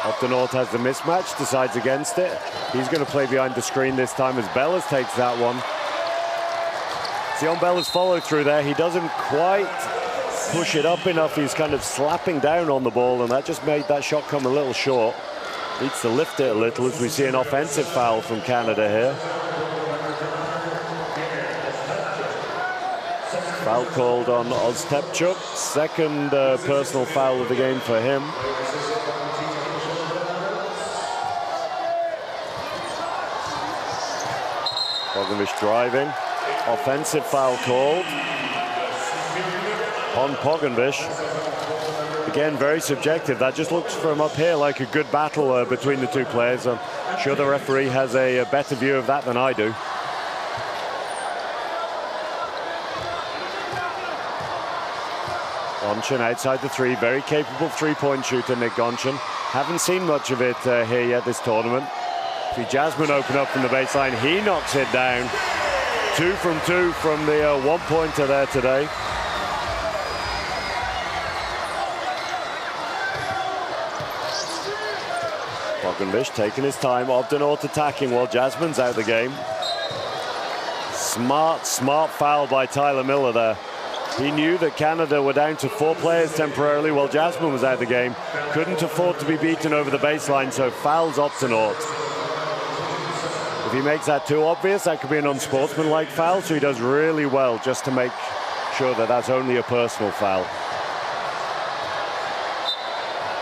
Optenoord has the mismatch, decides against it. He's going to play behind the screen this time as Bellas takes that one. See on Bella's follow through there, he doesn't quite push it up enough. He's kind of slapping down on the ball, and that just made that shot come a little short. Needs to lift it a little as we see an offensive foul from Canada here. Foul called on Ostapchuk. Second personal foul of the game for him. Pogenvish driving. Offensive foul called on Pogenvish. Again, very subjective. That just looks from up here like a good battle between the two players. I'm sure the referee has a better view of that than I do. Gunchen outside the three, very capable three-point shooter, Nick Gunchen. Haven't seen much of it here yet this tournament. See Jasmine open up from the baseline, he knocks it down. 2 from 2 from the one-pointer there today. Pogenvish taking his time, Optenoord attacking while Jasmine's out of the game. Smart foul by Tyler Miller there. He knew that Canada were down to 4 players temporarily while Jasmine was out of the game. Couldn't afford to be beaten over the baseline, so fouls Optenoord. If he makes that too obvious, that could be an unsportsmanlike foul, so he does really well just to make sure that that's only a personal foul.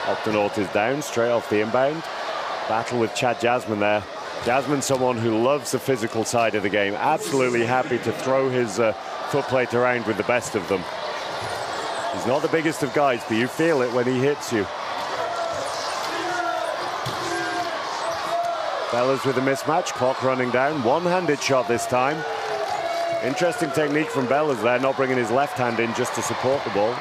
Optenoord is down straight off the inbound. Battle with Chad Jasmine there. Jasmine, someone who loves the physical side of the game. Absolutely happy to throw his foot plate around with the best of them. He's not the biggest of guys, but you feel it when he hits you. Bellas with a mismatch, clock running down. One-handed shot this time. Interesting technique from Bellas there, not bringing his left hand in just to support the ball.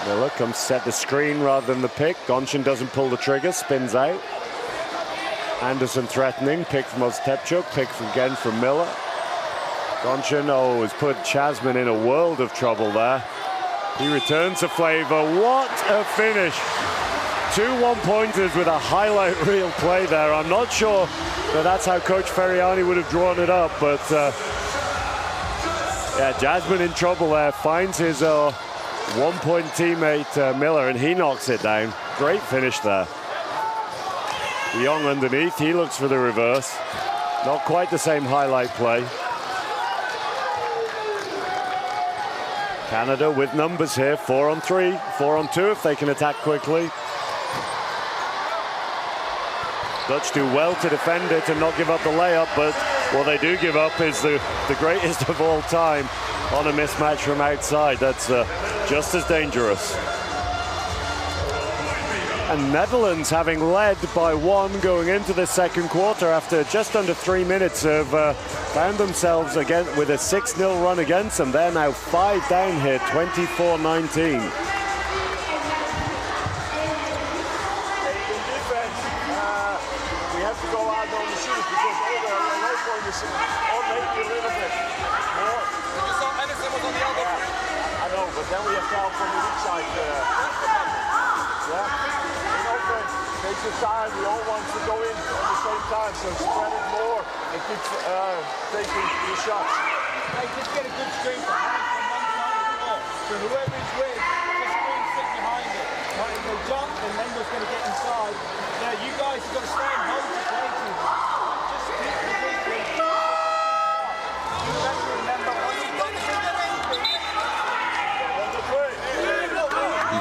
Miller comes set the screen rather than the pick. Goncin doesn't pull the trigger, spins out. Anderson threatening, pick from Ostapchuk, pick again from Miller. Goncin, has put Jasmine in a world of trouble there. He returns a flavor. What a finish. 2 one-pointers with a highlight reel play there. I'm not sure that that's how Coach Ferriani would have drawn it up, but yeah, Jasmine in trouble there. Finds his one-point teammate Miller, and he knocks it down. Great finish there. Young underneath, he looks for the reverse. Not quite the same highlight play. Canada with numbers here, 4 on 3, 4 on 2 if they can attack quickly. Dutch do well to defend it and not give up the layup, but what they do give up is the greatest of all time on a mismatch from outside. That's just as dangerous. And Netherlands, having led by 1 going into the second quarter after just under 3 minutes, have found themselves again with a 6-0 run against them. They're now 5 down here, 24-19. Then we have to help from the weak side. Takes your time, we all want to go in at the same time, so spread it more and keep taking the shots. Hey, just get a good screen for Harry from one side of the floor. So whoever is with, just screen sit behind it. Right, they'll jump and then they're going to get inside. Now you guys have got to stay and hold your places. Just keep the weak. You have to remember when you've got the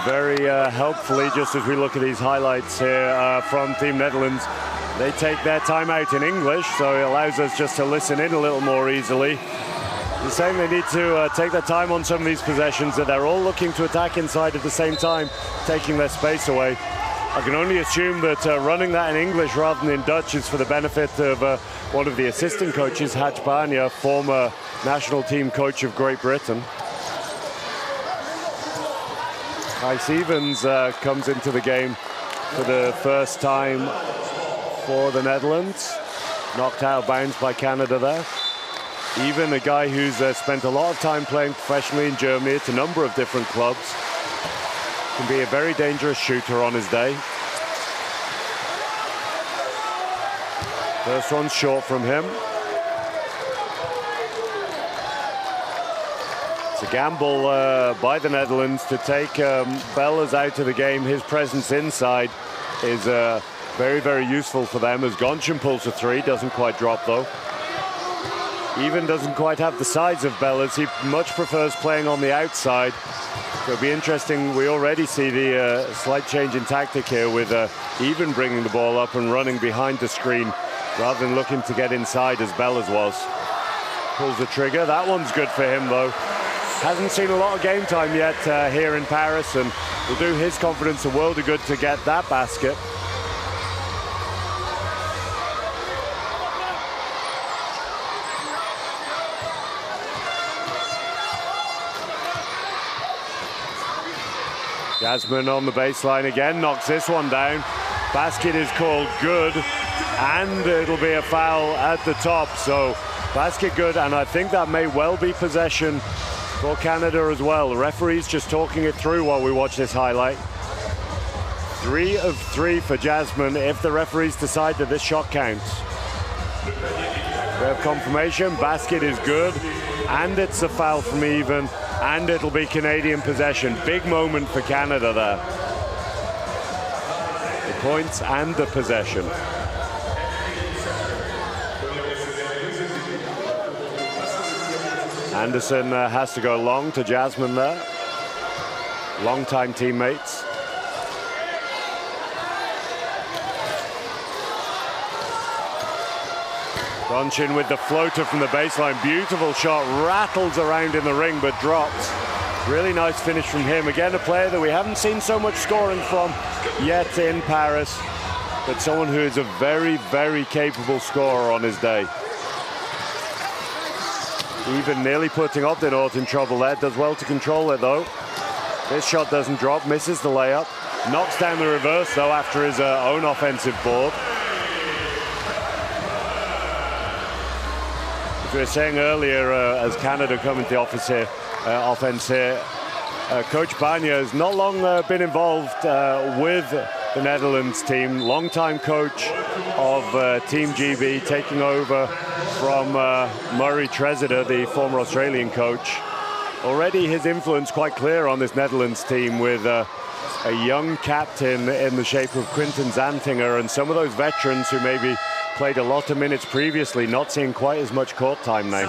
Very helpfully, just as we look at these highlights here from Team Netherlands, they take their time out in English, so it allows us just to listen in a little more easily. They're saying they need to take their time on some of these possessions, that they're all looking to attack inside at the same time, taking their space away. I can only assume that running that in English rather than in Dutch is for the benefit of one of the assistant coaches, Hatch Banya, former national team coach of Great Britain. Ice Evans comes into the game for the first time for the Netherlands. Knocked out bounds by Canada there. Even a guy who's spent a lot of time playing professionally in Germany at a number of different clubs. Can be a very dangerous shooter on his day. First one's short from him. It's a gamble by the Netherlands to take Bellas out of the game. His presence inside is very, very useful for them as Goncin pulls a 3, doesn't quite drop though. Even doesn't quite have the size of Bellas. He much prefers playing on the outside. So it'll be interesting. We already see the slight change in tactic here with Even bringing the ball up and running behind the screen rather than looking to get inside as Bellas was. Pulls the trigger. That one's good for him though. Hasn't seen a lot of game time yet here in Paris, and will do his confidence a world of good to get that basket. Jasmine on the baseline again, knocks this one down. Basket is called good, and it'll be a foul at the top. So basket good, and I think that may well be possession for Canada as well. The referee's just talking it through while we watch this highlight. 3 of 3 for Jasmine if the referees decide that this shot counts. We have confirmation, basket is good, and it's a foul from Even, and it'll be Canadian possession. Big moment for Canada there. The points and the possession. Anderson has to go long to Jasmine there. Long-time teammates. Gonchin with the floater from the baseline. Beautiful shot, rattles around in the ring, but drops. Really nice finish from him. Again, a player that we haven't seen so much scoring from yet in Paris, but someone who is a very, very capable scorer on his day. Even nearly putting Obdenort in trouble there. Does well to control it, though. This shot doesn't drop, misses the layup. Knocks down the reverse, though, after his own offensive board. As we were saying earlier, as Canada come into the offense here, Coach Banya has not long been involved with the Netherlands team. Long-time coach of Team GB, taking over from Murray Tresidder, the former Australian coach. Already his influence quite clear on this Netherlands team, with a young captain in the shape of Quinten Zantinger, and some of those veterans who maybe played a lot of minutes previously not seeing quite as much court time now.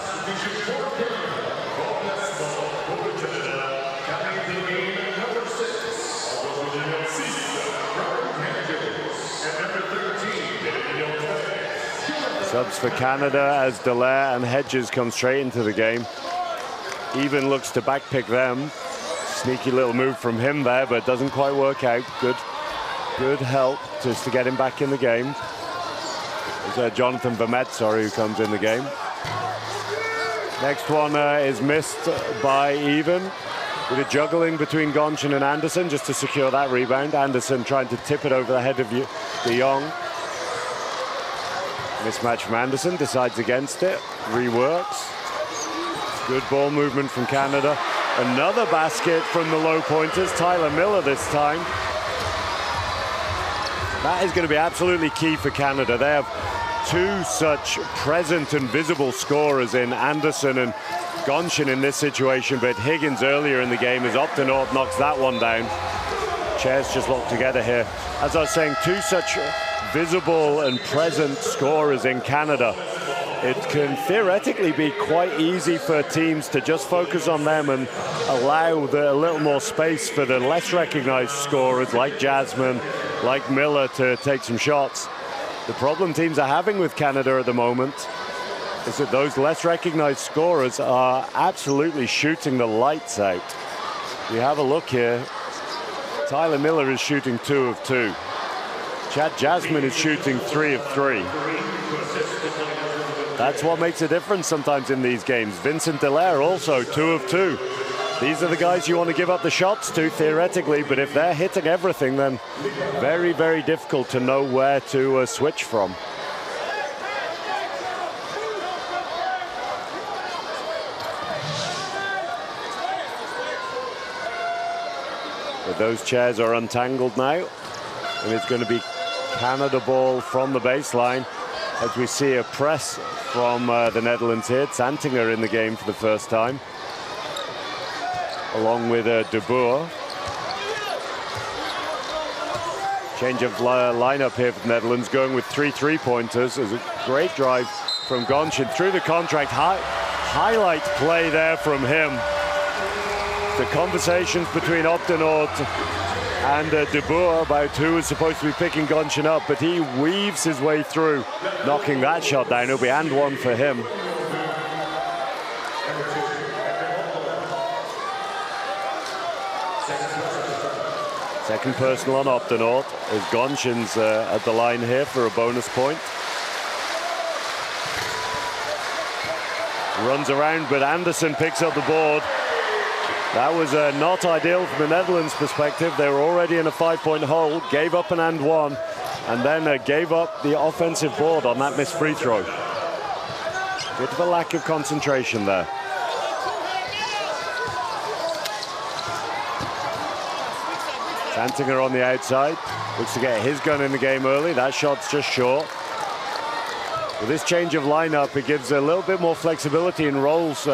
Subs for Canada as Dallaire and Hedges come straight into the game. Even looks to backpick them. Sneaky little move from him there, but doesn't quite work out. Good help just to get him back in the game. There's Jonathan Vermette, who comes in the game. Next one is missed by Even, with a juggling between Gonchin and Anderson just to secure that rebound. Anderson trying to tip it over the head of De Jong. Mismatch from Anderson, decides against it, reworks. Good ball movement from Canada. Another basket from the low pointers, Tyler Miller this time. That is going to be absolutely key for Canada. They have two such present and visible scorers in Anderson and Gonchin in this situation, but Higgins earlier in the game as Obdenort knocks that one down. Chairs just locked together here. As I was saying, two such visible and present scorers in Canada. It can theoretically be quite easy for teams to just focus on them and allow a little more space for the less recognized scorers like Jasmine, like Miller, to take some shots. The problem teams are having with Canada at the moment is that those less recognized scorers are absolutely shooting the lights out. We have a look here. Tyler Miller is shooting 2 of 2. Chad Jasmine is shooting 3 of 3. That's what makes a difference sometimes in these games. Vincent Dallaire also 2 of 2. These are the guys you want to give up the shots to theoretically, but if they're hitting everything, then very, very difficult to know where to switch from. But those chairs are untangled now, and it's going to be Canada ball from the baseline as we see a press from the Netherlands here. Zantinger in the game for the first time, along with De Boer. Change of lineup here for the Netherlands, going with 3 3-pointers. There's a great drive from Gonchin through the contract. Highlight play there from him. The conversations between Obdenort and De Boer about who is supposed to be picking Gonchin up, but he weaves his way through, knocking that shot down. It'll be and one for him. Second personal on Obdenort as Gonchin's at the line here for a bonus point. Runs around, but Anderson picks up the board. That was not ideal from the Netherlands' perspective. They were already in a 5-point hole, gave up an and one, and then gave up the offensive board on that missed free throw. Bit of a lack of concentration there. Zantinger on the outside, looks to get his gun in the game early. That shot's just short. With this change of lineup, it gives a little bit more flexibility in roles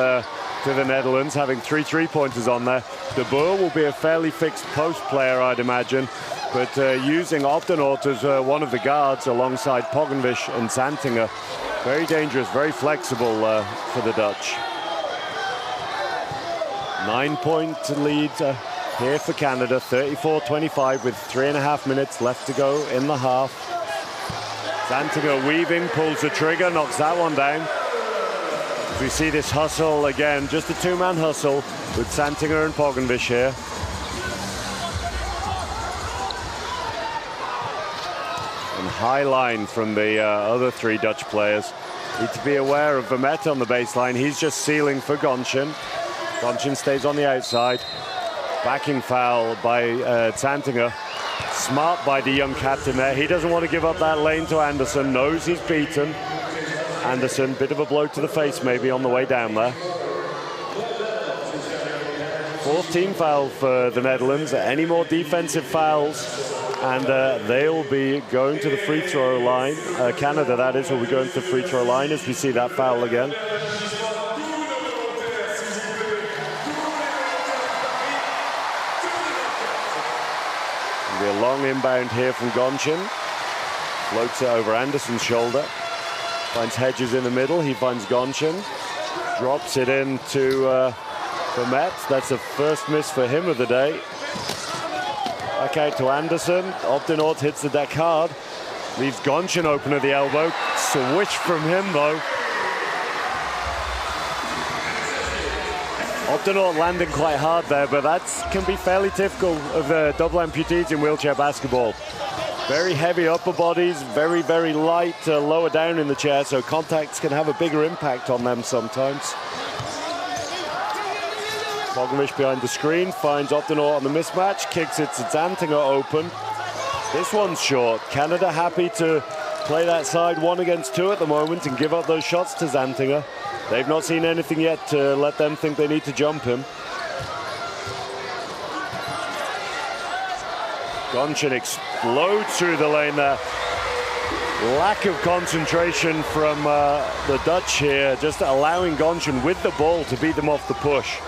to the Netherlands, having 3 3-pointers on there. De Boer will be a fairly fixed post player, I'd imagine, but using Obdenort as one of the guards alongside Pogenvish and Zantinger. Very dangerous, very flexible for the Dutch. 9-point lead here for Canada, 34-25 with 3.5 minutes left to go in the half. Zantinger weaving, pulls the trigger, knocks that one down. As we see this hustle again, just a two-man hustle with Zantinger and Pogenvish here. And high line from the other three Dutch players. Need to be aware of Vermette on the baseline. He's just sealing for Gonchen. Gonchen stays on the outside. Backing foul by Zantinger. Smart by the young captain there. He doesn't want to give up that lane to Anderson. Knows he's beaten. Anderson, bit of a blow to the face maybe on the way down there. Fourth team foul for the Netherlands. Any more defensive fouls and they'll be going to the free throw line. Canada, that is, will be going to the free throw line as we see that foul again. Be a long inbound here from Gonchen. Floats it over Anderson's shoulder. Finds Hedges in the middle. He finds Gonchen. Drops it into Vermette. That's the first miss for him of the day. Back out to Anderson. Opdenort hits the deck hard. Leaves Gonchen open at the elbow. Switch from him though. Opdenort landing quite hard there, but that can be fairly typical of the double amputees in wheelchair basketball. Very heavy upper bodies, very, very light lower down in the chair, so contacts can have a bigger impact on them sometimes. Pogenvish behind the screen, finds Opdenort on the mismatch, kicks it to Zantinger open. This one's short. Canada happy to play that side 1 against 2 at the moment and give up those shots to Zantinger. They've not seen anything yet to let them think they need to jump him. Gonchen explodes through the lane there. Lack of concentration from the Dutch here, just allowing Gonchen with the ball to beat them off the push.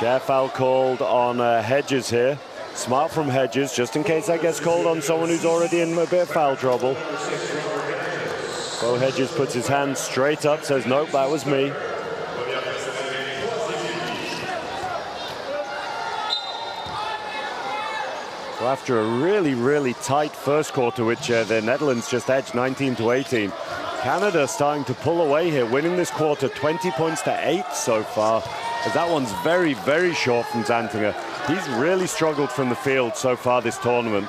Chair foul called on Hedges here. Smart from Hedges, just in case that gets called on someone who's already in a bit of foul trouble. Bo Hedges puts his hand straight up, says, nope, that was me. So after a really, really tight first quarter, which the Netherlands just edged 19-18, Canada starting to pull away here, winning this quarter 20 points to 8 so far. As that one's very, very short from Zantinger. He's really struggled from the field so far this tournament.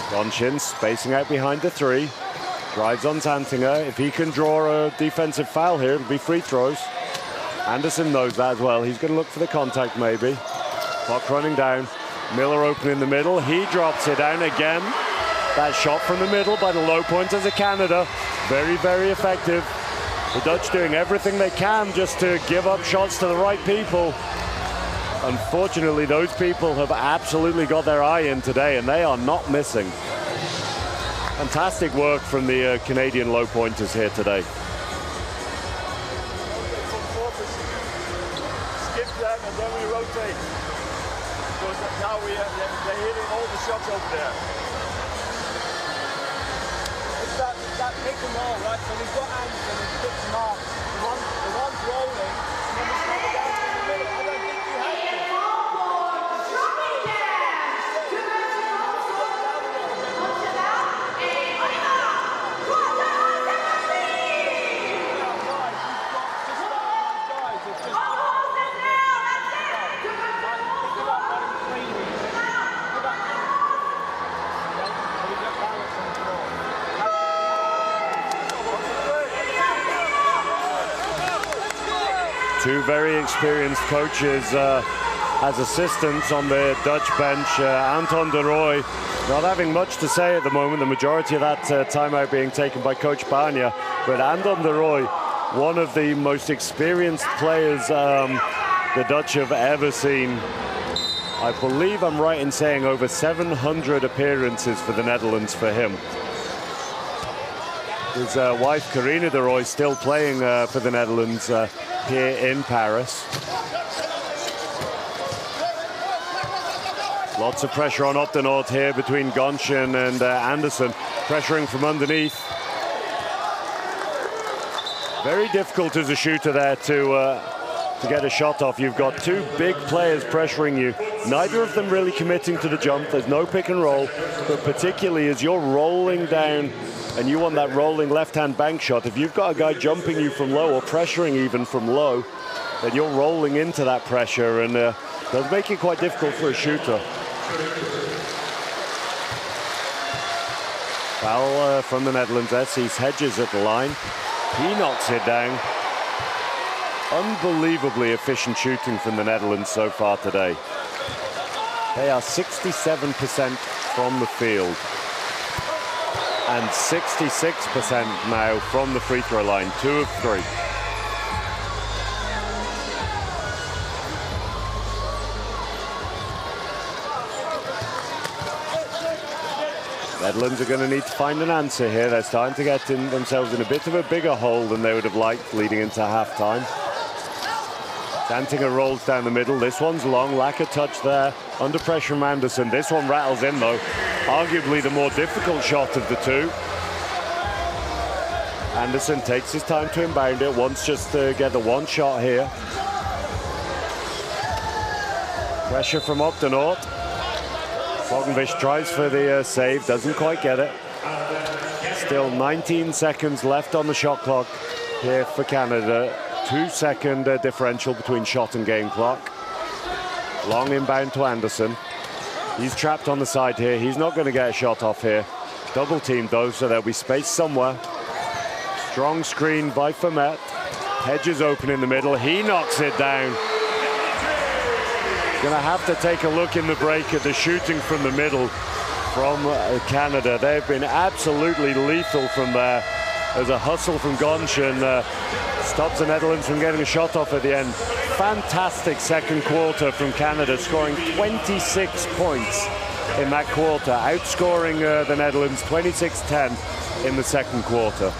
Gonchen spacing out behind the 3. Drives on Zantinger. If he can draw a defensive foul here, it'll be free throws. Anderson knows that as well. He's going to look for the contact maybe. Clock running down. Miller open in the middle. He drops it down again. That shot from the middle by the low pointers of Canada. Very, very effective. The Dutch doing everything they can just to give up shots to the right people. Unfortunately, those people have absolutely got their eye in today, and they are not missing. Fantastic work from the Canadian low pointers here today. Skip them and then we rotate. Because now they're hitting all the shots over there. That pick and roll, right? So we've got Anderson and Fitz Mark. The one's rolling, and then we come down in the middle. I don't think you have to. Two very experienced coaches as assistants on the Dutch bench. Anton de Rooij not having much to say at the moment. The majority of that timeout being taken by Coach Banja. But Anton de Rooij, one of the most experienced players the Dutch have ever seen. I believe I'm right in saying over 700 appearances for the Netherlands for him. His wife, Carina de Rooij, still playing for the Netherlands here in Paris. Lots of pressure on Opdenort here between Gonchen and Anderson, pressuring from underneath. Very difficult as a shooter there to to get a shot off. You've got two big players pressuring you, neither of them really committing to the jump. There's no pick and roll, but particularly as you're rolling down and you want that rolling left-hand bank shot, if you've got a guy jumping you from low or pressuring even from low, then you're rolling into that pressure, and does make it quite difficult for a shooter. Foul from the Netherlands there, sees Hedges at the line. He knocks it down. Unbelievably efficient shooting from the Netherlands so far today. They are 67% from the field and 66% now from the free throw line, 2 of 3. Netherlands are going to need to find an answer here. They're starting to get themselves in a bit of a bigger hole than they would have liked leading into halftime. Dantinger rolls down the middle. This one's long, lack of touch there. Under pressure from Anderson. This one rattles in though. Arguably the more difficult shot of the two. Anderson takes his time to inbound it. Wants just to get the one shot here. Pressure from Opdenort. Vogenvish tries for the save, doesn't quite get it. Still 19 seconds left on the shot clock here for Canada. 2-second differential between shot and game clock. Long inbound to Anderson. He's trapped on the side here. He's not going to get a shot off here. Double teamed though, so there'll be space somewhere. Strong screen by Vermette. Hedges open in the middle. He knocks it down. Going to have to take a look in the break at the shooting from the middle from Canada. They've been absolutely lethal from there. There's a hustle from Gonchen. Stops the Netherlands from getting a shot off at the end. Fantastic second quarter from Canada, scoring 26 points in that quarter, outscoring the Netherlands 26-10 in the second quarter.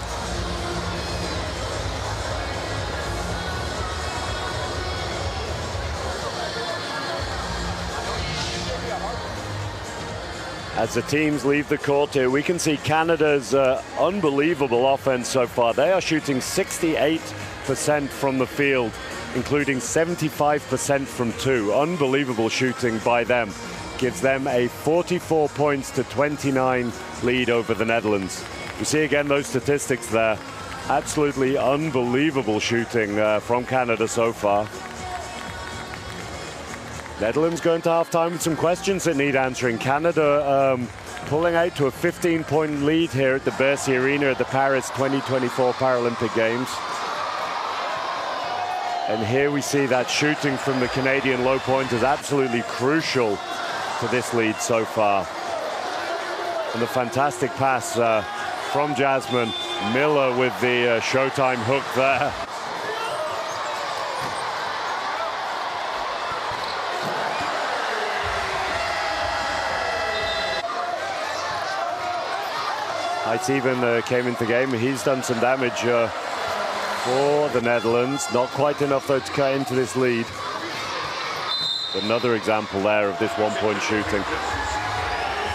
As the teams leave the court here, we can see Canada's unbelievable offense so far. They are shooting 68% from the field, including 75% from two. Unbelievable shooting by them. Gives them a 44 points to 29 lead over the Netherlands. We see again those statistics there. Absolutely unbelievable shooting from Canada so far. Netherlands going to halftime with some questions that need answering. Canada pulling out to a 15-point lead here at the Bercy Arena at the Paris 2024 Paralympic Games. And here we see that shooting from the Canadian low point is absolutely crucial to this lead so far. And the fantastic pass from Jasmine. Miller with the Showtime hook there. Steven came into the game. He's done some damage for the Netherlands. Not quite enough though to cut into this lead. Another example there of this one-point shooting.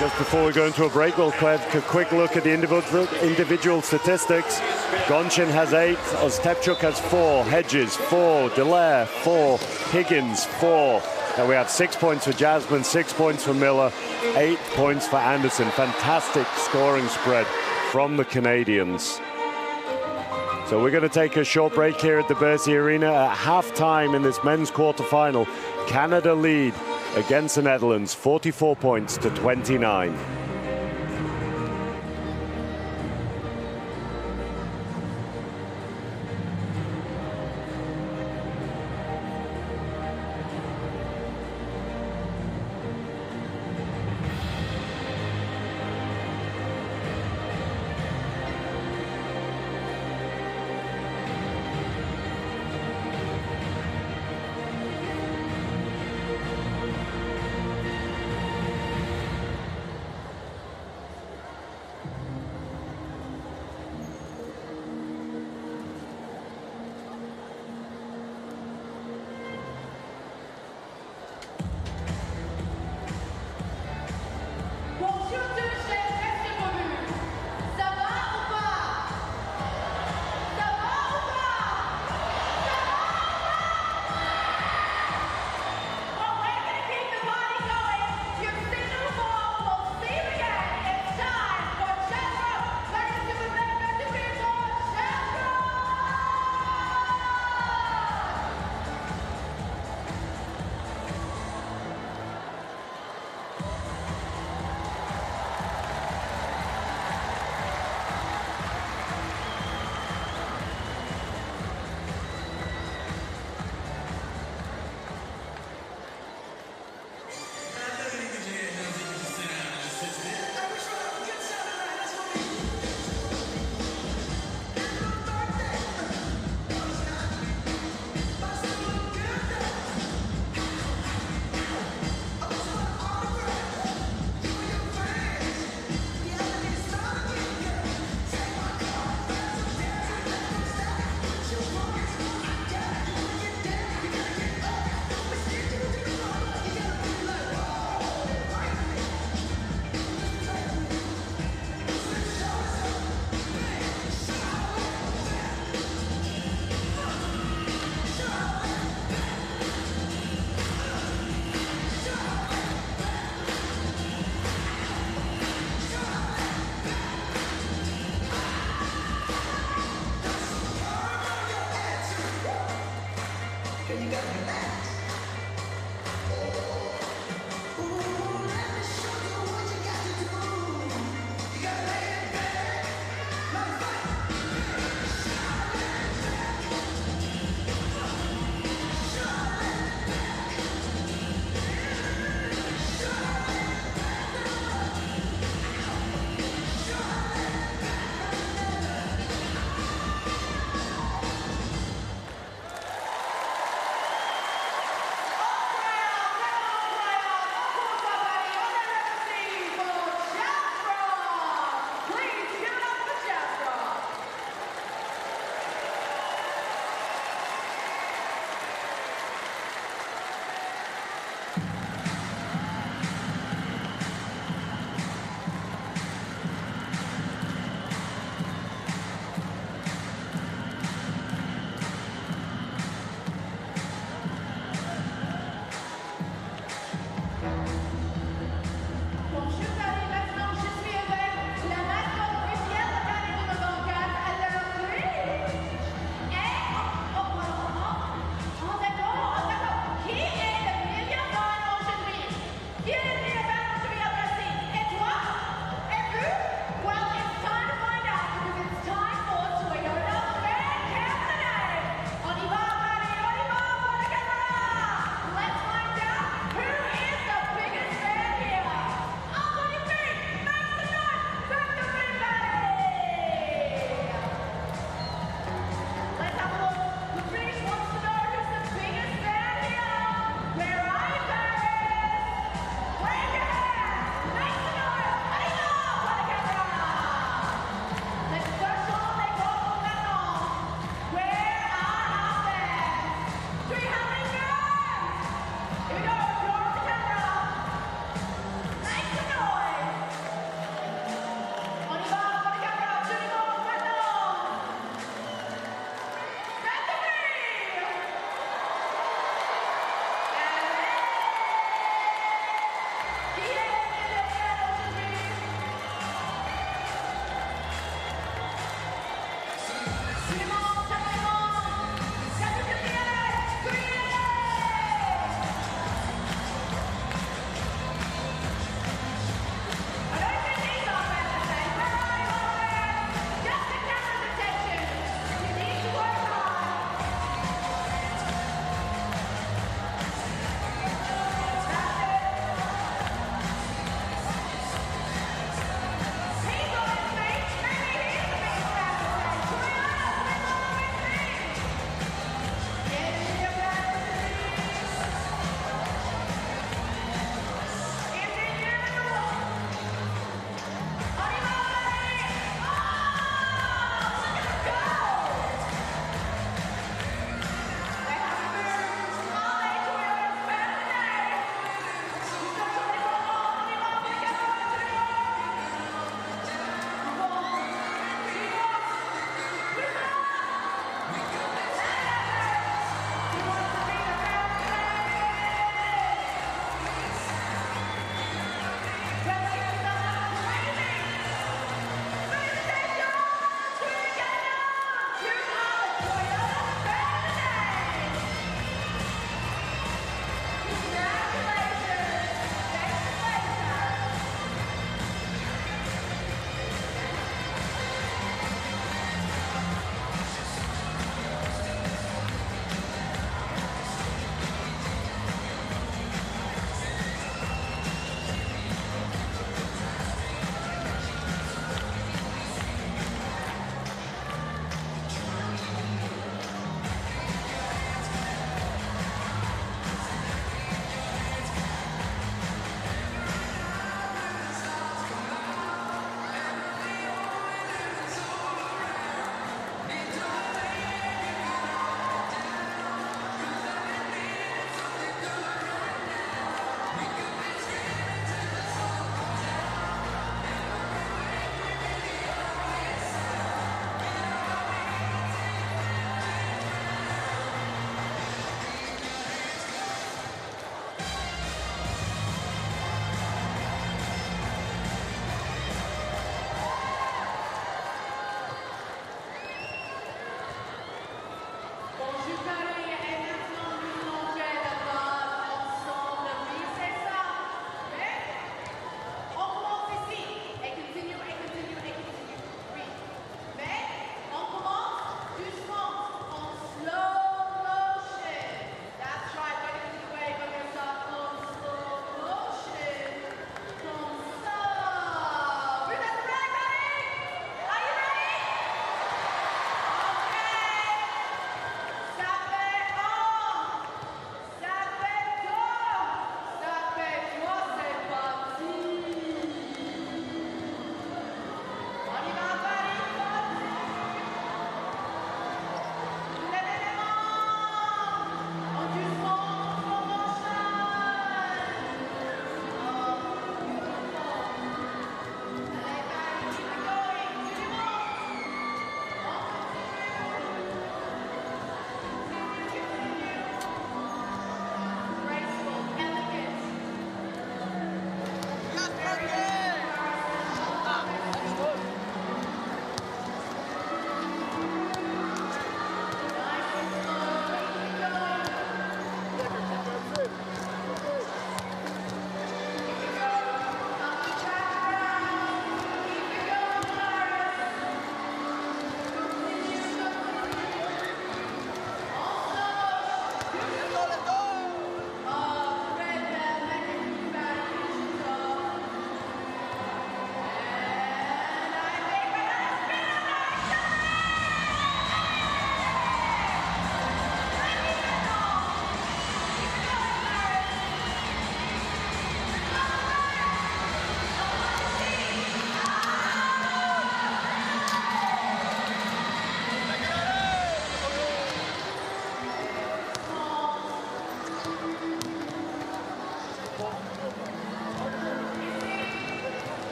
Just before we go into a break, we'll have a quick look at the individual statistics. Gonchen has 8, Ostapchuk has 4, Hedges 4, Dallaire 4, Higgins 4. And we have 6 points for Jasmine, 6 points for Miller, 8 points for Anderson. Fantastic scoring spread from the Canadians. So we're going to take a short break here at the Bercy Arena. At halftime in this men's quarterfinal, Canada lead against the Netherlands, 44 points to 29.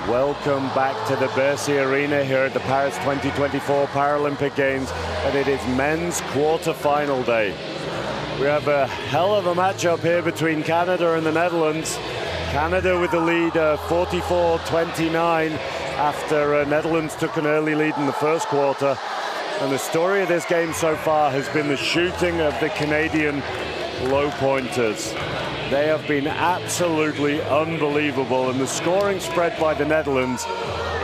Welcome back to the Versailles Arena here at the Paris 2024 Paralympic Games, and it is men's quarter-final day. We have a hell of a matchup here between Canada and the Netherlands. Canada with the lead 44-29 after Netherlands took an early lead in the first quarter. And the story of this game so far has been the shooting of the Canadian low pointers. They have been absolutely unbelievable, and the scoring spread by the Netherlands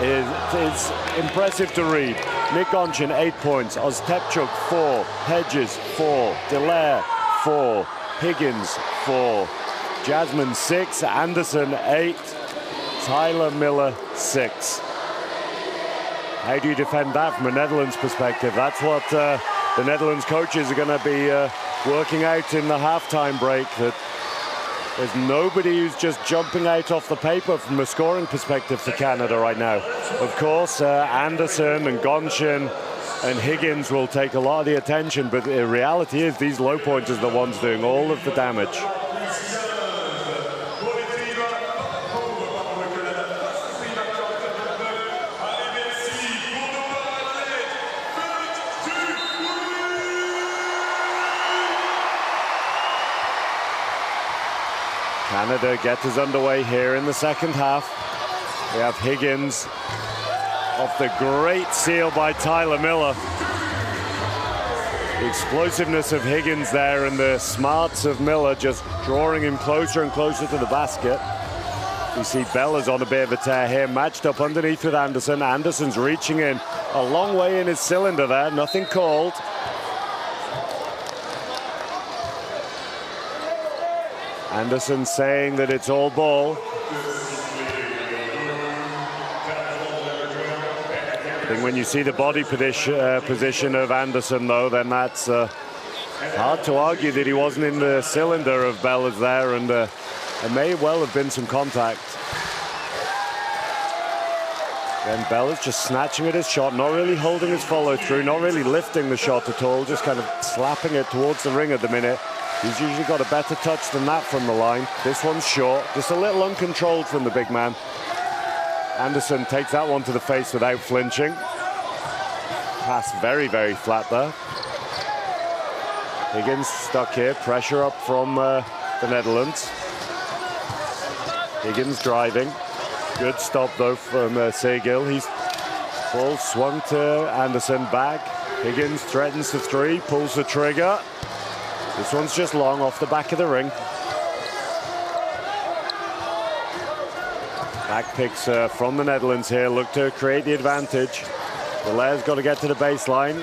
is impressive to read. Nick Gonchin, 8 points, Ostapchuk, 4, Hedges, 4, Dallaire, 4, Higgins, 4, Jasmine, 6, Anderson, 8, Tyler Miller, 6. How do you defend that from a Netherlands perspective? That's what the Netherlands coaches are going to be working out in the halftime break, that there's nobody who's just jumping out off the paper from a scoring perspective for Canada right now. Of course, Anderson and Gonchin and Higgins will take a lot of the attention, but the reality is these low pointers are the ones doing all of the damage. Canada gets us underway here in the second half. We have Higgins off the great seal by Tyler Miller. The explosiveness of Higgins there and the smarts of Miller just drawing him closer and closer to the basket. We see Bella's on a bit of a tear here, matched up underneath with Anderson. Anderson's reaching in a long way in his cylinder there, nothing called. Anderson saying that it's all ball. I think when you see the body position of Anderson, though, then that's hard to argue that he wasn't in the cylinder of Bella's there, and there may well have been some contact. Then Bella's just snatching at his shot, not really holding his follow-through, not really lifting the shot at all, just kind of slapping it towards the ring at the minute. He's usually got a better touch than that from the line. This one's short, just a little uncontrolled from the big man. Anderson takes that one to the face without flinching. Pass very, very flat there. Higgins stuck here, pressure up from the Netherlands. Higgins driving. Good stop though from Segil. He's ball swung to Anderson, back. Higgins threatens the three, pulls the trigger. This one's just long off the back of the ring. Back picks from the Netherlands here, look to create the advantage. Dallaire's got to get to the baseline.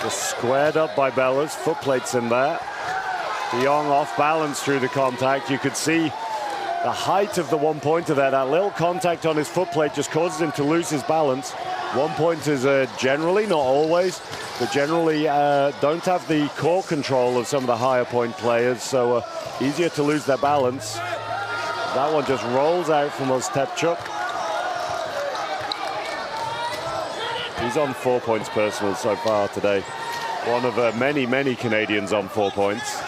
Just squared up by Bella's, foot plates in there. De Jong off balance through the contact. You could see the height of the one-pointer there. That little contact on his foot plate just causes him to lose his balance. One-pointers are generally, not always, but generally don't have the core control of some of the higher point players, so easier to lose their balance. That one just rolls out from Ostapchuk. He's on 4 points personal so far today. One of many, many Canadians on 4 points.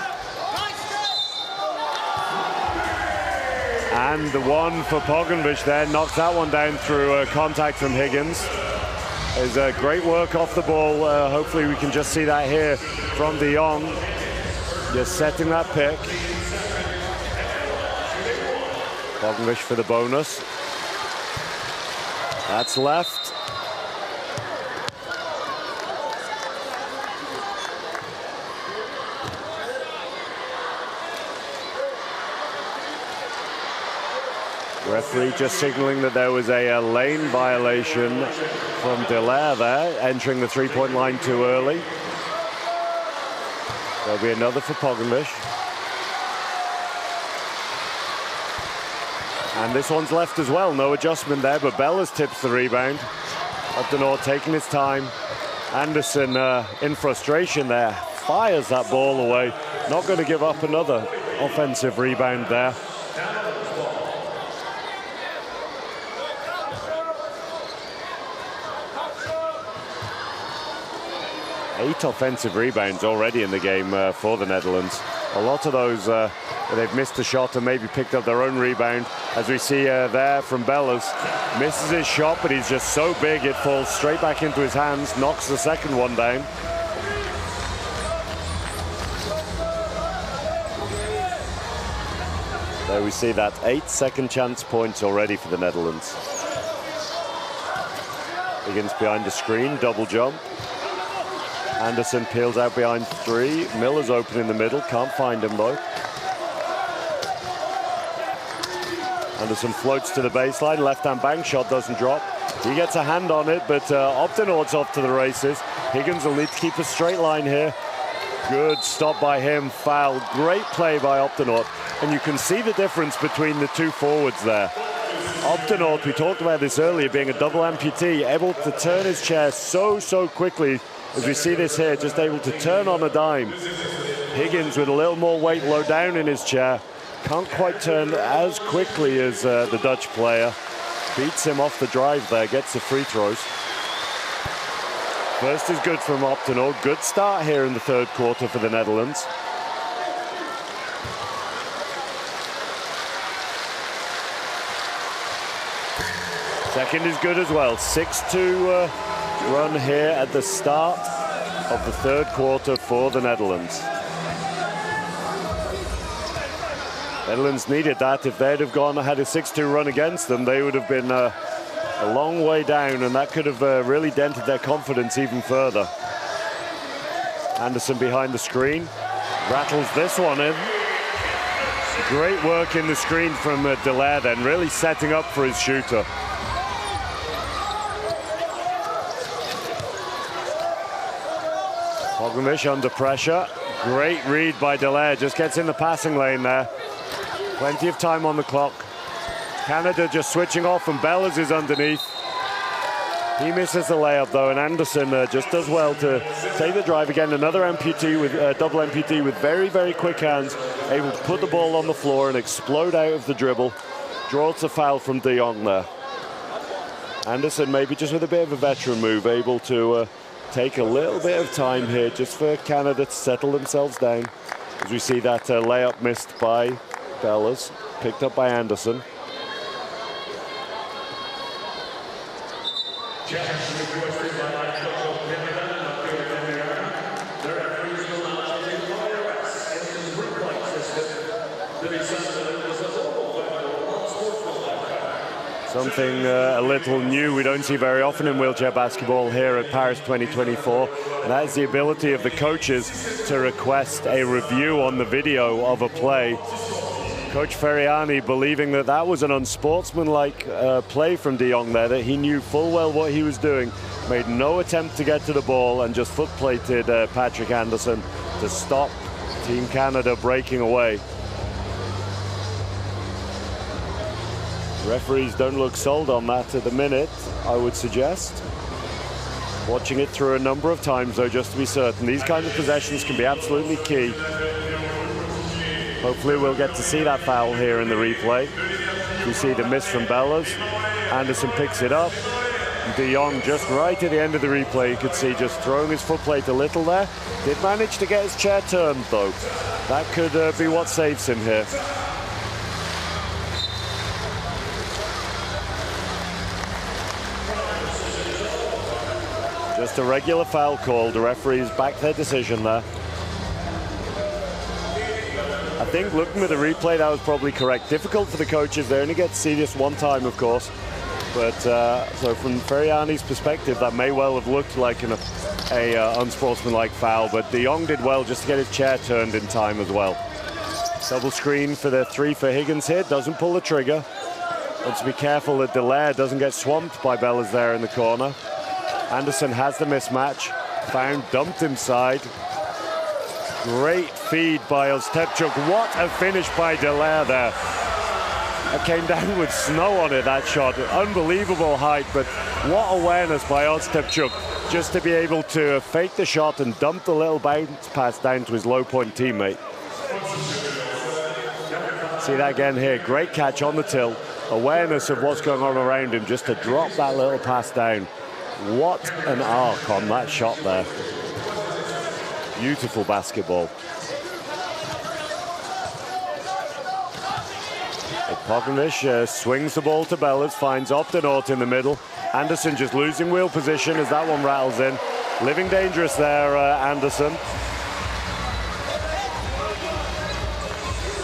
And the one for Pogovic there, knocks that one down through contact from Higgins. There's great work off the ball. Hopefully we can just see that here from De Jong. Just setting that pick. Pogovic for the bonus. That's left. Referee just signaling that there was a lane violation from Dallaire there, entering the three-point line too early. There'll be another for Pogovic. And this one's left as well, no adjustment there, but Bellas tips the rebound. Up the north, taking his time. Anderson in frustration there, fires that ball away. Not going to give up another offensive rebound there. Eight offensive rebounds already in the game for the Netherlands. A lot of those, they've missed a shot and maybe picked up their own rebound. As we see there from Bellas, misses his shot, but he's just so big it falls straight back into his hands, knocks the second one down. There we see that 8 second chance points already for the Netherlands. Higgins behind the screen, double jump. Anderson peels out behind 3. Miller's open in the middle, can't find him though. Anderson floats to the baseline, left-hand bank shot doesn't drop. He gets a hand on it, but Optenaut's off to the races. Higgins will need to keep a straight line here. Good stop by him, foul. Great play by Optenaut. And you can see the difference between the two forwards there. Optenaut, we talked about this earlier, being a double amputee, able to turn his chair so quickly. As we see this here, just able to turn on a dime. Higgins with a little more weight low down in his chair. Can't quite turn as quickly as the Dutch player. Beats him off the drive there, gets the free throws. First is good from Optenaut. Good start here in the third quarter for the Netherlands. Second is good as well. 6-2 run here at the start of the third quarter for the Netherlands. Netherlands needed that. If they'd have had a 6-2 run against them, they would have been a long way down, and that could have really dented their confidence even further. Anderson behind the screen, rattles this one in. Great work in the screen from Dallaire then, really setting up for his shooter. Pogovic under pressure. Great read by Dallaire, just gets in the passing lane there. Plenty of time on the clock. Canada just switching off, and Bellas is underneath. He misses the layup though, and Anderson just does well to take the drive again. Another amputee with double amputee with very quick hands, able to put the ball on the floor and explode out of the dribble. Draws a foul from De Jong there. Anderson maybe just with a bit of a veteran move, able to take a little bit of time here just for Canada to settle themselves down. As we see that layup missed by Bellas, picked up by Anderson. Something a little new we don't see very often in wheelchair basketball here at Paris 2024, and that is the ability of the coaches to request a review on the video of a play. Coach Ferriani believing that that was an unsportsmanlike play from De Jong there, that he knew full well what he was doing, made no attempt to get to the ball and just foot-plated Patrick Anderson to stop Team Canada breaking away. Referees don't look sold on that at the minute, I would suggest. Watching it through a number of times though, just to be certain. These kinds of possessions can be absolutely key. Hopefully we'll get to see that foul here in the replay. We see the miss from Bellas. Anderson picks it up. De Jong just right at the end of the replay, you could see just throwing his foot plate a little there. Did manage to get his chair turned though. That could be what saves him here. Just a regular foul call. The referees back their decision there. I think looking at the replay, that was probably correct. Difficult for the coaches. They only get to see this one time, of course. But so from Ferriani's perspective, that may well have looked like an unsportsmanlike foul. But De Jong did well just to get his chair turned in time as well. Double screen for the 3 for Higgins here. Doesn't pull the trigger. Wants to be careful that Dallaire doesn't get swamped by Bellas there in the corner. Anderson has the mismatch, found, dumped inside. Great feed by Ostapchuk. What a finish by Dallaire there. It came down with snow on it, that shot. Unbelievable height, but what awareness by Ostapchuk just to be able to fake the shot and dump the little bounce pass down to his low point teammate. See that again here. Great catch on the tilt. Awareness of what's going on around him just to drop that little pass down. What an arc on that shot there. Beautiful basketball. Pognish swings the ball to Bellas, finds Optenaut in the middle. Anderson just losing wheel position as that one rattles in. Living dangerous there, Anderson.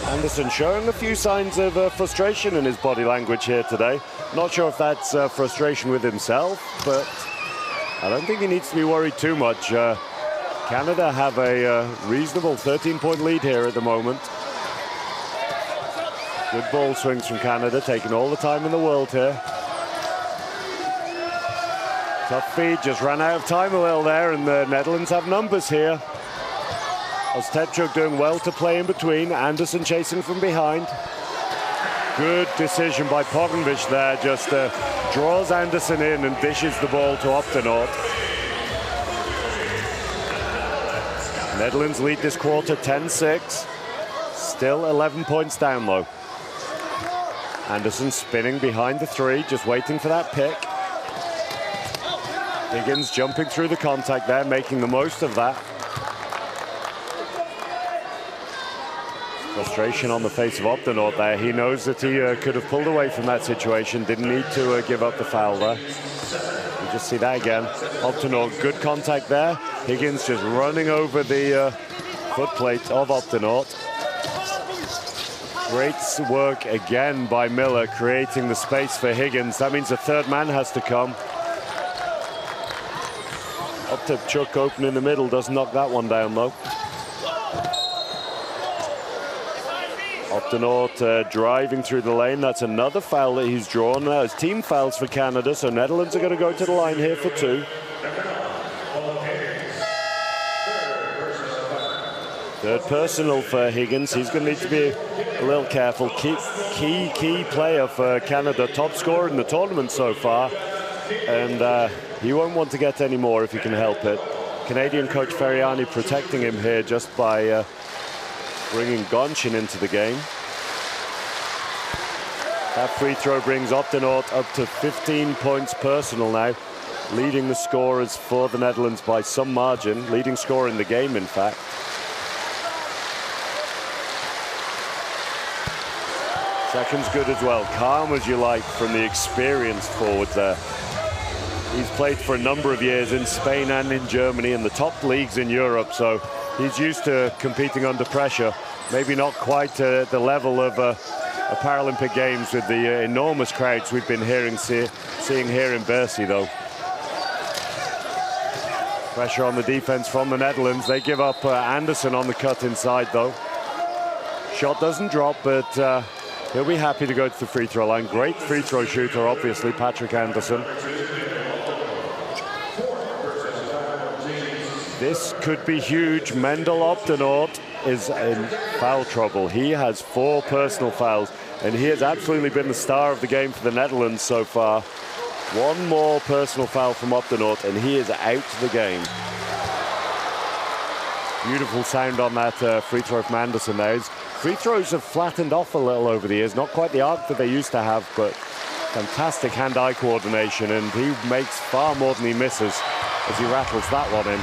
Anderson showing a few signs of frustration in his body language here today. Not sure if that's frustration with himself, but I don't think he needs to be worried too much. Canada have a reasonable 13-point lead here at the moment. Good ball swings from Canada, taking all the time in the world here. Tough feed, just ran out of time a little there, and the Netherlands have numbers here. Ostapchuk doing well to play in between. Anderson chasing from behind. Good decision by Pognish there, just draws Anderson in and dishes the ball to Optenaut. Netherlands lead this quarter 10-6. Still 11 points down low. Anderson spinning behind the three, just waiting for that pick. Higgins jumping through the contact there, making the most of that. Frustration on the face of Optenaut there. He knows that he could have pulled away from that situation, didn't need to give up the foul there. You just see that again. Optenaut, good contact there. Higgins just running over the foot plate of Optenaut. Great work again by Miller, creating the space for Higgins. That means the third man has to come. Optenaut open in the middle, doesn't knock that one down though. Optenaut driving through the lane. That's another foul that he's drawn. It's team fouls for Canada, so Netherlands are going to go to the line here for two. Third personal for Higgins. He's going to need to be a little careful. Key player for Canada. Top scorer in the tournament so far. And he won't want to get any more if he can help it. Canadian coach Ferriani protecting him here just by bringing Gonchin into the game. That free throw brings Optenaut up to 15 points personal now. Leading the scorers for the Netherlands by some margin. Leading scorer in the game, in fact. Second's good as well. Calm as you like from the experienced forwards there. He's played for a number of years in Spain and in Germany in the top leagues in Europe, so he's used to competing under pressure. Maybe not quite the level of a Paralympic Games with the enormous crowds we've been seeing here in Versailles, though. Pressure on the defense from the Netherlands. They give up Anderson on the cut inside, though. Shot doesn't drop, but he'll be happy to go to the free throw line. Great free throw shooter, obviously, Patrick Anderson. This could be huge. Mendel Optenaut is in foul trouble. He has 4 personal fouls, and he has absolutely been the star of the game for the Netherlands so far. One more personal foul from Optenaut, and he is out of the game. Beautiful sound on that free throw from Anderson there. His free throws have flattened off a little over the years. Not quite the arc that they used to have, but fantastic hand-eye coordination, and he makes far more than he misses as he rattles that one in.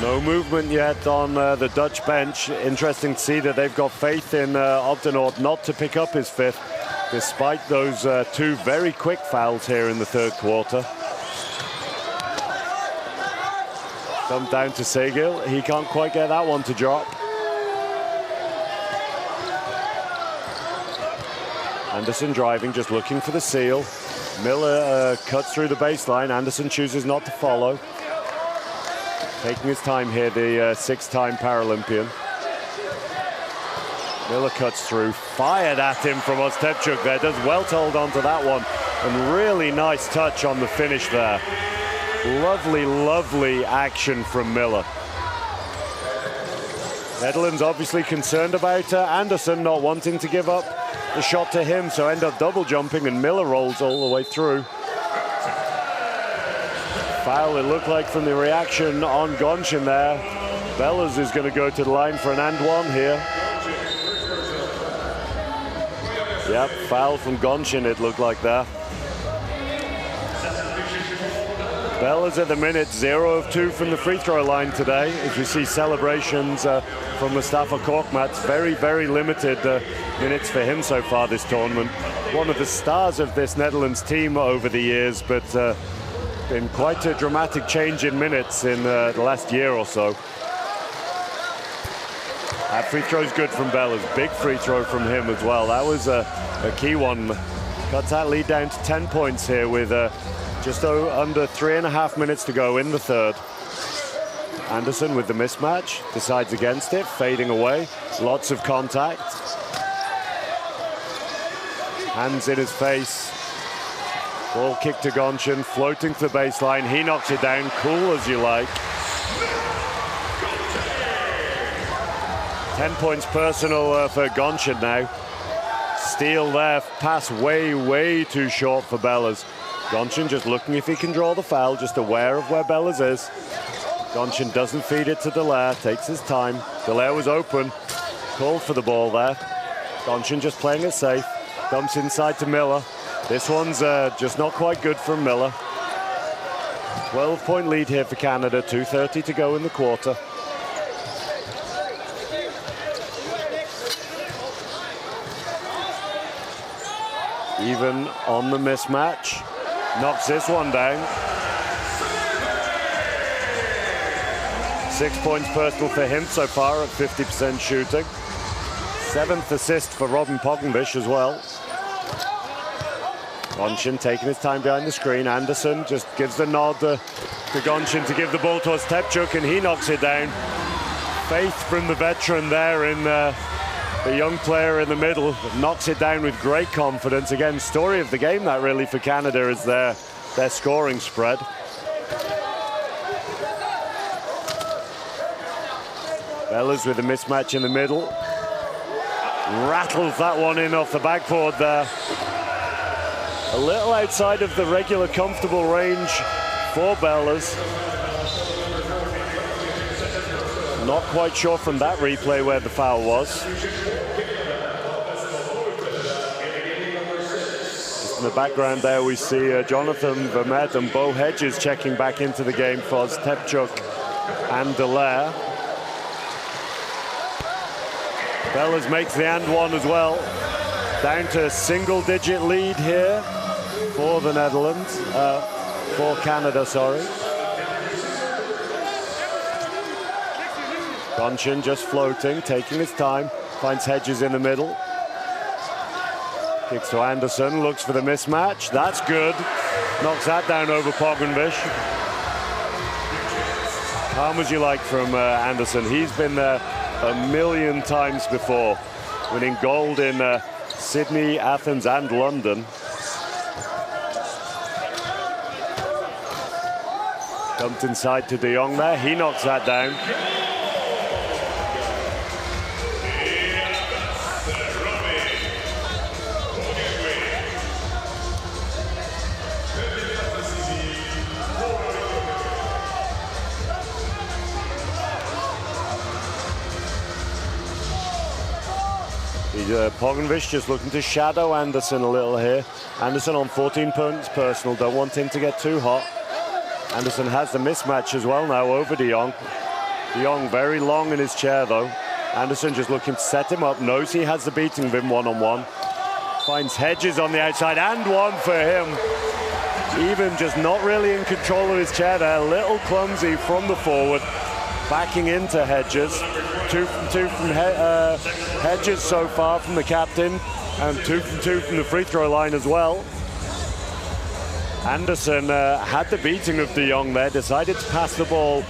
No movement yet on the Dutch bench. Interesting to see that they've got faith in Optenaut not to pick up his 5th, despite those 2 very quick fouls here in the third quarter. Comes down to Seguil. He can't quite get that one to drop. Anderson driving, just looking for the seal. Miller cuts through the baseline. Anderson chooses not to follow. Taking his time here, the 6-time Paralympian. Miller cuts through, fired at him from Ostapchuk there. Does well to hold on to that one. And really nice touch on the finish there. Lovely, lovely action from Miller. Netherlands obviously concerned about Anderson not wanting to give up the shot to him, so end up double jumping, and Miller rolls all the way through. Foul, it looked like, from the reaction on Gonchin there. Bellas is going to go to the line for an and one here. Yep, foul from Gonchin, it looked like there. Bellas at the minute 0 of 2 from the free throw line today. As you see celebrations from Mustafa Korkmaz, very limited minutes for him so far this tournament. One of the stars of this Netherlands team over the years, but been quite a dramatic change in minutes in the last year or so. That free throw is good from Bellas. Big free throw from him as well. That was a key one. Got that lead down to 10 points here with just under 3.5 minutes to go in the third. Anderson with the mismatch, decides against it, fading away. Lots of contact. Hands in his face. Ball kick to Goncin, floating to the baseline. He knocks it down, cool as you like. 10 points personal for Goncin now. Steal there, pass way too short for Bellas. Goncin just looking if he can draw the foul, just aware of where Bellas is. Goncin doesn't feed it to Dallaire, takes his time. Dallaire was open, called for the ball there. Goncin just playing it safe, dumps inside to Miller. This one's just not quite good from Miller. 12-point lead here for Canada, 2:30 to go in the quarter. Even on the mismatch, knocks this one down. 6 points personal for him so far at 50% shooting. 7th assist for Robin Pogovic as well. Goncin taking his time behind the screen. Anderson just gives the nod to Goncin to give the ball towards Tepchuk, and he knocks it down. Faith from the veteran there in the young player in the middle, knocks it down with great confidence. Again, story of the game that really for Canada is their scoring spread. Bellas with a mismatch in the middle. Rattles that one in off the backboard there. A little outside of the regular comfortable range for Bellas. Not quite sure from that replay where the foul was. In the background there we see Jonathan Vermette and Bo Hedges checking back into the game for Tepchuk and Dallaire. Bellas makes the and one as well. Down to a single-digit lead here for the Netherlands, for Canada, sorry. Goncin just floating, taking his time, finds Hedges in the middle. Kicks to Anderson, looks for the mismatch. That's good. Knocks that down over Pogovic. Calm as you like from Anderson. He's been there a million times before, winning gold in Sydney, Athens, and London. Dumped inside to De Jong there. He knocks that down. Pogovic just looking to shadow Anderson a little here. Anderson on 14 points personal, don't want him to get too hot. Anderson has the mismatch as well now over De Jong. De Jong very long in his chair though. Anderson just looking to set him up, knows he has the beating of him one-on-one. Finds Hedges on the outside and one for him. Even just not really in control of his chair there, a little clumsy from the forward. Backing into Hedges. 2 from 2 from Hedges so far from the captain, and 2 from 2 from the free throw line as well. Anderson had the beating of De Jong there, decided to pass the ball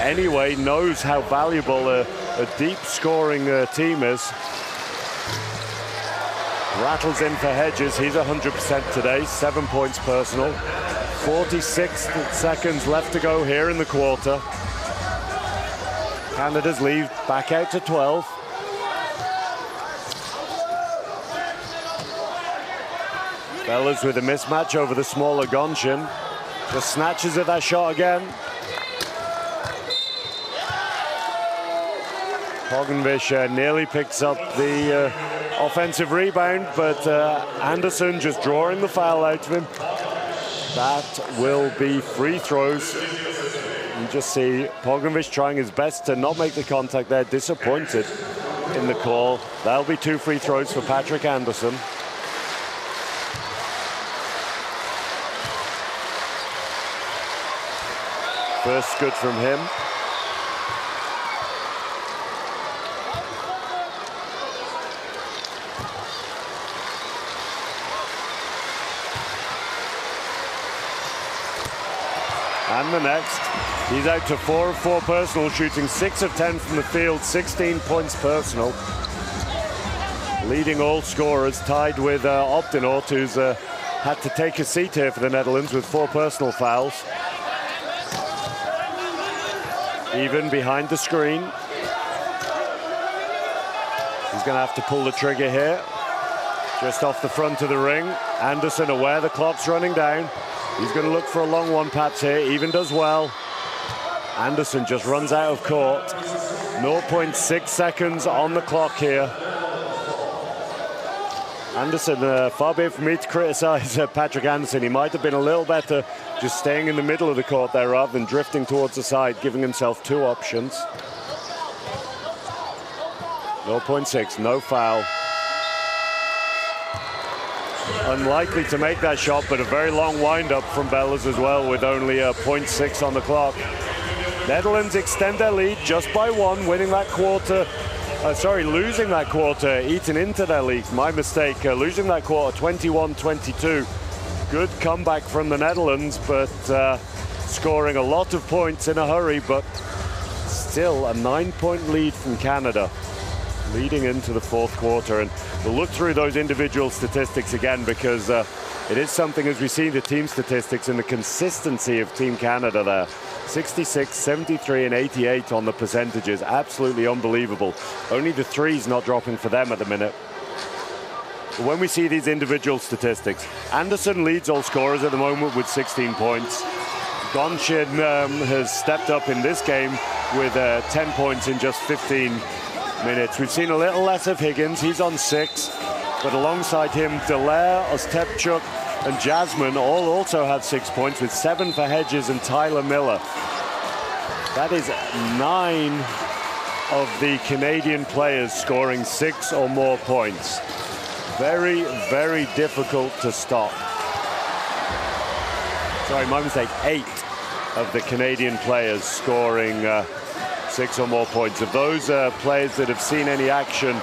anyway, knows how valuable a deep scoring team is. Rattles in for Hedges, he's 100% today, 7 points personal. 46 seconds left to go here in the quarter. Canada's lead back out to 12. Bellas with a mismatch over the smaller Goncin. Just snatches at that shot again. Pogovic nearly picks up the offensive rebound, but Anderson just drawing the foul out of him. That will be free throws. You just see Pognovic trying his best to not make the contact there, disappointed in the call. That'll be 2 free throws for Patrick Anderson. First good from him. And the next, he's out to 4 of 4 personal, shooting 6 of 10 from the field, 16 points personal. Leading all scorers, tied with Opdenoort, who's had to take a seat here for the Netherlands with 4 personal fouls. Even behind the screen. He's going to have to pull the trigger here. Just off the front of the ring. Anderson aware the clock's running down. He's going to look for a long one, perhaps here. Even does well. Anderson just runs out of court. 0.6 seconds on the clock here. Anderson, far be it from me to criticize Patrick Anderson. He might have been a little better just staying in the middle of the court there rather than drifting towards the side, giving himself 2 options. 0.6, no foul. Unlikely to make that shot, but a very long wind-up from Bellers as well, with only 0.6 on the clock. Netherlands extend their lead just by 1, winning that quarter. Losing that quarter, eaten into their lead. My mistake, losing that quarter, 21-22. Good comeback from the Netherlands, but scoring a lot of points in a hurry, but still a 9-point lead from Canada, leading into the 4th quarter. And we'll look through those individual statistics again, because it is something, as we see the team statistics and the consistency of Team Canada there. 66, 73, and 88 on the percentages. Absolutely unbelievable. Only the threes not dropping for them at the minute. But when we see these individual statistics, Anderson leads all scorers at the moment with 16 points. Gonchin has stepped up in this game with 10 points in just 15 minutes. We've seen a little less of Higgins. He's on 6. But alongside him, Dallaire, Ostapchuk, and Jasmine all also have 6 points, with 7 for Hedges and Tyler Miller. That is 9 of the Canadian players scoring 6 or more points. Very, very difficult to stop. Sorry, my mistake. 8 of the Canadian players scoring 6 or more points. Of those players that have seen any action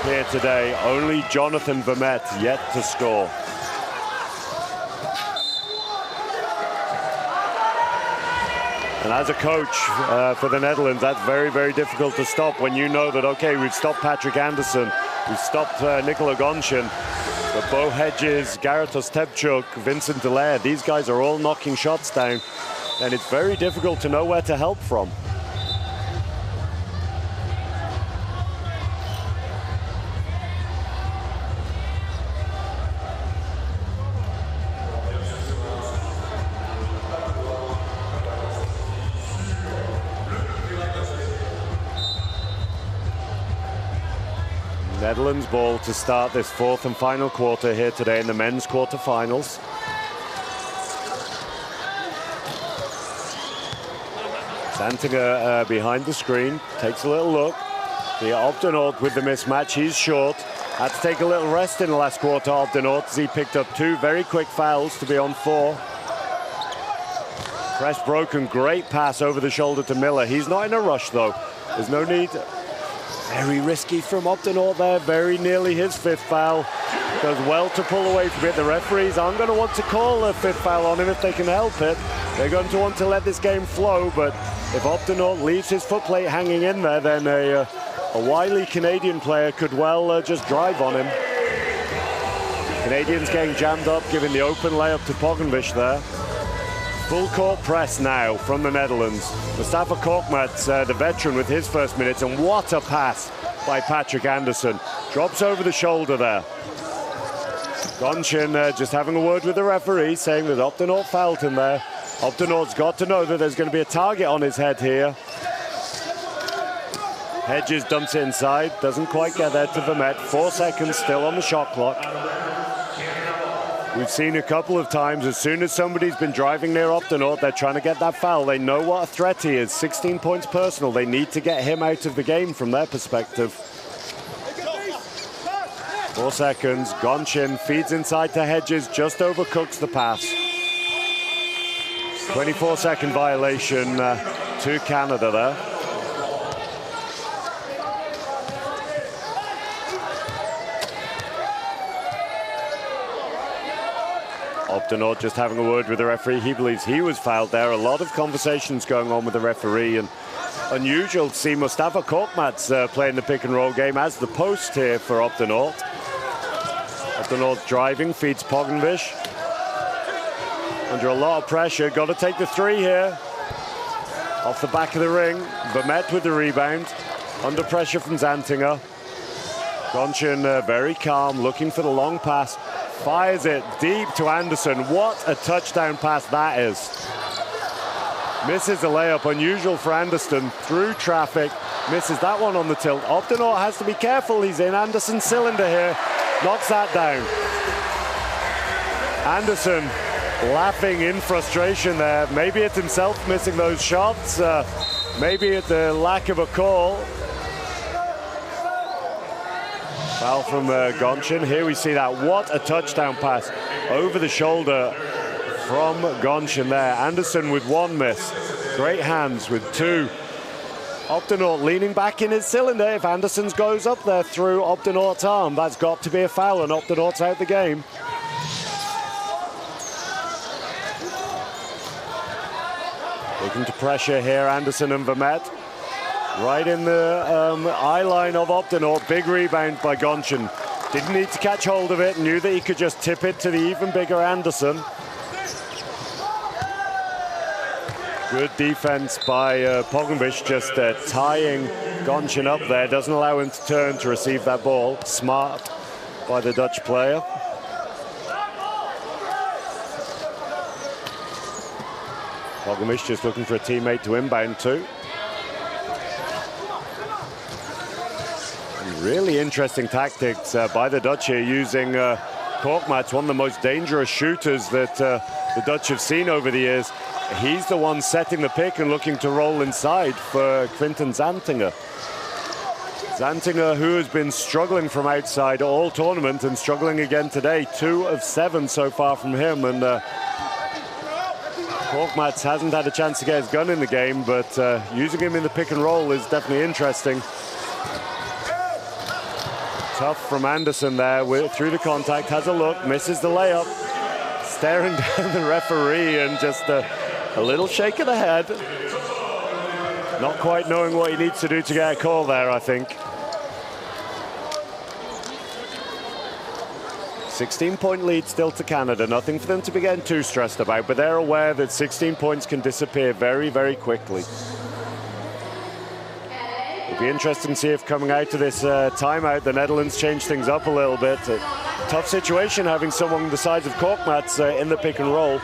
here today, only Jonathan Vermette yet to score. And as a coach for the Netherlands, that's very, very difficult to stop when you know that, okay, we've stopped Patrick Anderson, we've stopped Nikola Gonchin, but Bo Hedges, Garrett Ostapchuk, Vincent Dallaire, these guys are all knocking shots down, and it's very difficult to know where to help from. Netherlands ball to start this 4th and final quarter here today in the men's quarterfinals. Santinger behind the screen, takes a little look. The Opdenoort with the mismatch, he's short. Had to take a little rest in the last quarter, Opdenoort, as he picked up 2 very quick fouls to be on 4. Press broken, great pass over the shoulder to Miller. He's not in a rush though, there's no need. Very risky from Opdenoort there, very nearly his 5th foul. Does well to pull away from it. The referees aren't going to want to call a 5th foul on him if they can help it. They're going to want to let this game flow, but if Opdenoort leaves his foot plate hanging in there, then a wily Canadian player could well just drive on him. Canadians getting jammed up, giving the open layup to Pognovic there. Full court press now from the Netherlands. Mustafa Korkmaz, the veteran, with his first minutes, and what a pass by Patrick Anderson. Drops over the shoulder there. Gonchin just having a word with the referee, saying that Opdenoort fouled him there. Opdenoort's got to know that there's going to be a target on his head here. Hedges dumps it inside, doesn't quite get there to Vermette. 4 seconds still on the shot clock. We've seen a couple of times, as soon as somebody's been driving near Optonaut, they're trying to get that foul. They know what a threat he is. 16 points personal. They need to get him out of the game from their perspective. 4 seconds. Gonchin feeds inside to Hedges, just overcooks the pass. 24-second violation to Canada there. Optonaut just having a word with the referee. He believes he was fouled there. A lot of conversations going on with the referee, and unusual to see Mustafa Korkmaz playing the pick and roll game as the post here for Optonaut. Optonaut driving, feeds Pogovic. Under a lot of pressure, got to take the 3 here. Off the back of the ring, Vermette with the rebound. Under pressure from Zantinger. Gonchin very calm, looking for the long pass. Fires it deep to Anderson. What a touchdown pass that is. Misses the layup, unusual for Anderson, through traffic. Misses that one on the tilt. Optonaut has to be careful, he's in Anderson's cylinder here. Knocks that down. Anderson laughing in frustration there. Maybe it's himself missing those shots. Maybe it's the lack of a call. Foul from Gonchin. Here we see that. What a touchdown pass over the shoulder from Gonchin there. Anderson with 1 miss. Great hands with 2. Optonaut leaning back in his cylinder. If Anderson goes up there through Optonaut's arm, that's got to be a foul, and Optonaut's out the game. Looking to pressure here, Anderson and Vermette. Right in the eye line of Optonaut. Big rebound by Gonchin. Didn't need to catch hold of it. Knew that he could just tip it to the even bigger Anderson. Good defense by Pogovic, just tying Gonchin up there. Doesn't allow him to turn to receive that ball. Smart by the Dutch player. Pogovic just looking for a teammate to inbound to. Really interesting tactics by the Dutch here, using Korkmaz, one of the most dangerous shooters that the Dutch have seen over the years. He's the one setting the pick and looking to roll inside for Quinten Zantinger. Zantinger, who has been struggling from outside all tournament and struggling again today. 2 of 7 so far from him, and Korkmaz hasn't had a chance to get his gun in the game, but using him in the pick and roll is definitely interesting. Tough from Anderson there, through the contact, has a look, misses the layup. Staring down the referee and just a little shake of the head. Not quite knowing what he needs to do to get a call there, I think. 16-point lead still to Canada. Nothing for them to be getting too stressed about, but they're aware that 16 points can disappear very, very quickly. It'll be interesting to see if coming out to this timeout, the Netherlands change things up a little bit. A tough situation having someone the size of Korkmaz in the pick and roll.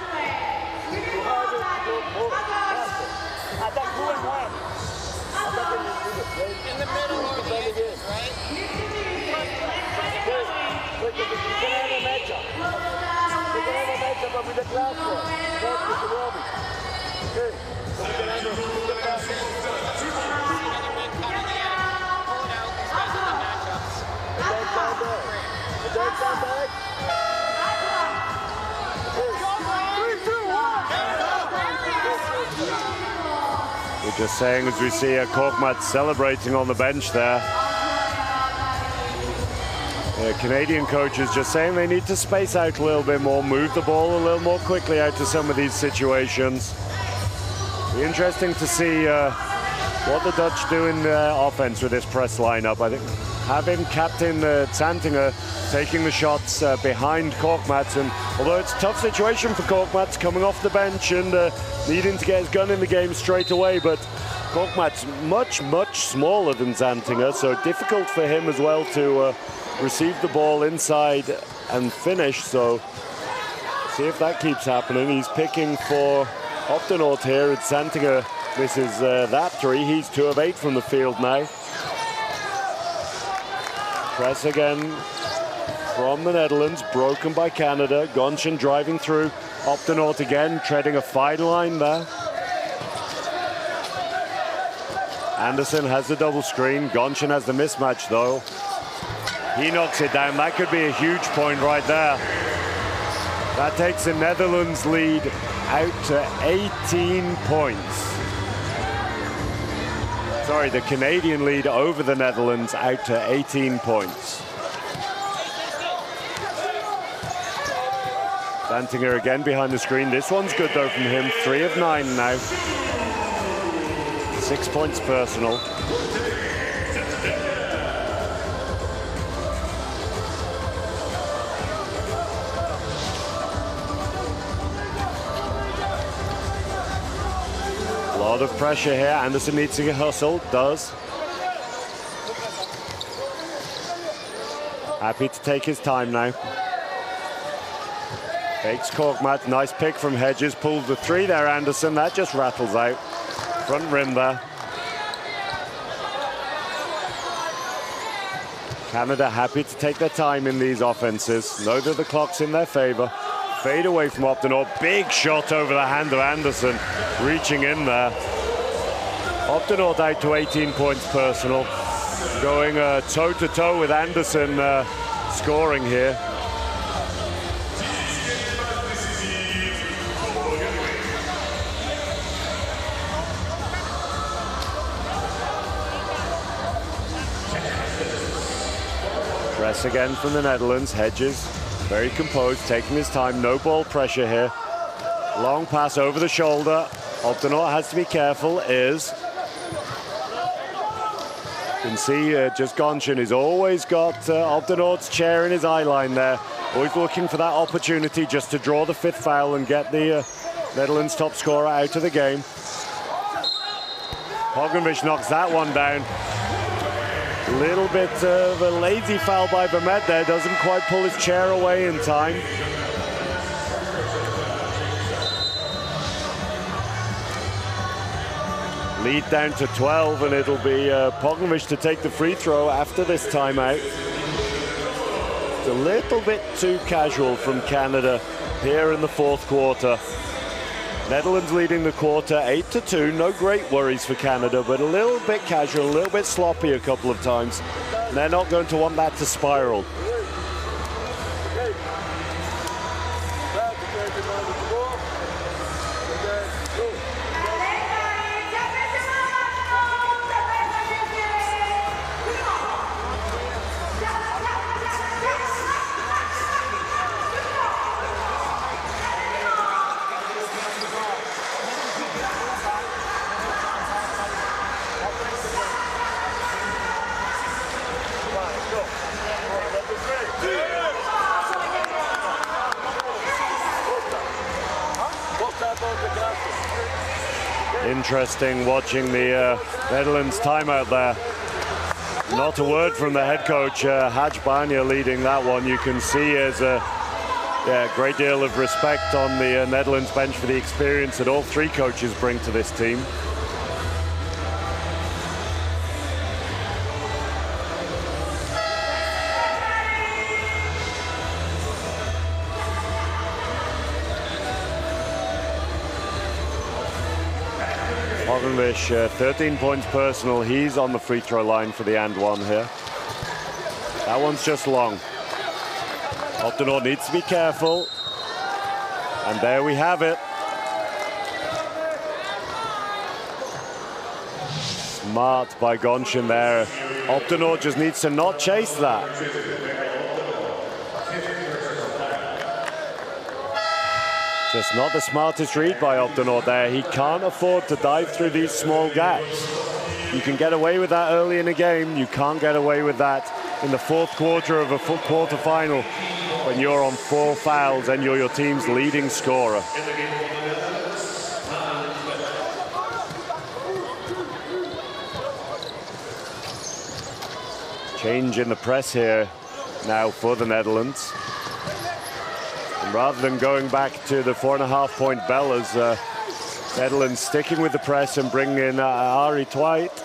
We're just saying, as we see Korkmaz celebrating on the bench there. Canadian coaches just saying they need to space out a little bit more, move the ball a little more quickly out to some of these situations. Be interesting to see what the Dutch do in offense with this press lineup. I think having Captain Zantinger taking the shots behind Korkmaz, and although it's a tough situation for Korkmaz coming off the bench and needing to get his gun in the game straight away, but Korkmaz much smaller than Zantinger, so difficult for him as well to receive the ball inside and finish. So see if that keeps happening. He's picking for Optonaut here. It's Zantinger misses that 3. He's 2 of 8 from the field now. Press again from the Netherlands, broken by Canada. Gonchen driving through. Op de Noort again, treading a fine line there. Anderson has the double screen. Gonchen has the mismatch though. He knocks it down. That could be a huge point right there. That takes the Netherlands lead out to 18 points. Sorry, the Canadian lead over the Netherlands out to 18 points. Dantinger again behind the screen. This one's good though from him. 3 of 9 now. 6 points personal. A lot of pressure here. Anderson needs to hustle. Does. Happy to take his time now. Fakes Korkmaz. Nice pick from Hedges. Pulls the 3 there, Anderson. That just rattles out. Front rim there. Canada happy to take their time in these offenses. Know that the clock's in their favor. Fade away from Op de Noort. Big shot over the hand of Anderson. Reaching in there. Op de Noort out to 18 points personal. Going toe-to-toe with Anderson scoring here. Press again from the Netherlands. Hedges, very composed, taking his time. No ball pressure here. Long pass over the shoulder. Op de Noort has to be careful. You can see just Gonchen has always got Op de Noort's chair in his eye line there. Always looking for that opportunity just to draw the 5th foul and get the Netherlands top scorer out of the game. Pogovic knocks that one down. A little bit of a lazy foul by Vermette there. Doesn't quite pull his chair away in time. Lead down to 12, and it'll be Pogovic to take the free throw after this timeout. It's a little bit too casual from Canada here in the 4th quarter. Netherlands leading the quarter 8-2. No great worries for Canada, but a little bit casual, a little bit sloppy a couple of times. And they're not going to want that to spiral. Interesting watching the Netherlands timeout there. Not a word from the head coach, Haj Banya leading that one. You can see there's a great deal of respect on the Netherlands bench for the experience that all 3 coaches bring to this team. Pogovic, 13 points personal. He's on the free throw line for the and one here. That one's just long. Op de Noort needs to be careful. And there we have it. Smart by Gonchen there. Op de Noort just needs to not chase that. Just not the smartest read by Op de Noort there. He can't afford to dive through these small gaps. You can get away with that early in a game. You can't get away with that in the 4th quarter of a quarter-final when you're on 4 fouls and you're your team's leading scorer. Change in the press here now for the Netherlands. And rather than going back to the 4.5-point Bellas, Netherlands sticking with the press and bringing in Ari Twight.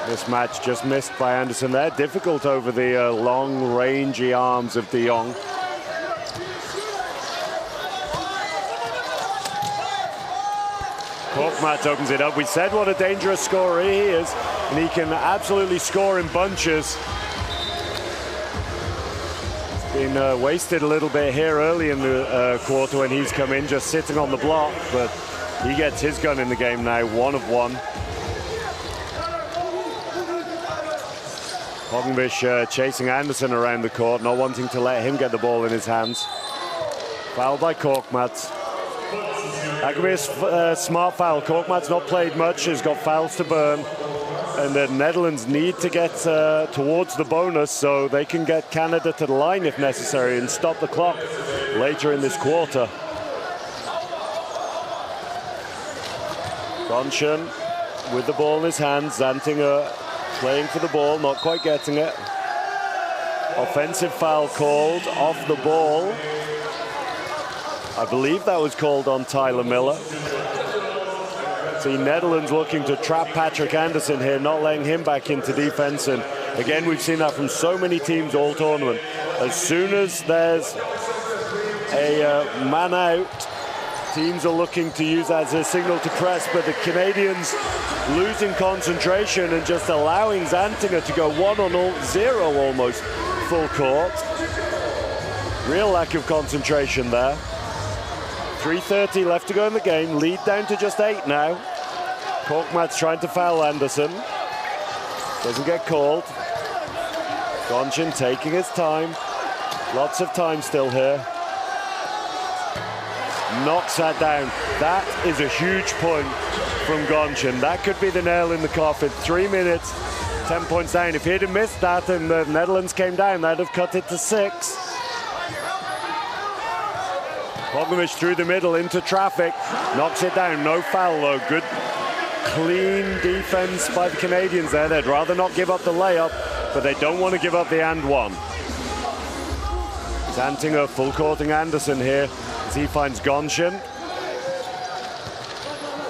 This match just missed by Anderson there. Difficult over the long, rangy arms of de Jong. Korkmaz opens it up. We said what a dangerous scorer he is, and he can absolutely score in bunches. Been wasted a little bit here early in the quarter when he's come in, just sitting on the block, but he gets his gun in the game now, 1 of 1. Pogovic chasing Anderson around the court, not wanting to let him get the ball in his hands. Foul by Korkmaz. That could be a smart foul. Korkmaz not played much, has got fouls to burn. And the Netherlands need to get towards the bonus so they can get Canada to the line if necessary and stop the clock later in this quarter. Gonchen with the ball in his hands. Zantinger playing for the ball, not quite getting it. Offensive foul called off the ball. I believe that was called on Tyler Miller. See Netherlands looking to trap Patrick Anderson here, not letting him back into defense. And again, we've seen that from so many teams all tournament. As soon as there's a man out, teams are looking to use that as a signal to press, but the Canadians losing concentration and just allowing Zantinger to go 1-0 almost full court. Real lack of concentration there. 3:30 left to go in the game, lead down to just 8 now. Korkmaz trying to foul Anderson. Doesn't get called. Gonchen taking his time. Lots of time still here. Knocks that down. That is a huge point from Gonchen. That could be the nail in the coffin. 3 minutes, 10 points down. If he'd have missed that and the Netherlands came down, that'd have cut it to 6. Pogovic through the middle into traffic. Knocks it down. No foul though. Good, clean defense by the Canadians there. They'd rather not give up the layup, but they don't want to give up the and one. Zantinger full courting Anderson here as he finds Gonchen.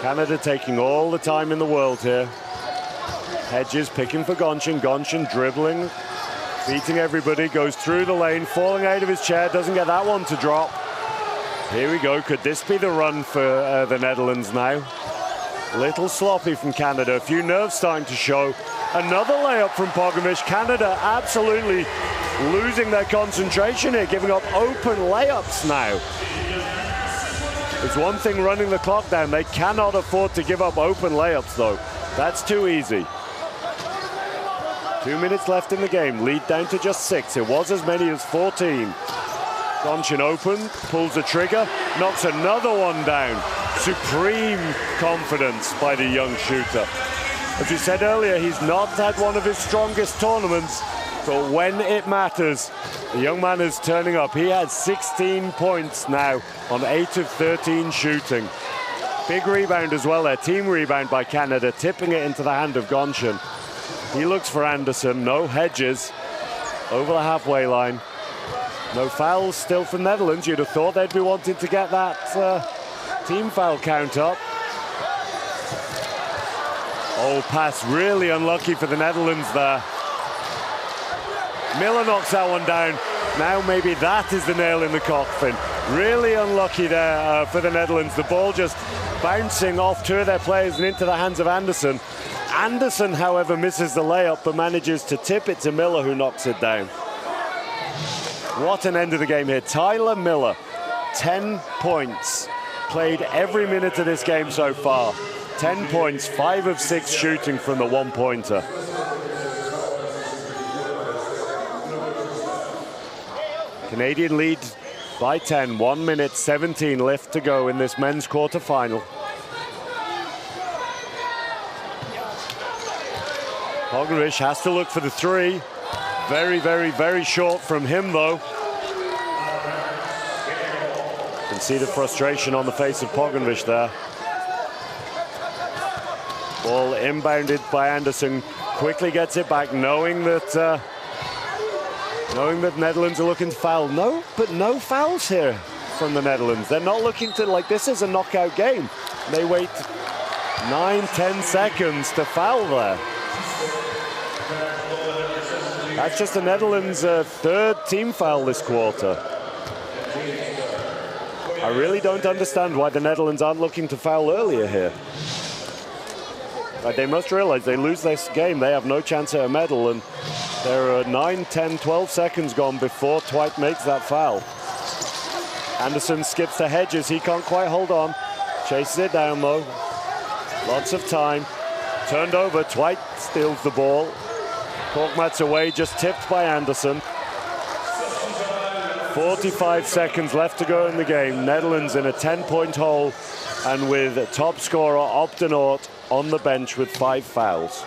Canada taking all the time in the world here. Hedges picking for Gonchen. Gonchen dribbling, beating everybody, goes through the lane, falling out of his chair, doesn't get that one to drop. Here we go. Could this be the run for the Netherlands now? Little sloppy from Canada. A few nerves starting to show. Another layup from Pogovic. Canada absolutely losing their concentration here, giving up open layups now. It's one thing running the clock down. They cannot afford to give up open layups, though. That's too easy. 2 minutes left in the game. Lead down to just 6. It was as many as 14. Gonchen open, pulls the trigger, knocks another one down. Supreme confidence by the young shooter. As we said earlier, he's not had one of his strongest tournaments, but when it matters, the young man is turning up. He had 16 points now on 8 of 13 shooting. Big rebound as well there, team rebound by Canada, tipping it into the hand of Gonchen. He looks for Anderson, no Hedges, over the halfway line. No fouls still for Netherlands. You'd have thought they'd be wanting to get that team foul count up. Oh, pass really unlucky for the Netherlands there. Miller knocks that one down. Now maybe that is the nail in the coffin. Really unlucky there for the Netherlands. The ball just bouncing off 2 of their players and into the hands of Anderson. Anderson, however, misses the layup but manages to tip it to Miller, who knocks it down. What an end of the game here. Tyler Miller, 10 points. Played every minute of this game so far. 10 points, 5 of 6 shooting from the one-pointer. Canadian lead by 10, 1 minute, 17 left to go in this men's quarter-final. Pogovic has to look for the 3. Very, very, very short from him, though. You can see the frustration on the face of Pogovic there. Ball inbounded by Anderson. Quickly gets it back, knowing that Netherlands are looking to foul. No, but no fouls here from the Netherlands. They're not looking to, like, this is a knockout game. They wait 9-10 seconds to foul there. That's just the Netherlands' third team foul this quarter. I really don't understand why the Netherlands aren't looking to foul earlier here. Like, they must realize they lose this game, they have no chance at a medal, and there are 9, 10, 12 seconds gone before Twyte makes that foul. Anderson skips to Hedges, he can't quite hold on. Chases it down though. Lots of time. Turned over, Twyte steals the ball. Korkmaz away, just tipped by Anderson. 45 seconds left to go in the game. Netherlands in a 10-point hole, and with top scorer Op de Noort on the bench with 5 fouls.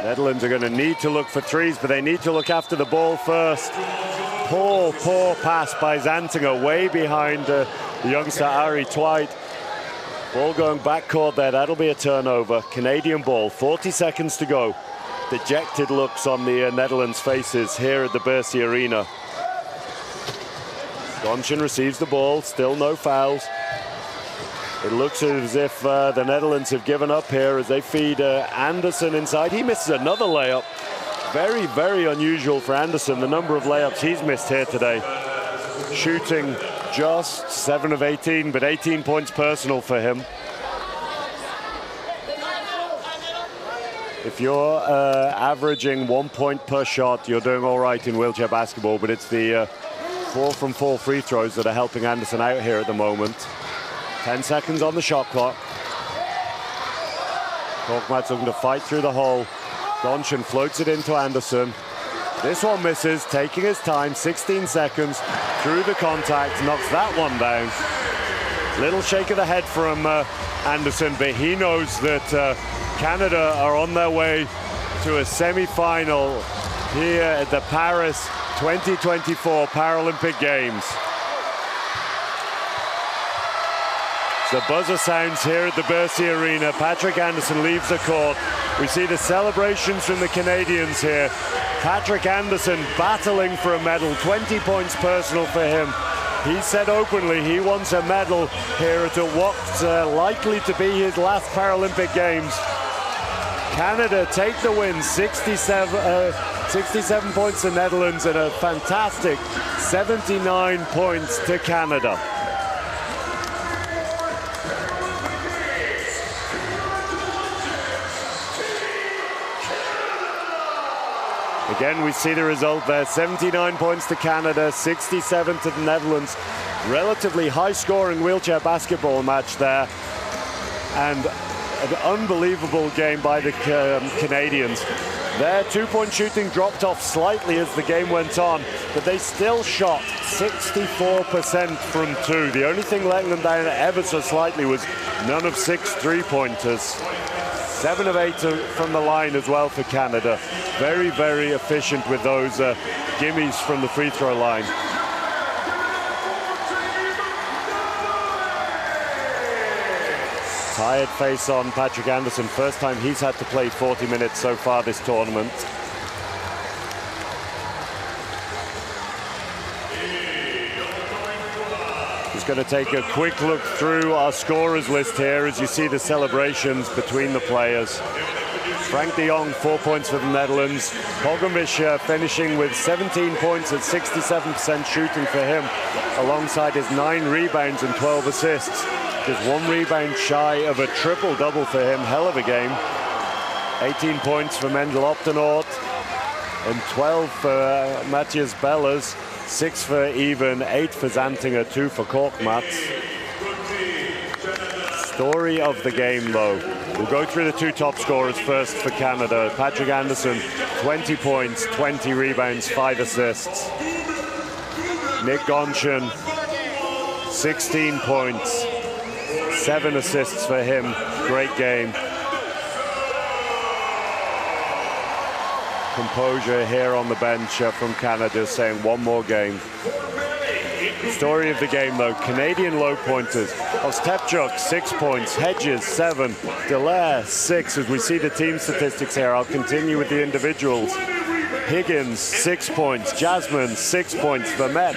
Netherlands are going to need to look for threes, but they need to look after the ball first. Poor pass by Zantinger, way behind the youngster Ari Twyte. Ball going backcourt there, that'll be a turnover. Canadian ball, 40 seconds to go. Dejected looks on the Netherlands' faces here at the Bercy Arena. Gonchin receives the ball, still no fouls. It looks as if the Netherlands have given up here as they feed Anderson inside. He misses another layup. Very, very unusual for Anderson, the number of layups he's missed here today. Shooting just 7 of 18, but 18 points personal for him. If you're averaging 1 point per shot, you're doing all right in wheelchair basketball, but it's the 4 from 4 free throws that are helping Anderson out here at the moment. 10 seconds on the shot clock. Korkmaz looking to fight through the hole. Gonchin floats it into Anderson. This one misses, taking his time, 16 seconds through the contact, knocks that one down. Little shake of the head from Anderson, but he knows that Canada are on their way to a semi-final here at the Paris 2024 Paralympic Games. The buzzer sounds here at the Bercy Arena. Patrick Anderson leaves the court. We see the celebrations from the Canadians here. Patrick Anderson battling for a medal, 20 points personal for him. He said openly he wants a medal here at what's likely to be his last Paralympic Games. Canada take the win, 67 points to Netherlands and a fantastic 79 points to Canada. Again, we see the result there, 79 points to Canada, 67 to the Netherlands. Relatively high-scoring wheelchair basketball match there. And an unbelievable game by the Canadians. Their two-point shooting dropped off slightly as the game went on, but they still shot 64% from 2. The only thing letting them down ever so slightly was none of 6 three-pointers. 7 of 8 from the line as well for Canada. Very, very efficient with those gimmies from the free throw line. Tired face on Patrick Anderson. First time he's had to play 40 minutes so far this tournament. Just going to take a quick look through our scorers list here as you see the celebrations between the players. Frank de Jong, 4 points for the Netherlands. Pogovic finishing with 17 points at 67% shooting for him, alongside his 9 rebounds and 12 assists. Just 1 rebound shy of a triple-double for him. Hell of a game. 18 points for Mendel Op de Noort and 12 for Matthias Bellers. 6 for Even, 8 for Zantinger, 2 for Korkmaz. Story of the game, though. We'll go through the 2 top scorers first for Canada. Patrick Anderson, 20 points, 20 rebounds, 5 assists. Nick Gonchin, 16 points, 7 assists for him. Great game. Composure here on the bench from Canada, saying 1 more game. Story of the game, though, Canadian low pointers. Ostapchuk, 6 points, Hedges, 7, Dallaire, 6. As we see the team statistics here, I'll continue with the individuals. Higgins, 6 points, Jasmine, 6 points, Vermette,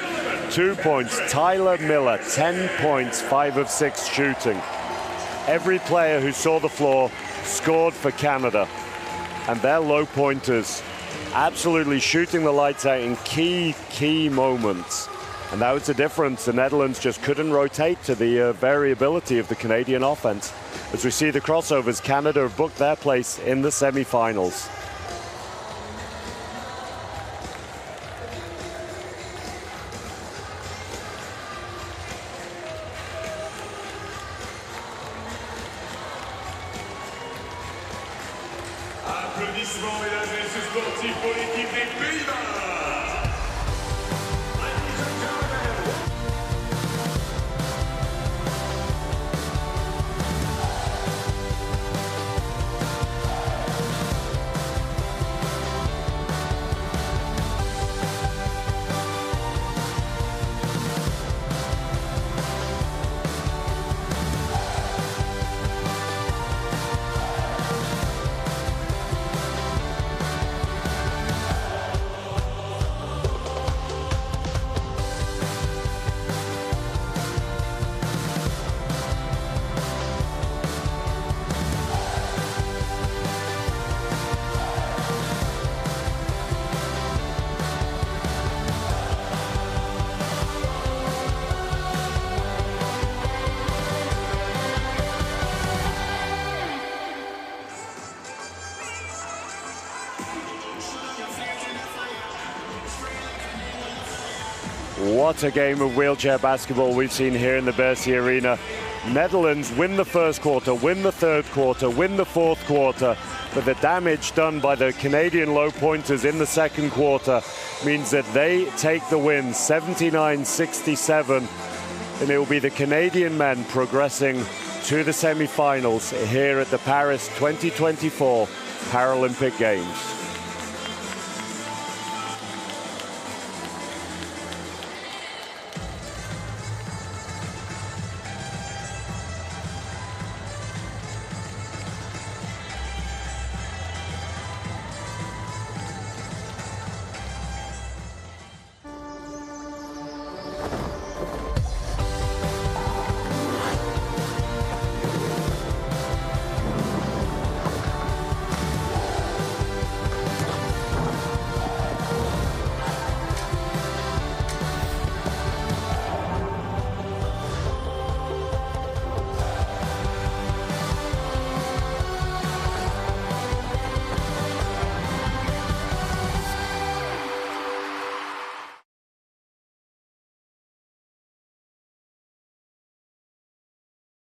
2 points. Tyler Miller, 10 points, 5 of 6 shooting. Every player who saw the floor scored for Canada. And their low pointers absolutely shooting the lights out in key moments. And that was the difference. The Netherlands just couldn't rotate to the variability of the Canadian offense. As we see the crossovers, Canada have booked their place in the semi-finals. Applaudissements, mesdames et messieurs sportifs, pour l'équipe des Pays-Bas. What a game of wheelchair basketball we've seen here in the Versailles Arena. Netherlands win the first quarter, win the third quarter, win the fourth quarter, but the damage done by the Canadian low pointers in the second quarter means that they take the win 79-67, and it will be the Canadian men progressing to the semi-finals here at the Paris 2024 Paralympic Games.